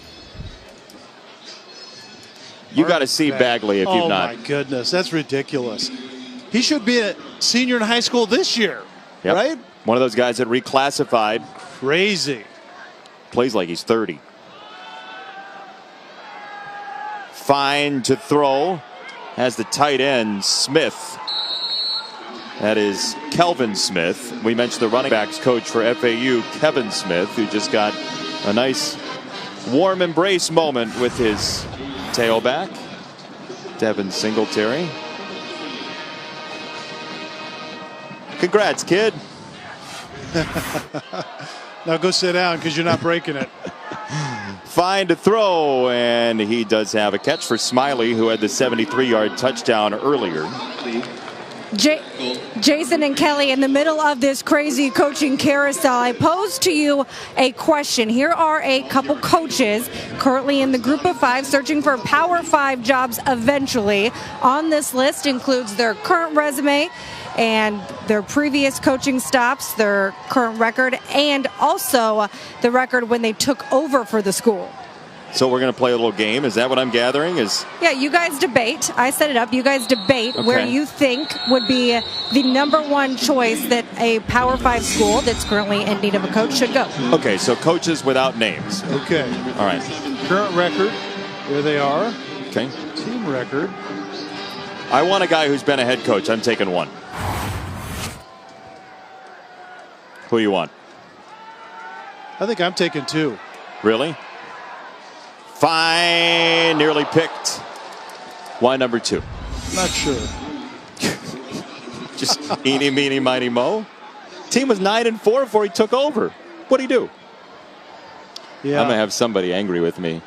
You got to see Bagley if you've not. Oh, my goodness. That's ridiculous. He should be a senior in high school this year, right? One of those guys that reclassified. Crazy. Plays like he's 30. Fine to throw. Has the tight end, Smith. That is Kelvin Smith. We mentioned the running backs coach for FAU, Kevin Smith, who just got a nice warm embrace moment with his tailback, Devin Singletary. Congrats, kid. Now go sit down because you're not breaking it. Fine to throw, and he does have a catch for Smiley, who had the 73-yard touchdown earlier. Jason and Kelly, in the middle of this crazy coaching carousel, I pose to you a question. Here are a couple coaches currently in the group of 5 searching for Power 5 jobs eventually. On this list includes their current resume and their previous coaching stops, their current record, and also the record when they took over for the school. So we're going to play a little game. Is that what I'm gathering? Yeah, you guys debate. I set it up. You guys debate where you think would be the #1 choice that a Power 5 school that's currently in need of a coach should go. Okay, so coaches without names. Okay. All right. Current record. There they are. Okay. Team record. I want a guy who's been a head coach. I'm taking one. Who you want? I think I'm taking 2. Really? Fine, nearly picked. Why number 2? Not sure. Just eeny, meeny, miny, mo. Team was 9-4 before he took over. What'd he do? Yeah. I'm gonna have somebody angry with me.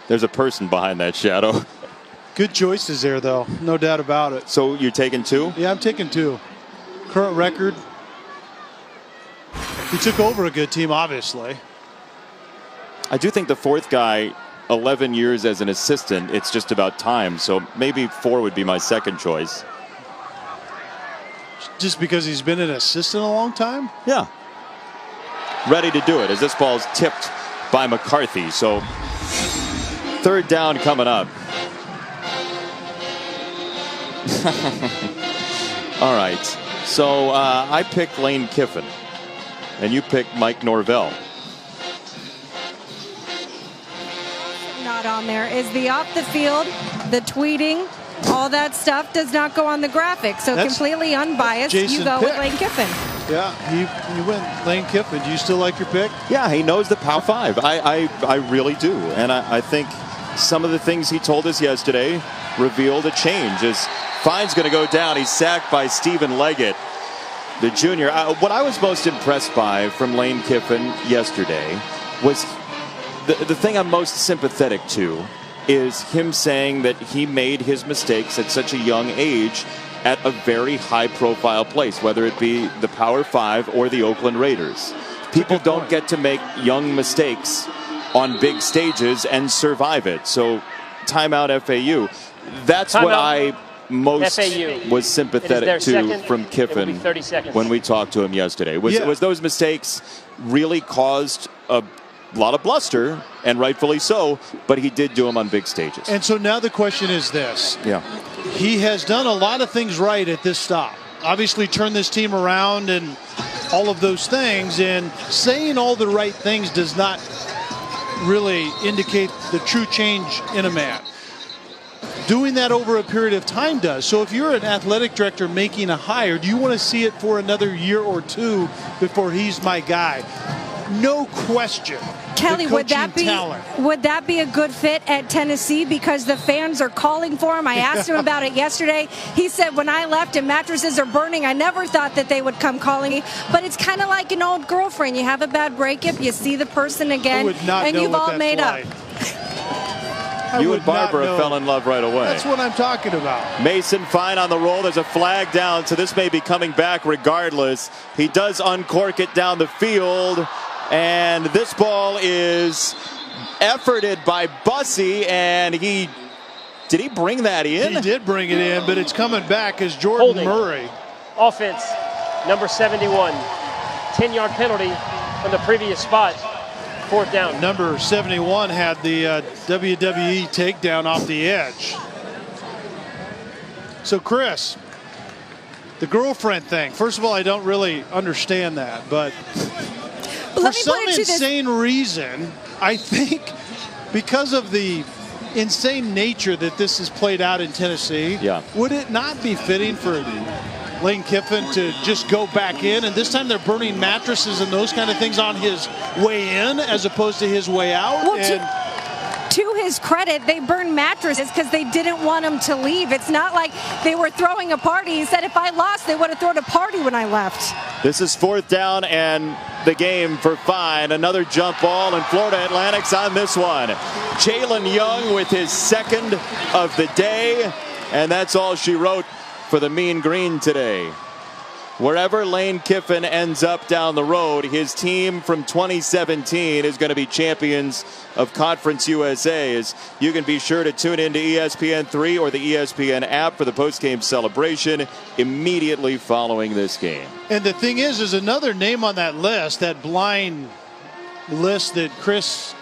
There's a person behind that shadow. Good choices there, though. No doubt about it. So you're taking 2? Yeah, I'm taking 2. Current record. He took over a good team, obviously. I do think the 4th guy, 11 years as an assistant, it's just about time. So maybe 4 would be my second choice. Just because he's been an assistant a long time? Yeah. Ready to do it as this ball's tipped by McCarthy. So 3rd down coming up. All right. So I picked Lane Kiffin. And you picked Mike Norvell. Not on there is the off the field, the tweeting, all that stuff does not go on the graphic. So that's completely unbiased. Jason you go pick. with Lane Kiffin. Yeah, you went Lane Kiffin. Do you still like your pick? Yeah, he knows the Power 5. I really do. And I think some of the things he told us yesterday revealed a change. As Fine's going to go down, he's sacked by Stephen Leggett, the junior. What I was most impressed by from Lane Kiffin yesterday was the thing I'm most sympathetic to is him saying that he made his mistakes at such a young age at a very high-profile place, whether it be the Power 5 or the Oakland Raiders. People don't get to make young mistakes on big stages and survive it. So, timeout FAU. That's what I most was sympathetic to from Kiffin when we talked to him yesterday. Was those mistakes really caused a lot of bluster, and rightfully so, but he did do them on big stages. And so now the question is this. Yeah. He has done a lot of things right at this stop. Obviously turned this team around and all of those things, and saying all the right things does not really indicate the true change in a man. Doing that over a period of time does. So if you're an athletic director making a hire, do you want to see it for another year or two before he's my guy? No question. Kelly, would that be a good fit at Tennessee because the fans are calling for him? I asked him about it yesterday. He said, when I left and mattresses are burning, I never thought that they would come calling me. But it's kind of like an old girlfriend. You have a bad breakup, you see the person again, and you've all made up. You and Barbara fell in love right away. That's what I'm talking about. Mason Fine on the roll. There's a flag down, so this may be coming back regardless. He does uncork it down the field. And this ball is efforted by Bussey, and did he bring that in? He did bring it in, but it's coming back as Jordan Murray. Offense, number 71. 10-yard penalty from the previous spot. 4th down. Number 71 had the WWE takedown off the edge. So, Chris, the girlfriend thing. First of all, I don't really understand that, but for some insane reason, I think because of the insane nature that this is played out in Tennessee, would it not be fitting for Lane Kiffin to just go back in? And this time they're burning mattresses and those kind of things on his way in as opposed to his way out. Well, to his credit, they burned mattresses because they didn't want him to leave. It's not like they were throwing a party. He said if I lost, they would have thrown a party when I left. This is 4th down and the game for Fine. Another jump ball, and Florida Atlantic's on this one. Jalen Young with his 2nd of the day, and that's all she wrote for the Mean Green today. Wherever Lane Kiffin ends up down the road, his team from 2017 is going to be champions of Conference USA. As you can be sure to tune into ESPN3 or the ESPN app for the post-game celebration immediately following this game. And the thing is another name on that list, that blind list that Chris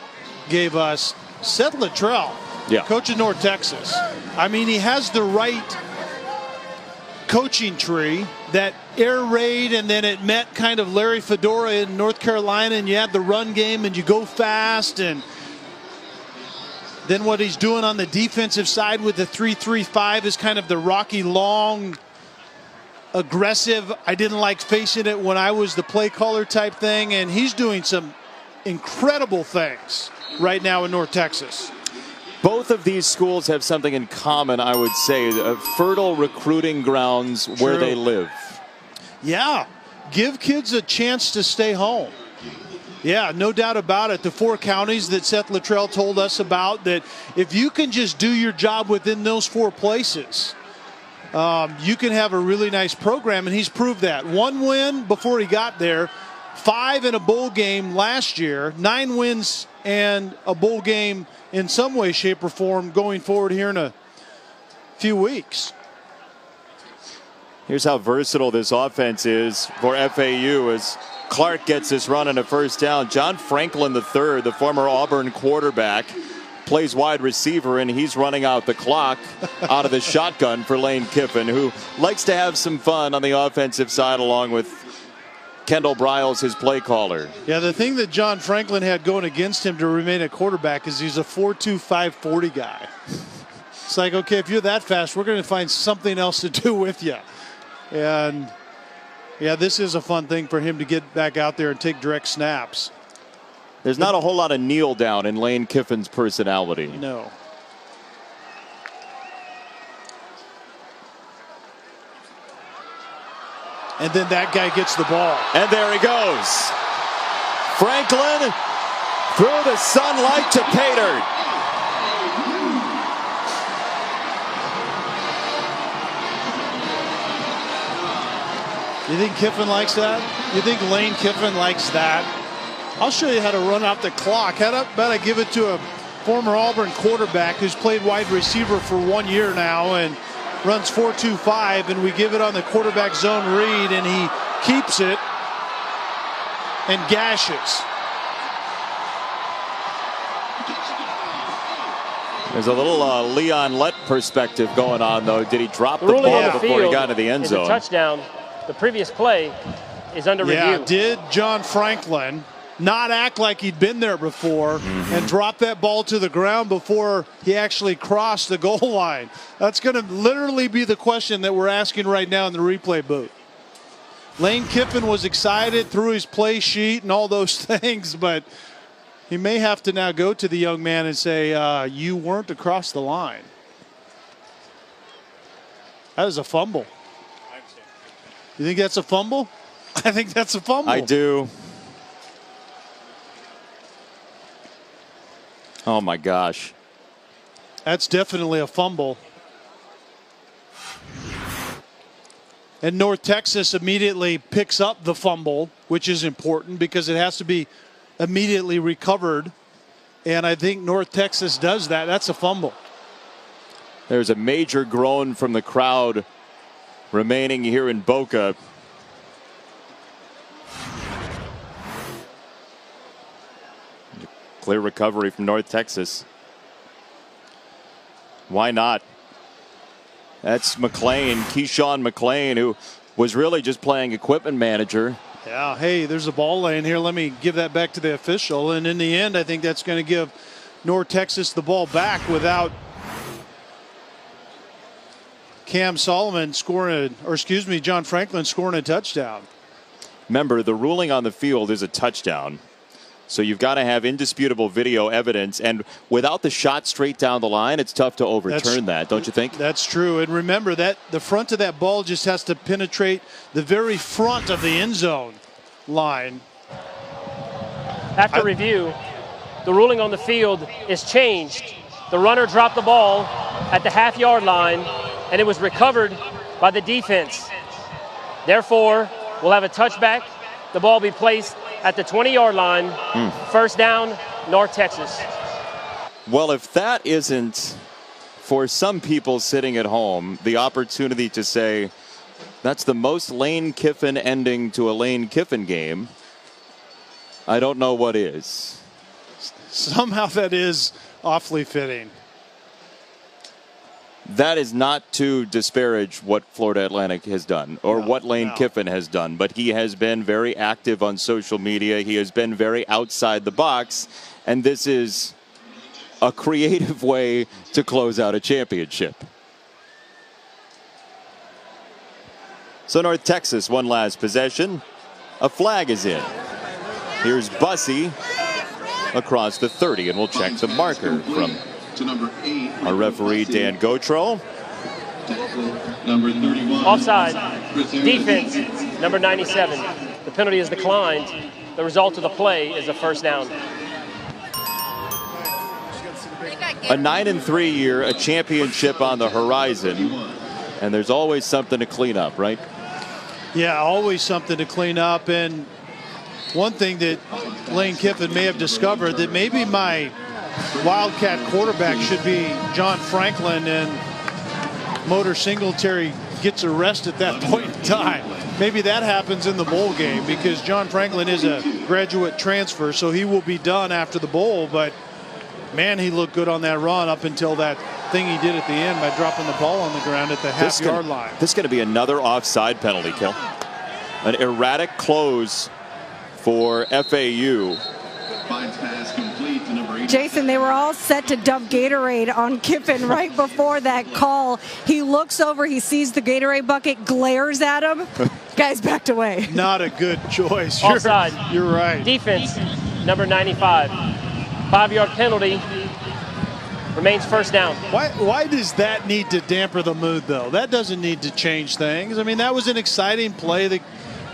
gave us, Seth Luttrell, coach of North Texas. I mean, he has the right coaching tree, that air raid, and then it met kind of Larry Fedora in North Carolina, and you had the run game and you go fast, and then what he's doing on the defensive side with the 3-3-5 is kind of the Rocky Long aggressive, I didn't like facing it when I was the play caller type thing, and he's doing some incredible things right now in North Texas. Both of these schools have something in common, I would say, fertile recruiting grounds where they live. Yeah, give kids a chance to stay home. Yeah, no doubt about it. The 4 counties that Seth Luttrell told us about, that if you can just do your job within those 4 places, you can have a really nice program, and he's proved that. 1 win before he got there, 5 in a bowl game last year, 9 wins and a bowl game in some way, shape, or form going forward here in a few weeks. Here's how versatile this offense is for FAU as Clark gets this run and a 1st down. John Franklin III, the former Auburn quarterback, plays wide receiver, and he's running out the clock out of the shotgun for Lane Kiffin, who likes to have some fun on the offensive side along with Kendall Briles, his play caller. Yeah, the thing that John Franklin had going against him to remain a quarterback is he's a 4.2, 5.40 guy. It's like, okay, if you're that fast, we're going to find something else to do with you. And, yeah, this is a fun thing for him to get back out there and take direct snaps. There's not a whole lot of kneel down in Lane Kiffin's personality. No. And then that guy gets the ball. And there he goes. Franklin through the sunlight to pay dirt. You think Kiffin likes that? You think Lane Kiffin likes that? I'll show you how to run out the clock. How about I give it to a former Auburn quarterback who's played wide receiver for 1 year now and runs 4.25, and we give it on the quarterback zone read, and he keeps it and gashes. There's a little Leon Lett perspective going on, though. Did he drop the ball before he got into the end zone? A touchdown. The previous play is under review. Did John Franklin not act like he'd been there before and drop that ball to the ground before he actually crossed the goal line? That's going to literally be the question that we're asking right now in the replay booth. Lane Kiffin was excited through his play sheet and all those things, but he may have to now go to the young man and say, you weren't across the line. That is a fumble. You think that's a fumble? I think that's a fumble. I do. Oh, my gosh. That's definitely a fumble. And North Texas immediately picks up the fumble, which is important because it has to be immediately recovered. And I think North Texas does that. That's a fumble. There's a major groan from the crowd remaining here in Boca. Clear recovery from North Texas. Why not? That's McLean, Keyshawn McLean, who was really just playing equipment manager. Yeah, hey, there's a ball lane here. Let me give that back to the official. And in the end, I think that's going to give North Texas the ball back without Cam Solomon scoring, John Franklin scoring a touchdown. Remember, the ruling on the field is a touchdown. So you've got to have indisputable video evidence. And without the shot straight down the line, it's tough to overturn that, don't you think? That's true. And remember that the front of that ball just has to penetrate the very front of the end zone line. After review, the ruling on the field is changed. The runner dropped the ball at the half-yard line, and it was recovered by the defense. Therefore, we'll have a touchback. The ball be placed at the 20-yard line. First down, North Texas. Well, if that isn't, for some people sitting at home, the opportunity to say, that's the most Lane Kiffin ending to a Lane Kiffin game, I don't know what is. Somehow that is awfully fitting. That is not to disparage what Florida Atlantic has done or what Lane Kiffin has done, but he has been very active on social media. He has been very outside the box, and this is a creative way to close out a championship. So North Texas, one last possession. A flag is in. Here's Bussey across the 30, and we'll check the marker from our referee, Dan Gotro. Offside. Defense, number 97. The penalty is declined. The result of the play is a first down. A 9-3 year, a championship on the horizon, and there's always something to clean up, right? Yeah, always something to clean up. And one thing that Lane Kiffin may have discovered, that maybe my Wildcat quarterback should be John Franklin, and Motor Singletary gets a rest at that point in time. Maybe that happens in the bowl game because John Franklin is a graduate transfer, so he will be done after the bowl. But man, he looked good on that run up until that thing he did at the end by dropping the ball on the ground at the half-yard line. This is going to be another offside penalty kill. An erratic close for FAU. Jason, they were all set to dump Gatorade on Kiffin right before that call. He looks over, he sees the Gatorade bucket, glares at him. Guys backed away. Not a good choice. Offside. You're right. Defense, number 95. 5-yard penalty. Remains first down. Why does that need to damper the mood, though? That doesn't need to change things. I mean, that was an exciting play. The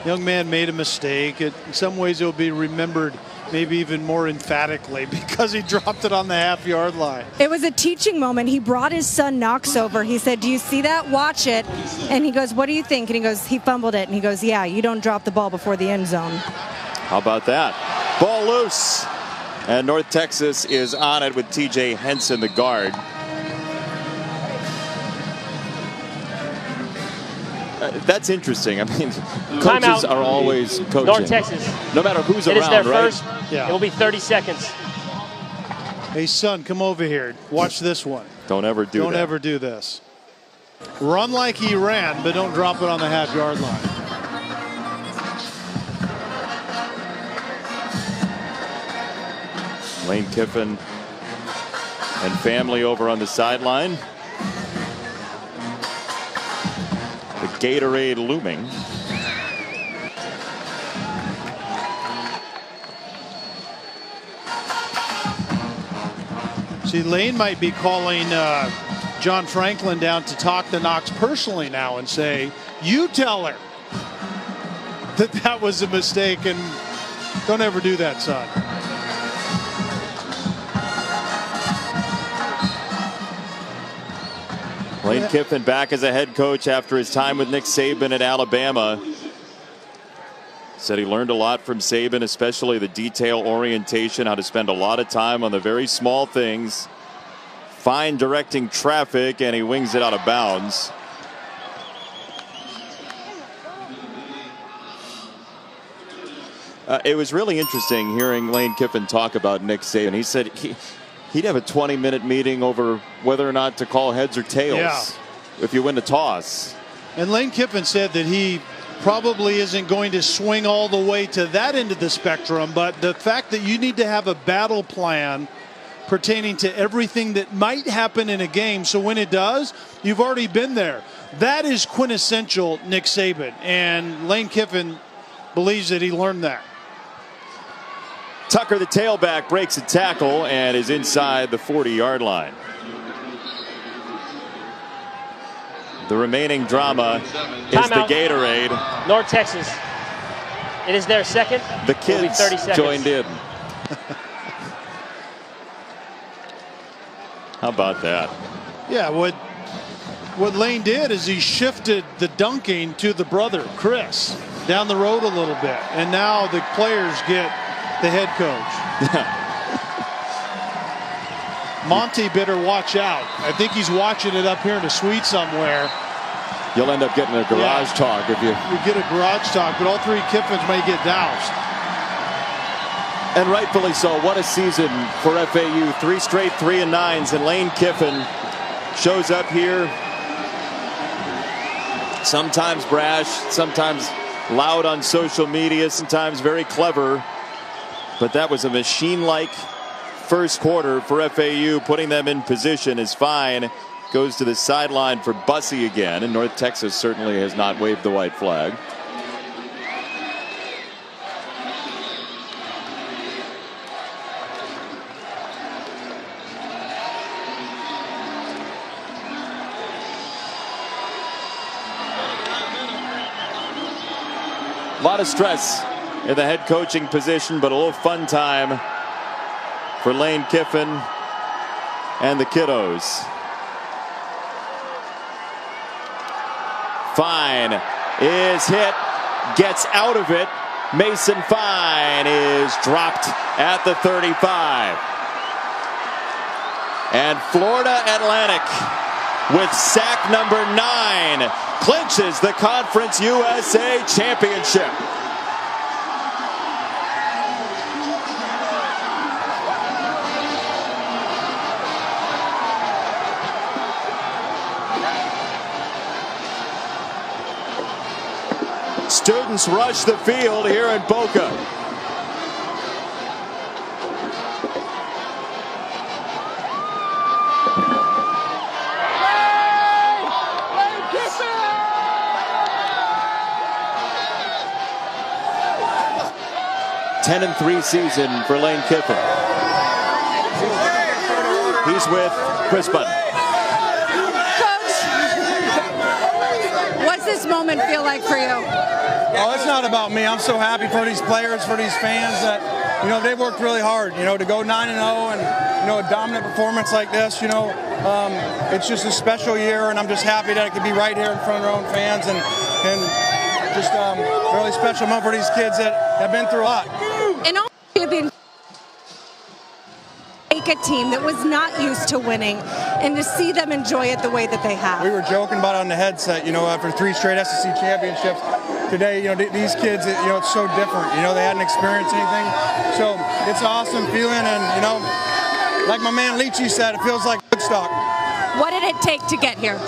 young man made a mistake. In some ways, it will be remembered maybe even more emphatically because he dropped it on the half-yard line. It was a teaching moment. He brought his son Knox over. He said, do you see that? Watch it. And he goes, what do you think? And he goes, he fumbled it. And he goes, yeah, you don't drop the ball before the end zone. How about that? Ball loose. And North Texas is on it with T.J. Henson, the guard. That's interesting. I mean, coaches are always coaching. North Texas. No matter who's around, right? It is their first. Yeah. It will be 30 seconds. Hey, son, come over here. Watch this one. Don't ever do that. Don't ever do this. Run like he ran, but don't drop it on the half-yard line. Lane Kiffin and family over on the sideline. The Gatorade looming. See, Lane might be calling John Franklin down to talk to Knox personally now and say, you tell her that that was a mistake and don't ever do that, son. Lane Kiffin back as a head coach after his time with Nick Saban at Alabama. Said he learned a lot from Saban, especially the detail orientation, how to spend a lot of time on the very small things, fine directing traffic, and he wings it out of bounds. It was really interesting hearing Lane Kiffin talk about Nick Saban. He said he'd have a 20-minute meeting over whether or not to call heads or tails if you win the toss. And Lane Kiffin said that he probably isn't going to swing all the way to that end of the spectrum, but the fact that you need to have a battle plan pertaining to everything that might happen in a game, so when it does, you've already been there. That is quintessential Nick Saban, and Lane Kiffin believes that he learned that. Tucker, the tailback, breaks a tackle and is inside the 40-yard line. The remaining drama is the Gatorade. North Texas. It is their second. The kids 30 seconds. joined in. How about that? Yeah, what Lane did is he shifted the dunking to the brother, Chris, down the road a little bit. And now the players get the head coach. Monty better watch out. I think he's watching it up here in the suite somewhere. You'll end up getting a garage talk if you get a garage talk, but all three Kiffins may get doused. And rightfully so. What a season for FAU. 3 straight 3-9s, and Lane Kiffin shows up here. Sometimes brash, sometimes loud on social media, sometimes very clever. But that was a machine-like first quarter for FAU. Putting them in position is fine. Goes to the sideline for Bussey again, and North Texas certainly has not waved the white flag. A lot of stress in the head coaching position, but a little fun time for Lane Kiffin and the kiddos. Fine is hit, gets out of it. Mason Fine is dropped at the 35. And Florida Atlantic, with sack number 9, clinches the Conference USA Championship. Students rush the field here in Boca. A 10-3 season for Lane Kiffin. He He's with Chris Button. Coach, what's this moment feel like for you? Oh, it's not about me. I'm so happy for these players, for these fans that, you know, they've worked really hard, you know, to go 9-0 and, you know, a dominant performance like this, you know, it's just a special year, and I'm just happy that I could be right here in front of our own fans and just a really special moment for these kids that have been through a lot. And all champion take a team that was not used to winning and to see them enjoy it the way that they have. We were joking about it on the headset, you know, after 3 straight SEC championships. Today, you know, these kids, you know, it's so different. You know, they hadn't experienced anything. So it's an awesome feeling, and, you know, like my man Leachy said, it feels like Woodstock. What did it take to get here?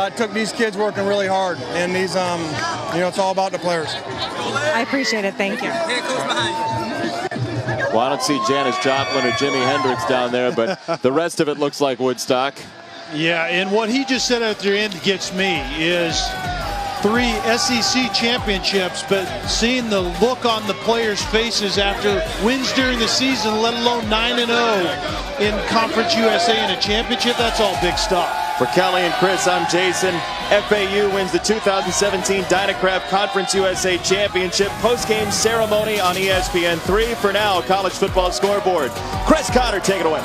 It took these kids working really hard, and these, you know, it's all about the players. I appreciate it. Thank you. Well, I don't see Janis Joplin or Jimi Hendrix down there, but the rest of it looks like Woodstock. Yeah, and what he just said at the end gets me is 3 SEC championships, but seeing the look on the players' faces after wins during the season, let alone 9-0 in Conference USA and a championship, that's all big stuff. For Kelly and Chris, I'm Jason. FAU wins the 2017 Dynacraft Conference USA Championship. Post-game ceremony on ESPN3. For now, college football scoreboard. Chris Cotter, take it away.